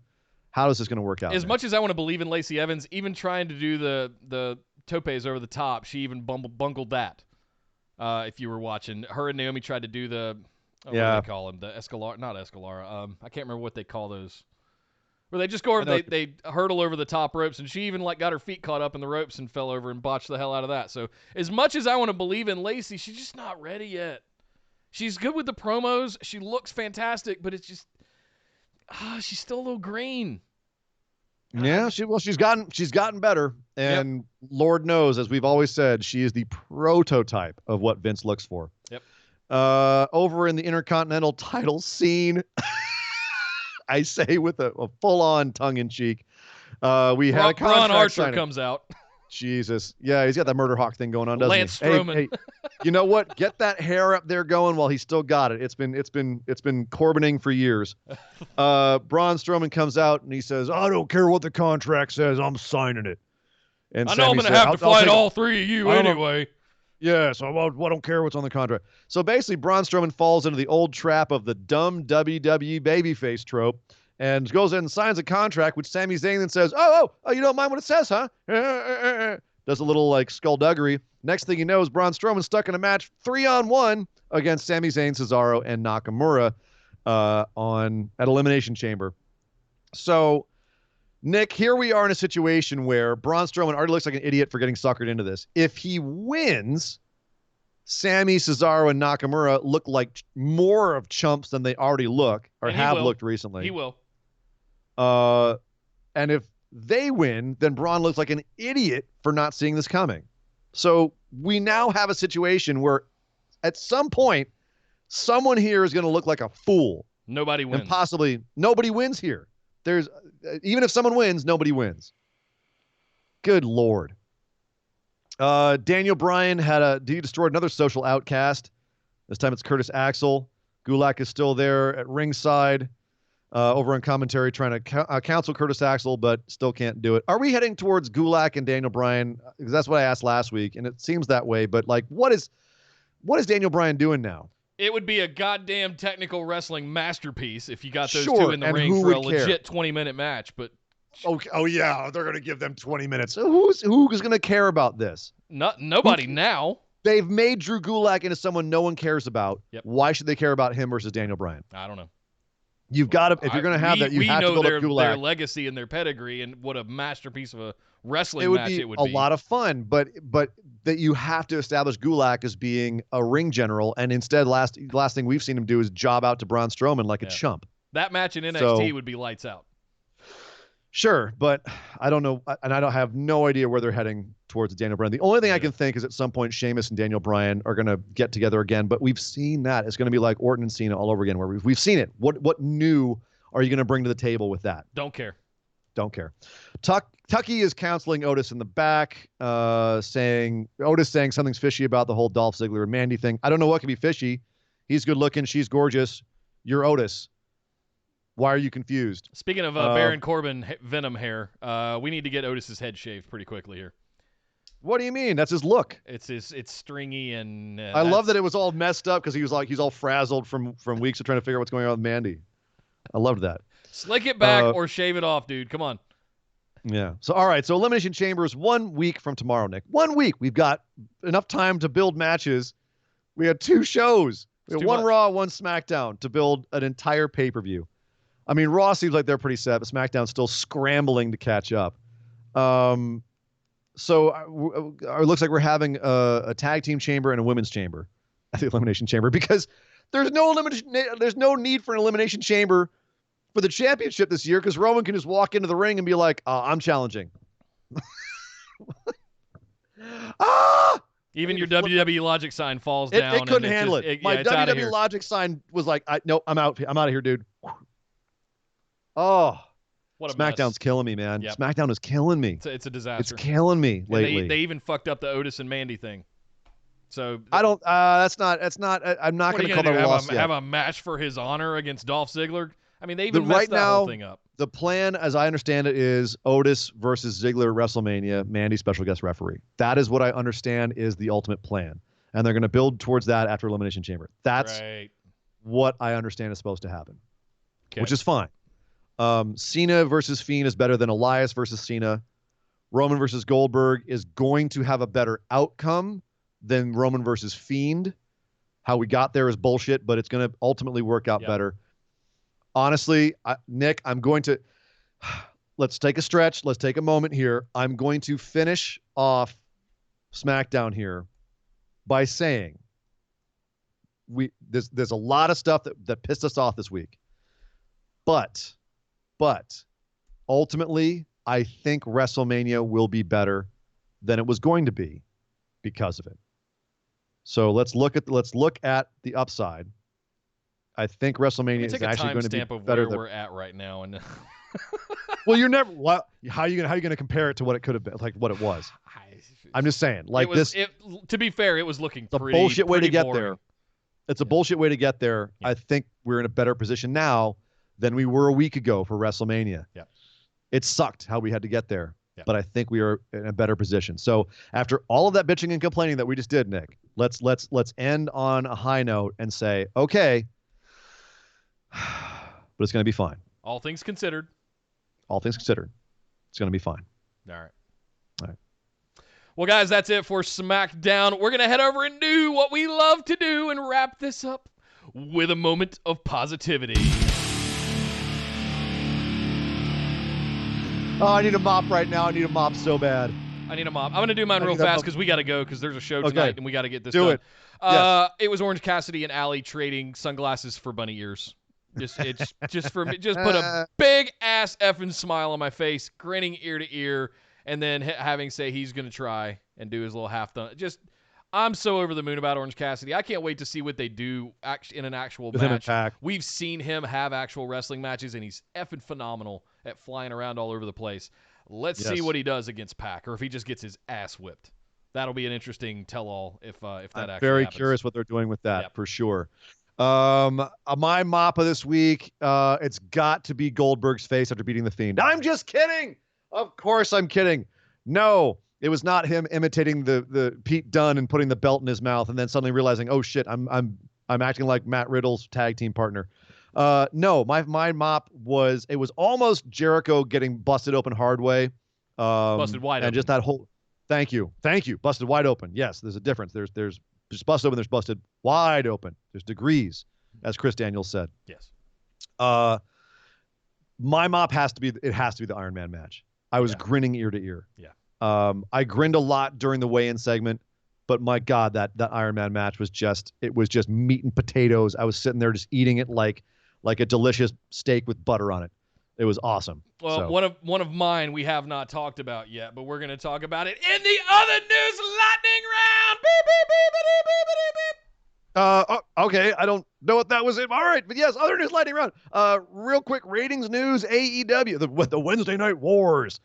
How is this going to work out? As much as I want to believe in Lacey Evans, even trying to do the topes over the top. She even bungled that. If you were watching, her and Naomi tried to do the what do they call them? The Escalara, not Escalara. I can't remember what they call those. Where they just go over, they hurdle over the top ropes, and she even got her feet caught up in the ropes and fell over and botched the hell out of that. So as much as I want to believe in Lacey, she's just not ready yet. She's good with the promos. She looks fantastic, but it's just she's still a little green. Yeah, she's gotten better, and Lord knows, as we've always said, she is the prototype of what Vince looks for. Yep. Over in the Intercontinental title scene, I say with a full-on tongue-in-cheek, we had a contract Braun Archer signing. Comes out. Jesus, yeah, he's got that Murder Hawk thing going on, doesn't Lance he? Strowman. Hey, you know what? Get that hair up there going while he's still got it. It's been Corbining for years. Braun Strowman comes out and he says, "I don't care what the contract says, I'm signing it." And I know I'm going to have to fight all three of you anyway. Yeah, so I don't care what's on the contract. So basically, Braun Strowman falls into the old trap of the dumb WWE babyface trope and goes in and signs a contract, which Sami Zayn then says, oh, you don't mind what it says, huh? Does a little skullduggery. Next thing you know is Braun Strowman stuck in a match 3-on-1 against Sami Zayn, Cesaro, and Nakamura at Elimination Chamber. So, Nick, here we are in a situation where Braun Strowman already looks like an idiot for getting suckered into this. If he wins, Sami, Cesaro, and Nakamura look like more of chumps than they already look or have looked recently. He will. And if they win, then Braun looks like an idiot for not seeing this coming. So we now have a situation where at some point, someone here is going to look like a fool. Nobody wins. And possibly nobody wins here. Even if someone wins, nobody wins. Good Lord. Daniel Bryan he destroyed another social outcast. This time it's Curtis Axel. Gulak is still there at ringside, over on commentary, trying to counsel Curtis Axel, but still can't do it. Are we heading towards Gulak and Daniel Bryan? Because that's what I asked last week, and it seems that way. But what is Daniel Bryan doing now? It would be a goddamn technical wrestling masterpiece if you got those two in the ring for a legit 20-minute match. But oh yeah, they're going to give them 20 minutes. Who's going to care about this? Nobody now. They've made Drew Gulak into someone no one cares about. Yep. Why should they care about him versus Daniel Bryan? I don't know. You've got to, if you're going to have that, you have to build up Gulak. Their legacy and their pedigree, and what a masterpiece of a wrestling match it would be. A lot of fun, but that you have to establish Gulak as being a ring general, and instead, last thing we've seen him do is job out to Braun Strowman like a chump. That match in NXT would be lights out. Sure, but I don't know, and I have no idea where they're heading towards Daniel Bryan. The only thing I can think is at some point Sheamus and Daniel Bryan are going to get together again, but we've seen that. It's going to be like Orton and Cena all over again, where we've seen it. What new are you going to bring to the table with that? Don't care. Tucky is counseling Otis in the back, saying something's fishy about the whole Dolph Ziggler and Mandy thing. I don't know what could be fishy. He's good looking. She's gorgeous. You're Otis. Why are you confused? Speaking of Baron Corbin Venom hair, we need to get Otis's head shaved pretty quickly here. What do you mean? That's his look. It's stringy and. I love that it was all messed up because he's all frazzled from weeks of trying to figure out what's going on with Mandy. I loved that. Slick it back or shave it off, dude. Come on. Yeah. So all right. So Elimination Chamber is 1 week from tomorrow, Nick. 1 week. We've got enough time to build matches. We had 2 shows. We had one Raw, one SmackDown to build an entire pay-per-view. I mean, Raw seems like they're pretty set, but SmackDown's still scrambling to catch up. So it looks like we're having a tag team chamber and a women's chamber at the Elimination Chamber because there's no need for an Elimination Chamber for the championship this year because Roman can just walk into the ring and be like, I'm challenging. Even your WWE logic sign falls down. It couldn't handle it. My WWE logic sign was like, no, I'm out of here, dude. Oh, what a SmackDown's mess. Killing me, man. Yep. SmackDown is killing me. It's a disaster. It's killing me lately. They even fucked up the Otis and Mandy thing. So I don't. That's not. I'm not going to call that a loss yet. Have a match for his honor against Dolph Ziggler. I mean, they even messed that whole thing up. The plan, as I understand it, is Otis versus Ziggler at WrestleMania. Mandy special guest referee. That is what I understand is the ultimate plan, and they're going to build towards that after Elimination Chamber. That's what I understand is supposed to happen, which is fine. Cena versus Fiend is better than Elias versus Cena. Roman versus Goldberg is going to have a better outcome than Roman versus Fiend. How we got there is bullshit, but it's going to ultimately work out better. Honestly, Nick, I'm going to let's take a stretch. Let's take a moment here. I'm going to finish off SmackDown here by saying there's a lot of stuff that pissed us off this week. But ultimately, I think WrestleMania will be better than it was going to be because of it. So let's look at the upside. I think WrestleMania is actually going to be better than we're at right now. And well, you're never. What? How are you going to compare it to what it could have been, like what it was? I'm just saying, like to be fair, it was looking pretty bullshit way to get boring. there. It's a bullshit way to get there. Yeah. I think we're in a better position now than we were a week ago for WrestleMania. Yeah. It sucked how we had to get there, but I think we are in a better position. So after all of that bitching and complaining that we just did, Nick, let's end on a high note and say, okay, but it's going to be fine. All things considered. All things considered, it's going to be fine. All right. All right. Well, guys, that's it for SmackDown. We're going to head over and do what we love to do and wrap this up with a moment of positivity. Oh, I need a mop right now. I need a mop so bad. I need a mop. I'm going to do mine real fast because we got to go because there's a show tonight and we got to get this done. It. Yes. It was Orange Cassidy and Allie trading sunglasses for bunny ears. Just for me. Just put a big ass effing smile on my face, grinning ear to ear, and then having say he's going to try and do his little half done. I'm so over the moon about Orange Cassidy. I can't wait to see what they do in an actual match. We've seen him have actual wrestling matches, and he's effing phenomenal at flying around all over the place. Let's see what he does against Pac, or if he just gets his ass whipped. That'll be an interesting tell-all if that actually happens. Very curious what they're doing with that, for sure. My mop of this week, it's got to be Goldberg's face after beating the Fiend. I'm just kidding. Of course I'm kidding. No, it was not him imitating the Pete Dunne and putting the belt in his mouth and then suddenly realizing, oh shit, I'm acting like Matt Riddle's tag team partner. No, my mop was almost Jericho getting busted open hard way. Busted wide open. And just that whole thank you. Busted wide open. Yes, there's a difference. There's busted open, there's busted wide open. There's degrees, as Chris Daniels said. Yes. My mop has to be the Iron Man match. I was grinning ear to ear. Yeah. I grinned a lot during the weigh-in segment, but my God, that Iron Man match was just meat and potatoes. I was sitting there just eating it like a delicious steak with butter on it. It was awesome. Well, one of mine we have not talked about yet, but we're going to talk about it in the other news lightning round. Beep, beep, beep, beep, beep, beep, beep. Okay, I don't know what that was. All right, but yes, other news lightning round. Real quick, ratings news, AEW, the Wednesday Night Wars.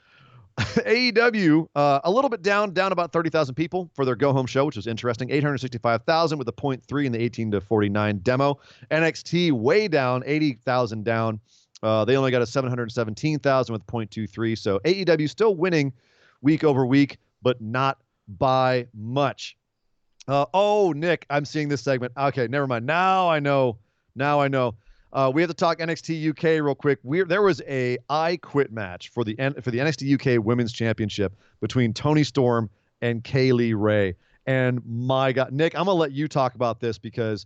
AEW, a little bit down about 30,000 people for their go-home show, which was interesting. 865,000 with a 0.3 in the 18 to 49 demo. NXT way down, 80,000 down. They only got a 717,000 with 0.23. So AEW still winning week over week, but not by much. Nick, I'm seeing this segment. Okay, never mind. Now I know. We have to talk NXT UK real quick. There was a I Quit match for the NXT UK Women's Championship between Toni Storm and Kaylee Ray. And my God, Nick, I'm gonna let you talk about this because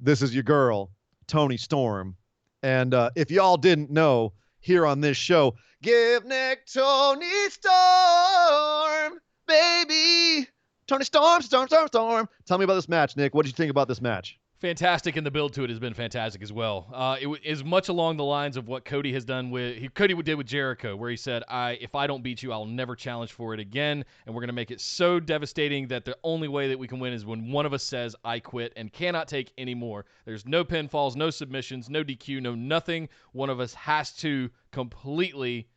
this is your girl, Toni Storm. And if y'all didn't know, here on this show, give Nick Toni Storm, baby. Toni Storm. Tell me about this match, Nick. What did you think about this match? Fantastic, and the build to it has been fantastic as well. It is much along the lines of what Cody has done Cody did with Jericho, where he said, if I don't beat you, I'll never challenge for it again, and we're going to make it so devastating that the only way that we can win is when one of us says, I quit, and cannot take any more. There's no pinfalls, no submissions, no DQ, no nothing. One of us has to completely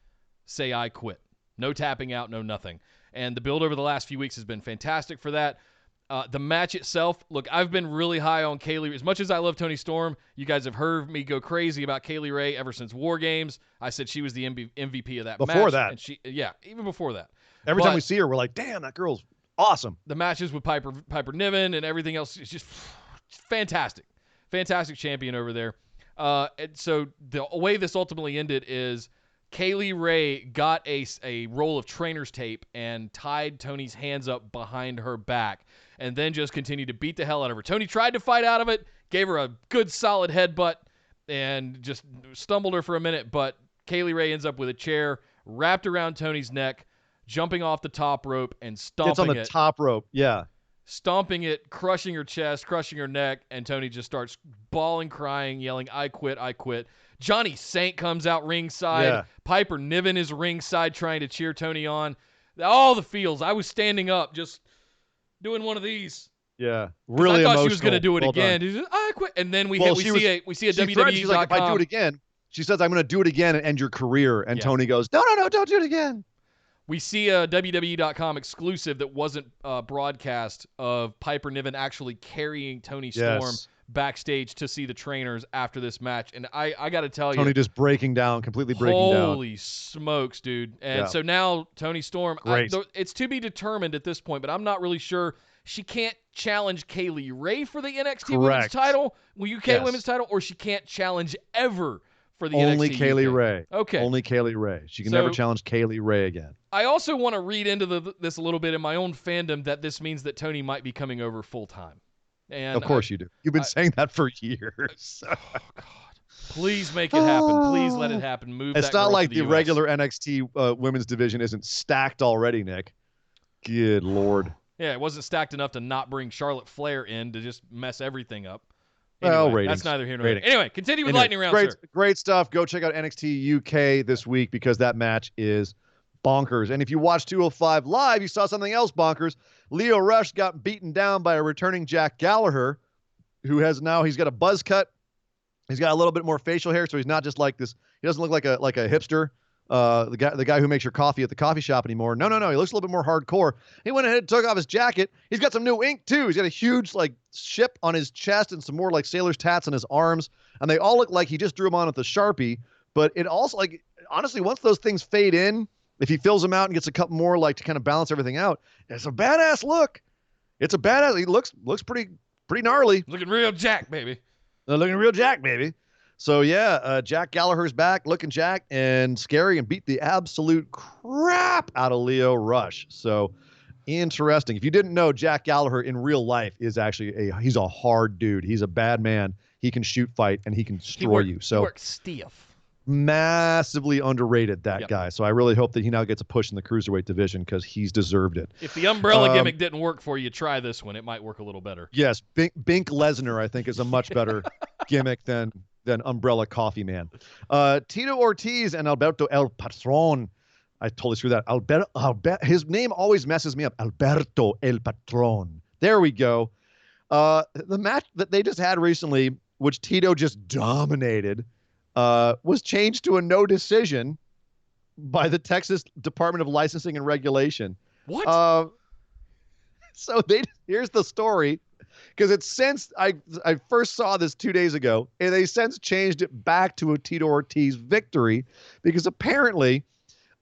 say, I quit. No tapping out, no nothing. And the build over the last few weeks has been fantastic for that. The match itself, look, I've been really high on Kaylee. As much as I love Toni Storm, you guys have heard me go crazy about Kaylee Ray ever since War Games. I said she was the MVP of that match. Before that. And even before that. Every time we see her, we're like, damn, that girl's awesome. The matches with Piper Niven and everything else is just fantastic. Fantastic champion over there. And so the way this ultimately ended is Kaylee Ray got a roll of trainer's tape and tied Tony's hands up behind her back and then just continued to beat the hell out of her. Tony tried to fight out of it, gave her a good solid headbutt, and just stumbled her for a minute, but Kaylee Ray ends up with a chair wrapped around Tony's neck, jumping off the top rope and stomping it. Gets on the top rope, yeah. Stomping it, crushing her chest, crushing her neck, and Tony just starts bawling, crying, yelling, I quit, I quit. Johnny Saint comes out ringside. Yeah. Piper Niven is ringside trying to cheer Tony on. All the feels. I was standing up just doing one of these. Yeah, really I thought emotional. she was going to do it Well again. done. I quit. And then we see a She WWE.com. threatened, she's like, if I do it again, she says, I'm going to do it again and end your career. And Tony goes, no, don't do it again. We see a WWE.com exclusive that wasn't broadcast of Piper Niven actually carrying Tony Storm backstage to see the trainers after this match. And I got to tell you. Tony just breaking down, completely breaking down. Holy smokes, dude. And so now Tony Storm, it's to be determined at this point, but I'm not really sure. She can't challenge Kaylee Ray for the NXT Women's title, UK Women's title, or she can't challenge ever for the Only NXT Kaylee UK. Ray. Okay. Only Kaylee Ray. She can never challenge Kaylee Ray again. I also want to read into this a little bit in my own fandom that this means that Tony might be coming over full time. And of course you do. You've been saying that for years. Oh, God. Please make it happen. Please let it happen. Move It's that not girl like to the US. regular NXT women's division isn't stacked already, Nick. Good Lord. Yeah, it wasn't stacked enough to not bring Charlotte Flair in to just mess everything up. Well, Anyway, ratings. that's neither here nor there. Ratings. Anyway, continue with Lightning Round, great, sir. Great stuff. Go check out NXT UK this week because that match is bonkers. And if you watched 205 Live, you saw something else bonkers. Lio Rush got beaten down by a returning Jack Gallagher, who has now, he's got a buzz cut. He's got a little bit more facial hair, so he's not just like this. He doesn't look like a hipster. The guy who makes your coffee at the coffee shop anymore. No. He looks a little bit more hardcore. He went ahead and took off his jacket. He's got some new ink too. He's got a huge like ship on his chest and some more like sailor's tats on his arms. And they all look like he just drew them on with a Sharpie. But it also like, honestly, once those things fade in, if he fills them out and gets a couple more like to kind of balance everything out, it's a badass look. It's a badass. He looks pretty gnarly. Looking real Jack, baby. Looking real Jack, baby. So, yeah, Jack Gallagher's back, looking Jack and scary, and beat the absolute crap out of Lio Rush. So, interesting. If you didn't know, Jack Gallagher in real life is actually he's a hard dude. He's a bad man. He can shoot fight, and he can destroy you. So, he works stiff. Massively underrated, that guy. So, I really hope that he now gets a push in the Cruiserweight division because he's deserved it. If the umbrella gimmick didn't work for you, try this one. It might work a little better. Yes, Bink Lesnar, I think, is a much better gimmick than Umbrella Coffee Man. Tito Ortiz and Alberto El Patron. I totally screwed that. His name always messes me up. Alberto El Patron. There we go. The match that they just had recently, which Tito just dominated, was changed to a no decision by the Texas Department of Licensing and Regulation. What? So here's the story. Because it's since I first saw this 2 days ago, and they since changed it back to a Tito Ortiz victory because apparently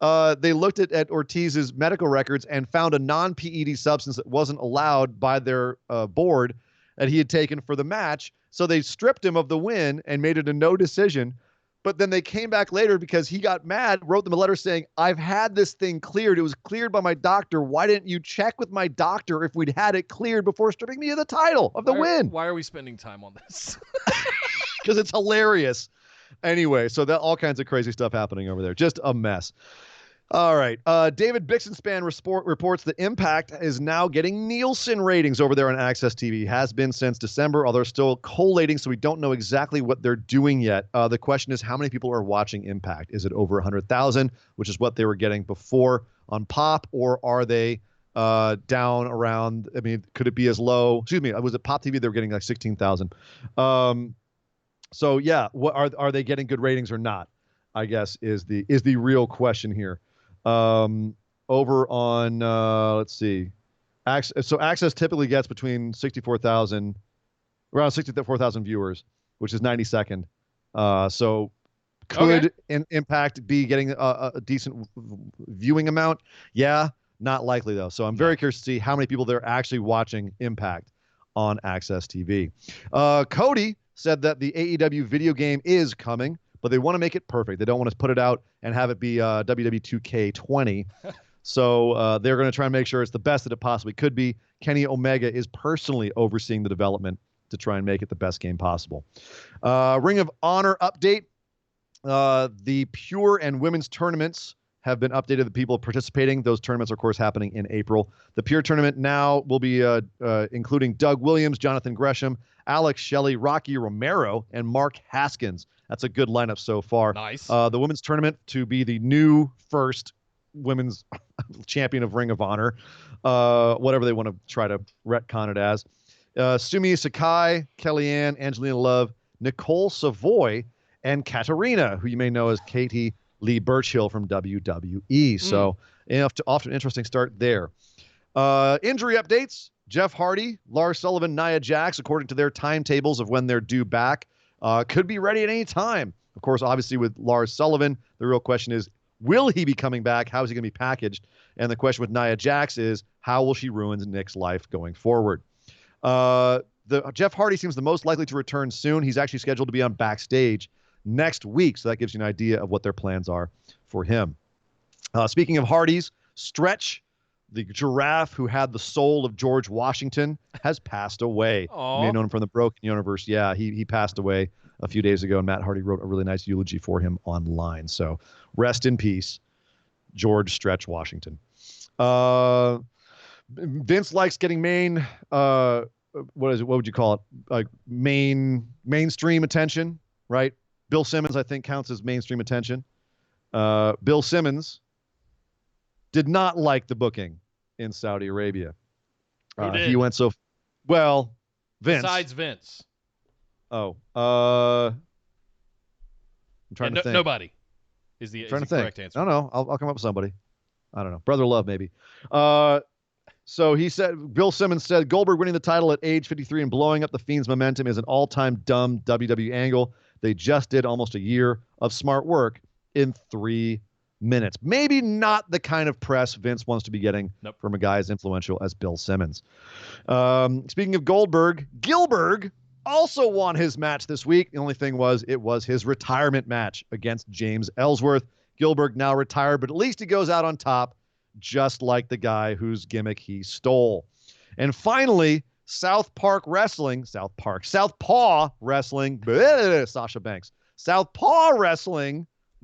they looked at Ortiz's medical records and found a non-PED substance that wasn't allowed by their board that he had taken for the match. So they stripped him of the win and made it a no decision. But then they came back later because he got mad, wrote them a letter saying, I've had this thing cleared. It was cleared by my doctor. Why didn't you check with my doctor if we'd had it cleared before stripping me of the title, of the win? Why are we spending time on this? Because it's hilarious. Anyway, so that all kinds of crazy stuff happening over there. Just a mess. All right. David Bixenspan reports that Impact is now getting Nielsen ratings over there on Access TV. Has been since December, although still collating, so we don't know exactly what they're doing yet. The question is, how many people are watching Impact? Is it over 100,000, which is what they were getting before on Pop, or are they down around, I mean, could it be as low? Excuse me, was it Pop TV? They were getting like 16,000. So, yeah, what are they getting good ratings or not, I guess, is the real question here. Over on, let's see. So Access typically gets between 64,000, around 64,000 viewers, which is 92nd. So could Impact be getting a decent viewing amount? Yeah, not likely though. So I'm very curious to see how many people they're actually watching Impact on Access TV. Cody said that the AEW video game is coming, but they want to make it perfect. They don't want to put it out and have it be WWE 2K20. So they're going to try and make sure it's the best that it possibly could be. Kenny Omega is personally overseeing the development to try and make it the best game possible. Ring of Honor update. The Pure and Women's tournaments have been updated. The people participating, those tournaments are, of course, happening in April. The Pure tournament now will be including Doug Williams, Jonathan Gresham, Alex Shelley, Rocky Romero, and Mark Haskins. That's a good lineup so far. Nice. The women's tournament to be the new first women's champion of Ring of Honor, whatever they want to try to retcon it as. Sumi Sakai, Kellyanne, Angelina Love, Nicole Savoy, and Katarina, who you may know as Katie Lee Birchill from WWE. So, off to an interesting start there. Injury updates. Jeff Hardy, Lars Sullivan, Nia Jax, according to their timetables of when they're due back, could be ready at any time. Of course, obviously with Lars Sullivan, the real question is, will he be coming back? How is he going to be packaged? And the question with Nia Jax is, how will she ruin Nick's life going forward? Jeff Hardy seems the most likely to return soon. He's actually scheduled to be on Backstage next week, so that gives you an idea of what their plans are for him. Speaking of Hardys, Stretch, the giraffe who had the soul of George Washington, has passed away. You may have known him from the Broken Universe. Yeah, he passed away a few days ago, and Matt Hardy wrote a really nice eulogy for him online. So rest in peace, George Stretch Washington. Vince likes getting what would you call it? Like mainstream attention, right? Bill Simmons, I think, counts as mainstream attention. Bill Simmons did not like the booking in Saudi Arabia. He went so well. Vince. Besides Vince. Oh, I'm trying to think. Nobody is the correct answer. No, I'll come up with somebody. I don't know. Brother Love, maybe. So he said, Bill Simmons said, Goldberg winning the title at age 53 and blowing up the Fiend's momentum is an all-time dumb WWE angle. They just did almost a year of smart work in 3 minutes. Maybe not the kind of press Vince wants to be getting from a guy as influential as Bill Simmons. Speaking of Goldberg, Gilbert also won his match this week. The only thing was, it was his retirement match against James Ellsworth. Gilbert now retired, but at least he goes out on top, just like the guy whose gimmick he stole. And finally, Southpaw Wrestling, Sasha Banks. Southpaw Wrestling,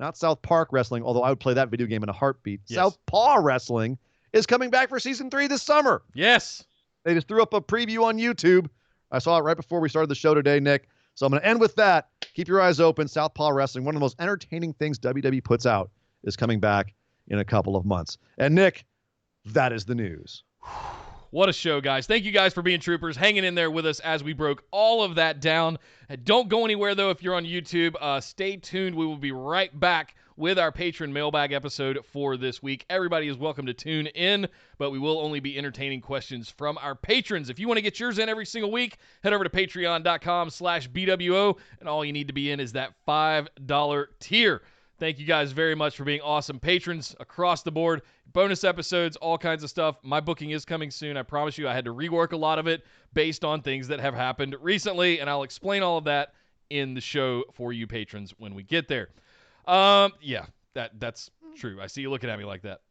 not South Park Wrestling, although I would play that video game in a heartbeat. Yes. Southpaw Wrestling is coming back for season 3 this summer. Yes. They just threw up a preview on YouTube. I saw it right before we started the show today, Nick. So I'm going to end with that. Keep your eyes open. Southpaw Wrestling, one of the most entertaining things WWE puts out, is coming back in a couple of months. And Nick, that is the news. What a show, guys. Thank you guys for being troopers, hanging in there with us as we broke all of that down. Don't go anywhere, though, if you're on YouTube. Stay tuned. We will be right back with our patron mailbag episode for this week. Everybody is welcome to tune in, but we will only be entertaining questions from our patrons. If you want to get yours in every single week, head over to patreon.com/BWO, and all you need to be in is that $5 tier. Thank you guys very much for being awesome patrons across the board. Bonus episodes, all kinds of stuff. My booking is coming soon. I promise you I had to rework a lot of it based on things that have happened recently, and I'll explain all of that in the show for you patrons when we get there. Yeah, that's true. I see you looking at me like that.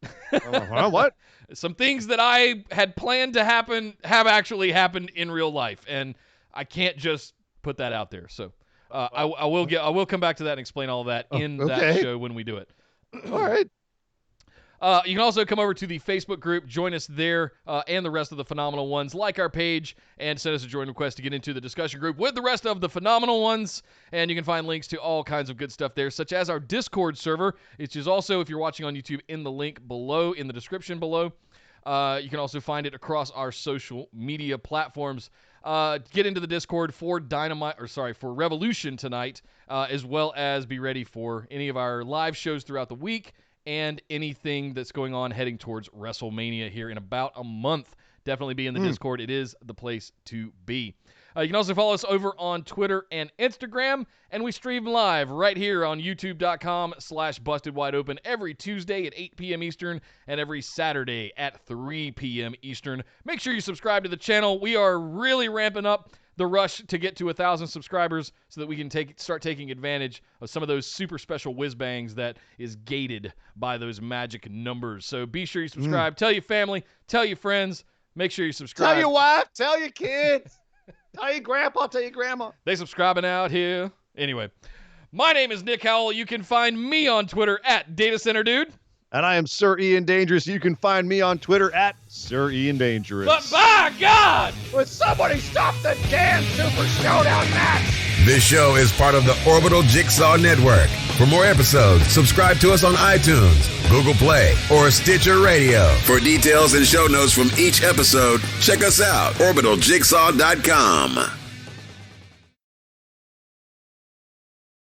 What? Some things that I had planned to happen have actually happened in real life, and I can't just put that out there. So I will come back to that and explain all of that in that show when we do it. All right. You can also come over to the Facebook group, join us there, and the rest of the Phenomenal Ones. Like our page and send us a join request to get into the discussion group with the rest of the Phenomenal Ones. And you can find links to all kinds of good stuff there, such as our Discord server, which is also, if you're watching on YouTube, in the link below, in the description below. You can also find it across our social media platforms. Get into the Discord for for Revolution tonight, as well as be ready for any of our live shows throughout the week and anything that's going on heading towards WrestleMania here in about a month. Definitely be in the Discord. It is the place to be. You can also follow us over on Twitter and Instagram, and we stream live right here on youtube.com/bustedwideopen every Tuesday at 8 p.m. Eastern and every Saturday at 3 p.m. Eastern. Make sure you subscribe to the channel. We are really ramping up the rush to get to 1,000 subscribers so that we can start taking advantage of some of those super special whiz bangs that is gated by those magic numbers. So be sure you subscribe. Tell your family, tell your friends. Make sure you subscribe. Tell your wife, tell your kids, tell your grandpa, tell your grandma. They subscribing out here. Anyway, my name is Nick Howell. You can find me on Twitter at Data Center Dude. And I am Sir Ian Dangerous. You can find me on Twitter at Sir Ian Dangerous. But by God! Would somebody stop the damn Super Showdown match? This show is part of the Orbital Jigsaw Network. For more episodes, subscribe to us on iTunes, Google Play, or Stitcher Radio. For details and show notes from each episode, check us out, orbitaljigsaw.com.